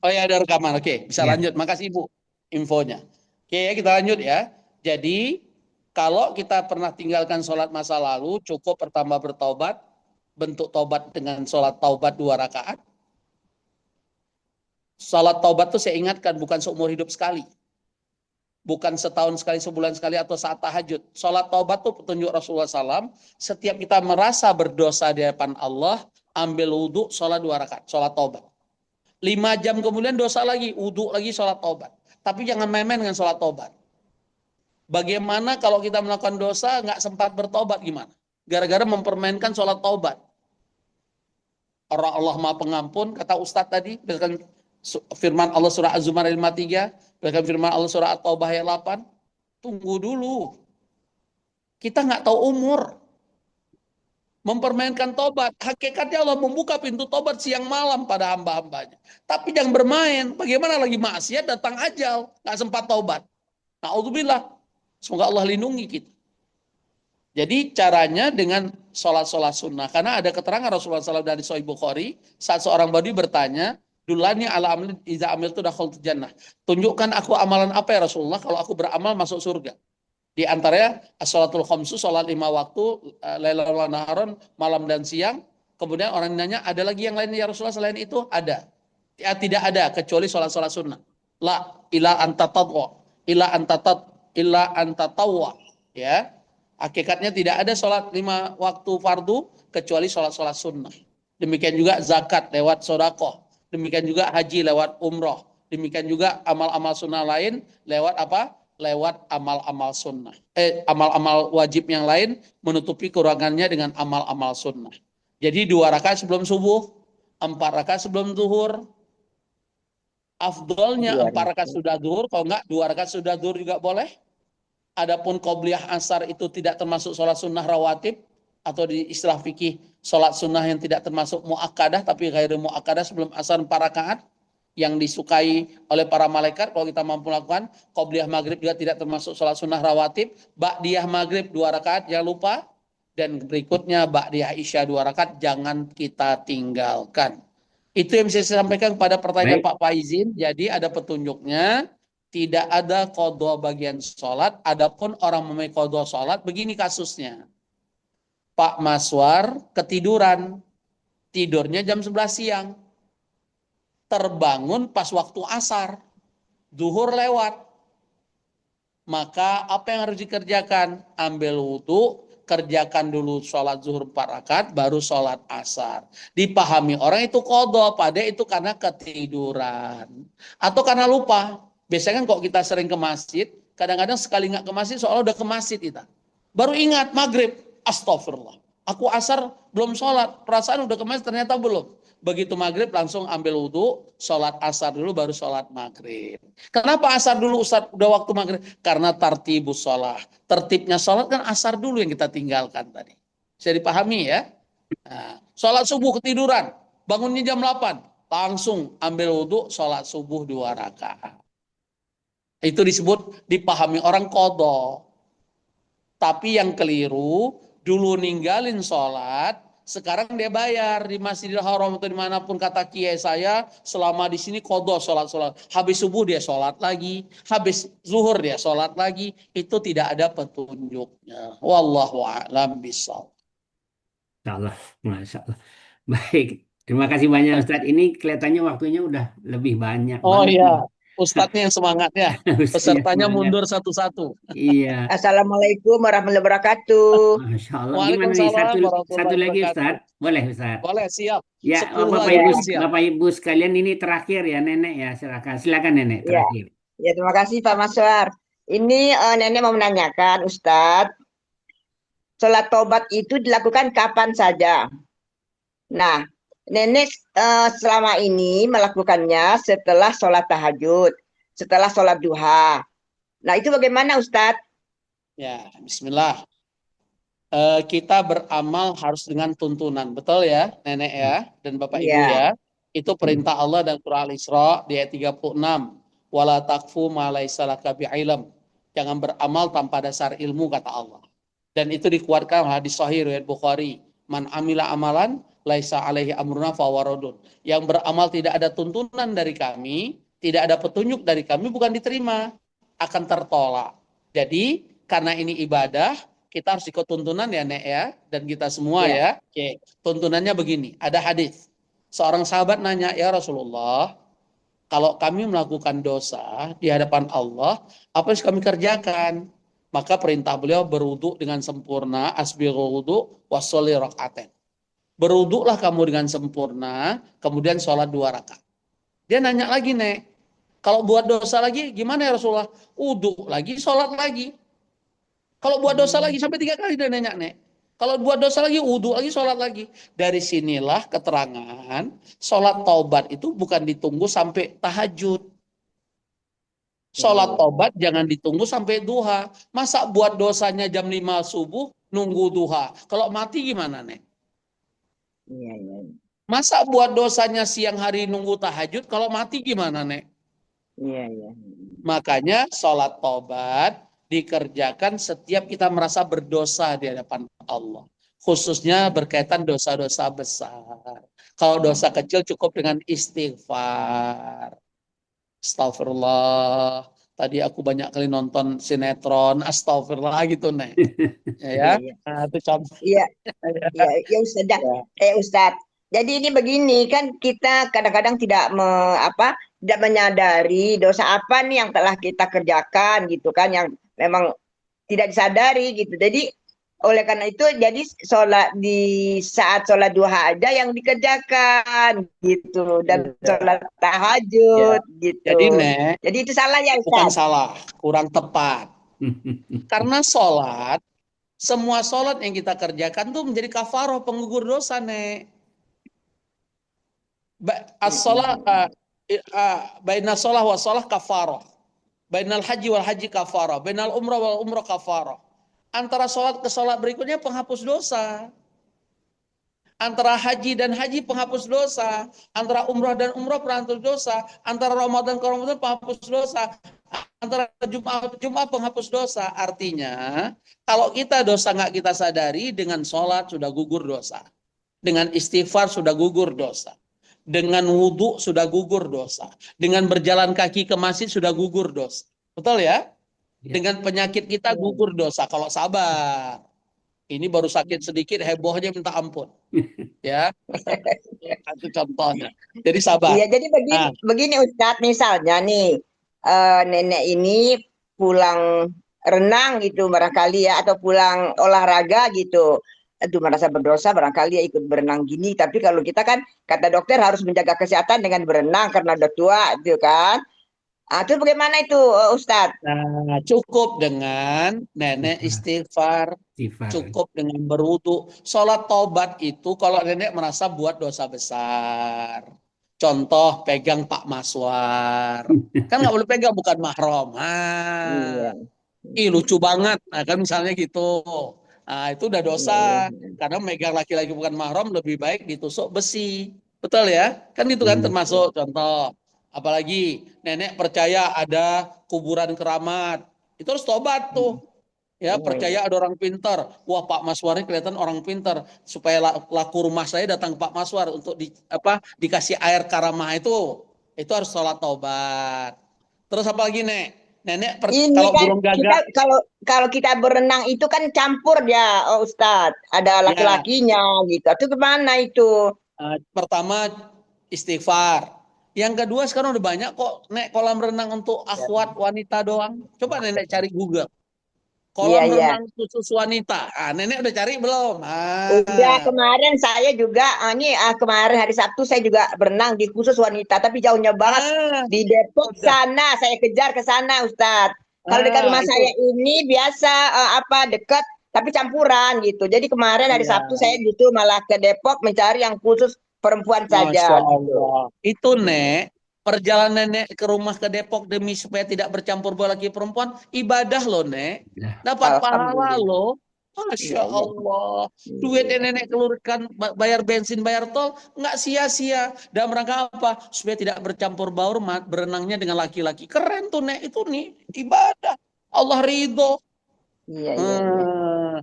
Oh ya, ada rekaman. Oke, bisa Ya. lanjut. Makasih Ibu infonya. Oke, ya, kita lanjut ya. Jadi, kalau kita pernah tinggalkan sholat masa lalu, cukup pertama bertobat. Bentuk tobat dengan sholat taubat 2 rakaat. Sholat taubat itu saya ingatkan bukan seumur hidup sekali. Bukan setahun sekali, sebulan sekali, atau saat tahajud. Sholat taubat itu petunjuk Rasulullah SAW. Setiap kita merasa berdosa di hadapan Allah, ambil wudhu, sholat 2 rakaat, sholat taubat. 5 jam kemudian dosa lagi, wudhu lagi, sholat taubat. Tapi jangan main-main dengan sholat taubat. Bagaimana kalau kita melakukan dosa nggak sempat bertobat gimana? Gara-gara mempermainkan sholat taubat. Allah Maha Pengampun, kata Ustadz tadi, berdasarkan firman Allah surah Az-Zumar ayat 53, berdasarkan firman Allah surah At-Taubah ayat 8. Tunggu dulu. Kita nggak tahu umur. Mempermainkan tobat. Hakikatnya Allah membuka pintu tobat siang malam pada hamba-hambanya. Tapi jangan bermain. Bagaimana lagi maksiat datang ajal. Nggak sempat tobat. Na'udzubillah. Semoga Allah lindungi kita. Jadi caranya dengan sholat-sholat sunnah. Karena ada keterangan Rasulullah SAW dari Sahih Bukhari. Saat seorang badui bertanya, Dulani ala amil iza amil tu dakhaltu jannah. Tunjukkan aku amalan apa ya Rasulullah kalau aku beramal masuk surga. Di antaranya as-sholatul khamsu, sholat 5 waktu, lailan wa naharon, malam dan siang. Kemudian orang nanya, ada lagi yang lain ya Rasulullah selain itu? Ada. Ya, tidak ada kecuali sholat-sholat sunnah. La ila antatadwa, ila antatawwa. Ya. Hakikatnya tidak ada sholat 5 waktu fardu kecuali sholat-sholat sunnah. Demikian juga zakat lewat sodakoh. Demikian juga haji lewat umroh. Demikian juga amal-amal sunnah lain lewat apa? Lewat amal-amal sunnah. Amal-amal wajib yang lain menutupi kekurangannya dengan amal-amal sunnah. Jadi 2 rakaat sebelum subuh, 4 rakaat sebelum zuhur. Afdolnya 4 rakaat sudah zuhur, kalau enggak 2 rakaat sudah zuhur juga boleh. Adapun qobliyah asar itu tidak termasuk sholat sunnah rawatib, atau di istilah fikih sholat sunnah yang tidak termasuk muakkadah, tapi ghairu muakkadah sebelum asar 4 rakaat yang disukai oleh para malaikat. Kalau kita mampu lakukan, qobliyah maghrib juga tidak termasuk sholat sunnah rawatib, ba'diyah maghrib 2 rakaat jangan lupa, dan berikutnya ba'diyah isya 2 rakaat jangan kita tinggalkan. Itu yang bisa saya sampaikan kepada pertanyaan Pak Faizin. Jadi ada petunjuknya. Tidak ada qadha bagian sholat. Adapun orang memiliki qadha sholat, begini kasusnya. Pak Maswar ketiduran. Tidurnya jam 11 siang. Terbangun pas waktu asar. Zuhur lewat. Maka apa yang harus dikerjakan? Ambil wudhu, kerjakan dulu sholat zuhur 4 rakaat, baru sholat asar. Dipahami orang itu qadha, padahal itu karena ketiduran. Atau karena lupa. Biasanya kan kalau kita sering ke masjid, kadang-kadang sekali nggak ke masjid, soalnya udah ke masjid kita. Baru ingat, maghrib, astagfirullah. Aku asar belum sholat, perasaan udah ke masjid, ternyata belum. Begitu maghrib langsung ambil wudhu, sholat asar dulu, baru sholat maghrib. Kenapa asar dulu Ustaz, udah waktu maghrib? Karena tartibus sholat. Tertibnya sholat kan asar dulu yang kita tinggalkan tadi. Bisa dipahami ya? Nah, sholat subuh ketiduran, bangunnya jam 8. Langsung ambil wudhu, sholat subuh 2 rakaat. Itu disebut dipahami orang qadha. Tapi yang keliru, dulu ninggalin sholat, sekarang dia bayar di Masjidil Haram atau dimanapun, kata kiai saya, selama di sini qadha sholat. Habis subuh dia sholat lagi, habis zuhur dia sholat lagi. Itu tidak ada petunjuknya. Wallahu a'lam bishawab. Insyaallah, Masya Allah. Baik, terima kasih banyak Ustadz. Ini kelihatannya waktunya udah lebih banyak Oh banget iya, nih. Ustadznya yang semangat ya. Ustadznya Pesertanya semangat. mundur satu-satu. Iya, Assalamualaikum warahmatullahi wabarakatuh. Masya Allah. Gimana nih Waalaikumsalam satu warahmatullahi lagi wabarakatuh. Ustadz? Boleh Ustadz? Boleh, siap. Ya, 10 Bapak lagi Ibu, pun siap. Bapak Ibu sekalian, ini terakhir ya Nenek ya, silakan Nenek Ya, terakhir. ya terima kasih Pak Maswar. Ini Nenek mau menanyakan, Ustadz, sholat taubat itu dilakukan kapan saja? Nah, Nenek selama ini melakukannya setelah sholat tahajud, setelah sholat duha. Nah, itu bagaimana Ustadz? Ya, bismillah. Kita beramal harus dengan tuntunan, betul ya, Nenek ya, dan Bapak Ibu Ya. ya. Itu perintah Allah dan Surah Al-Isra di ayat 36. Wala taqfu ma laisa laka bi'ilm. Jangan beramal tanpa dasar ilmu, kata Allah. Dan itu dikuatkan hadis sahih riwayat Bukhari. Man amila amalan laisa alaihi amruna fawaradun. Yang beramal tidak ada tuntunan dari kami, tidak ada petunjuk dari kami, bukan diterima, akan tertolak. Jadi karena ini ibadah, kita harus ikut tuntunan ya Nek ya, dan kita semua ya. Oke, tuntunannya begini, ada hadis. Seorang sahabat nanya, ya Rasulullah, kalau kami melakukan dosa di hadapan Allah, apa yang harus kami kerjakan? Maka perintah beliau berwudu dengan sempurna, asbighul wudu washolli rakaatain. Berwuduklah kamu dengan sempurna, kemudian sholat 2 rakaat. Dia nanya lagi, Nek, kalau buat dosa lagi gimana ya Rasulullah? Wudu lagi, sholat lagi. Kalau buat dosa lagi sampai 3 kali neneknya, Nek. Kalau buat dosa lagi, wudhu lagi, sholat lagi. Dari sinilah keterangan sholat taubat itu bukan ditunggu sampai tahajud. Sholat taubat jangan ditunggu sampai duha. Masa buat dosanya jam 5 subuh, nunggu duha. Kalau mati gimana, Nek? Iya, iya. Masa buat dosanya siang hari nunggu tahajud, kalau mati gimana, Nek? Iya, iya. Makanya sholat taubat dikerjakan setiap kita merasa berdosa di hadapan Allah. Khususnya berkaitan dosa-dosa besar. Kalau dosa kecil cukup dengan istighfar. Astagfirullah. Tadi aku banyak kali nonton sinetron. Astagfirullah gitu, Nek. Iya, Ya, iya. nah, itu contoh. Iya, iya, ya Ustaz. Ustaz. Jadi ini begini kan kita kadang-kadang tidak menyadari dosa apa nih yang telah kita kerjakan gitu kan yang memang tidak disadari gitu. Jadi oleh karena itu jadi sholat di saat sholat duha aja yang dikerjakan gitu dan sholat Ya. tahajud gitu. Jadi, Nek, Jadi itu salah ya bukan Ustaz. salah, kurang tepat. Karena sholat, semua sholat yang kita kerjakan tuh menjadi kafaroh, penggugur dosa, Nek. As-sholat, baina sholah wa sholah kafaroh. Bainal haji wal haji kafaroh. Bainal umrah wal umrah kafaroh. Antara sholat ke sholat berikutnya penghapus dosa. Antara haji dan haji penghapus dosa. Antara umrah dan umrah penghapus dosa. Antara Ramadan ke Ramadan penghapus dosa. Antara Jumat ke Jumat penghapus dosa. Artinya, kalau kita dosa nggak kita sadari, dengan sholat sudah gugur dosa. Dengan istighfar sudah gugur dosa. Dengan wudhu sudah gugur dosa. Dengan berjalan kaki ke masjid sudah gugur dosa. Betul ya? Dengan penyakit kita gugur dosa. Kalau sabar. Ini baru sakit sedikit, hebohnya minta ampun. Ya, itu contohnya. Jadi sabar. Iya, jadi begini Ustadz, misalnya nih nenek ini pulang renang gitu barangkali ya, atau pulang olahraga gitu. Aduh, merasa berdosa barangkali ya ikut berenang gini. Tapi kalau kita kan kata dokter harus menjaga kesehatan dengan berenang karena udah tua gitu kan. Itu bagaimana itu Ustadz? Nah, cukup dengan nenek istighfar, cukup dengan berwudu. Sholat taubat itu kalau nenek merasa buat dosa besar. Contoh pegang Pak Maswar. Kan nggak boleh pegang, bukan mahram. Lucu banget. Nah, kan misalnya gitu. Nah, itu udah dosa. Karena megang laki-laki bukan mahram lebih baik ditusuk besi. Betul ya? Kan itu kan termasuk contoh. Apalagi nenek percaya ada kuburan keramat. Itu harus tobat tuh. Ya, percaya ada orang pintar. Wah, Pak Maswar ini kelihatan orang pintar. Supaya laku rumah saya datang ke Pak Maswar untuk dikasih air karamah itu. Itu harus sholat taubat. Terus apa lagi, Nek? Nenek kalau kan burung gagak. Kalau kita berenang itu kan campur ya, Ustadz. Ada laki-lakinya gitu. Itu gimana itu? Pertama istighfar. Yang kedua sekarang udah banyak kok, Nek, kolam renang untuk akhwat wanita doang. Coba Nenek cari Google. Kolam renang khusus wanita. Nenek udah cari belum? Udah, kemarin saya juga, kemarin hari Sabtu saya juga berenang di khusus wanita, tapi jauhnya banget. Di Depok sana, saya kejar ke sana, Ustadz. Kalau dekat rumah saya ini biasa dekat, tapi campuran gitu. Jadi kemarin hari Sabtu saya gitu malah ke Depok mencari yang khusus perempuan saja. Itu, Nek, perjalanan Nek ke rumah ke Depok demi supaya tidak bercampur laki perempuan, ibadah loh, Nek. Dapat pahala loh. Masya Allah. Duit yang Nenek keluarkan bayar bensin, bayar tol, nggak sia-sia. Dalam rangka apa? Supaya tidak bercampur baur berenangnya dengan laki-laki. Keren tuh, Nek. Itu nih ibadah. Allah ridho.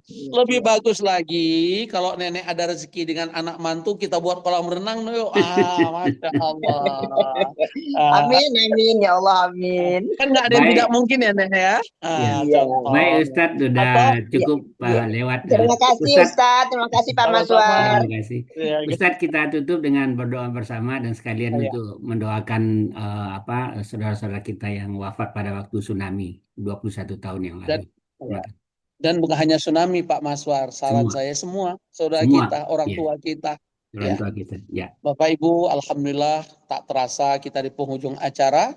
Lebih bagus lagi kalau nenek ada rezeki dengan anak mantu, kita buat kolam renang yuk. Masya Allah. Amin, amin ya Allah, amin. Kan nggak ada yang tidak mungkin ya, Nenek ya. Baik Ustadz, sudah cukup lewat. Terima kasih Ustadz, terima kasih Pak Maswar. Terima kasih. Ustadz, kita tutup dengan berdoa bersama dan sekalian untuk mendoakan saudara-saudara kita yang wafat pada waktu tsunami 21 tahun yang lalu. Dan bukan hanya tsunami, Pak Maswar, saran saya semua saudara kita, orang tua kita. Orang tua kita, ya. Bapak Ibu, alhamdulillah tak terasa kita di penghujung acara.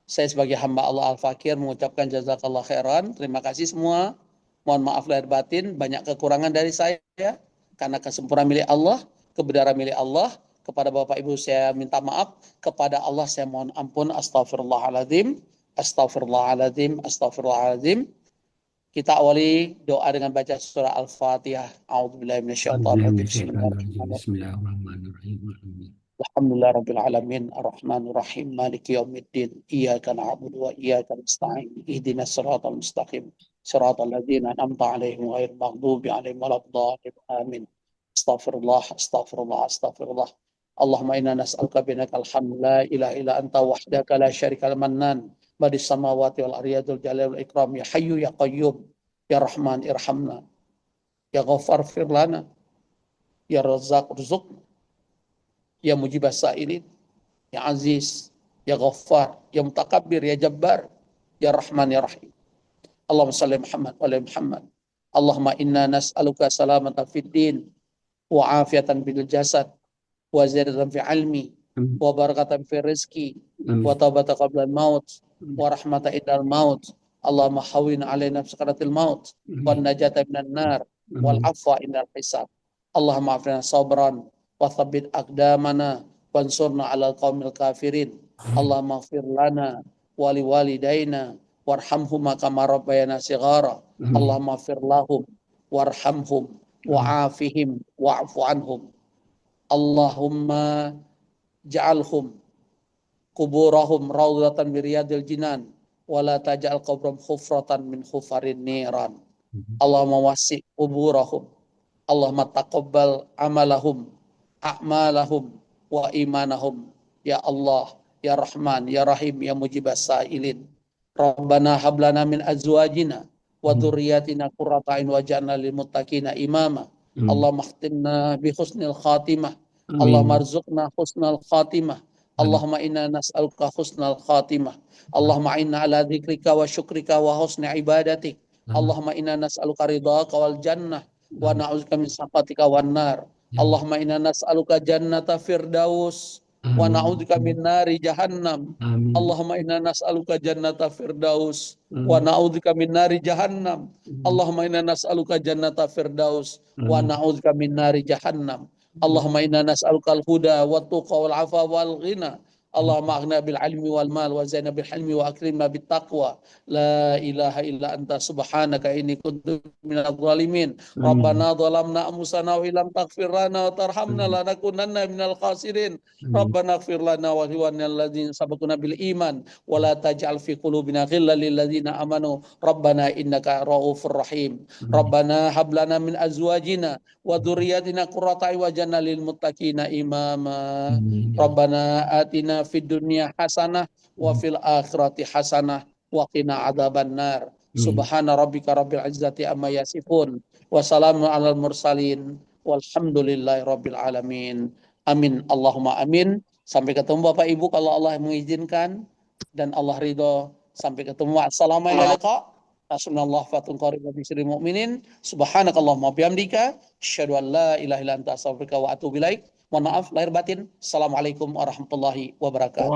Saya sebagai hamba Allah Al-Fakir mengucapkan jazakallah khairan. Terima kasih semua. Mohon maaf lahir batin, banyak kekurangan dari saya, karena kesempurnaan milik Allah, kebenaran milik Allah. Kepada Bapak Ibu saya minta maaf, kepada Allah saya mohon ampun. Astaghfirullahaladzim, astaghfirullahaladzim, astaghfirullahaladzim. Kita awali doa dengan baca surah Al-Fatihah. A'udzubillahi minasyaitonirrajim. Bismillahirrahmanirrahim. Bismillahirrahmanirrahim. Alhamdulillah rabbil alamin arrahmanir rahim maliki yaumiddin iyyaka na'budu wa iyyaka nasta'in ihdinas siratal mustaqim siratal ladzina an'amta 'alaihim ghairil maghdubi 'alaihim waladdallin amin. Astaghfirullah astaghfirullah astaghfirullah. Allahumma inna nas'aluka binakal hamd la ilaha illa anta wahdaka la syarikal mannan badis samawati wal ardi dzul jalali wal ikram ya hayyu ya qayyum ya rahman irhamna ya ghaffar firlana ya razzaq rzuqna ya mujibas sa'ilin, ya aziz, ya ghaffar, ya mutakabbir, ya jabbar, ya rahman, ya rahim. Allahumma salli Muhammad wa ala Muhammad. Allahumma inna nas'aluka salamatan fid din, wa afiatan bil jasad, wa ziyadatan fi ilmi, wa barakatan fi rizki, wa taubatan qabla al-maut, wa rahmatan indal maut. Allahumma hawwin alaina sakaratil maut, wa najata minan nar, wal afwa indal hisab. Allahumma afina sabran, wa thabbit aqdamana wansurna 'alal qaumil kafirin. Allahumma ighfir lana wa liwalidayna warhamhuma kama rabbayana shighara. Allahumma ighfir lahum warhamhum wa'afihim wa'fu anhum. Allahumma ja'alhum kuburahum rawdatan min riyadil jinan wa la taj'al qabrahum khufratan min khufarin niran. Allahumma wasi' kuburahum. Allahumma taqabbal amalahum a'malahum wa imanahum. Ya Allah, ya Rahman, ya Rahim, ya Mujibas Sa'ilin. Rabbana hablana min azwajina wa dhurriyyatina qurrata a'yun waj'alna lil muttaqina imama. Allahumma khtimna bi husnil khatimah. Allahumma arzuqna husnal khatimah. Allahumma inna nas'aluka husnal khatimah. Allahumma inna ala dzikrika wa syukrika wa husni ibadatik. Allahumma inna nas'aluka ridhaka wal jannah wa na'udzubika min sakhatika wan nar. Allahumma inna nas'aluka jannata firdaus wa na'udzubika min nari jahannam. Allahumma inna nas'aluka jannata firdaus wa na'udzubika min nari jahannam. Allahumma inna nas'aluka jannata firdaus wa na'udzubika min nari jahannam. Allahumma inna nas'aluka al-huda wa tuqa wal afa wal ghina. Allahumma aghna bil ilmi wal mal wa zina bil hilmi wa akrimna bit taqwa. La ilaha illa anta subhanaka inni kuntu minadh dhalimin. Rabbana dhalamna anfusana wa illam taghfir lana wa tarhamna lanakunanna minal khasirin. Rabbana ighfir lana wa liwalidayna alladzina sabaquna bil iman wa la taj'al fi qulubina ghillan lil ladzina amanu. Rabbana innaka ra'ufur rahim. Rabbana hab lana min azwajina wa dzurriyyatina qurrata a'yun waj'alna lil muttaqina imama. Rabbana atina fid dunya hasanah wa fil akhirati hasanah wa qina adzabannar. Subhana rabbika rabbil izzati amma yasifun wa salamun alal mursalin walhamdulillahi rabbil alamin. Amin Allahumma amin. Sampai ketemu Bapak Ibu kalau Allah mengizinkan dan Allah ridho. Sampai ketemu. Assalamualaikum. Hasbunallahu wa ni'mal wakil wa bisyril mu'minin. Subhanakallahumma bihamdika asyhadu an la ilaha illa anta astaghfiruka wa atubu ilaik. Mohon maaf lahir batin. Assalamualaikum warahmatullahi wabarakatuh.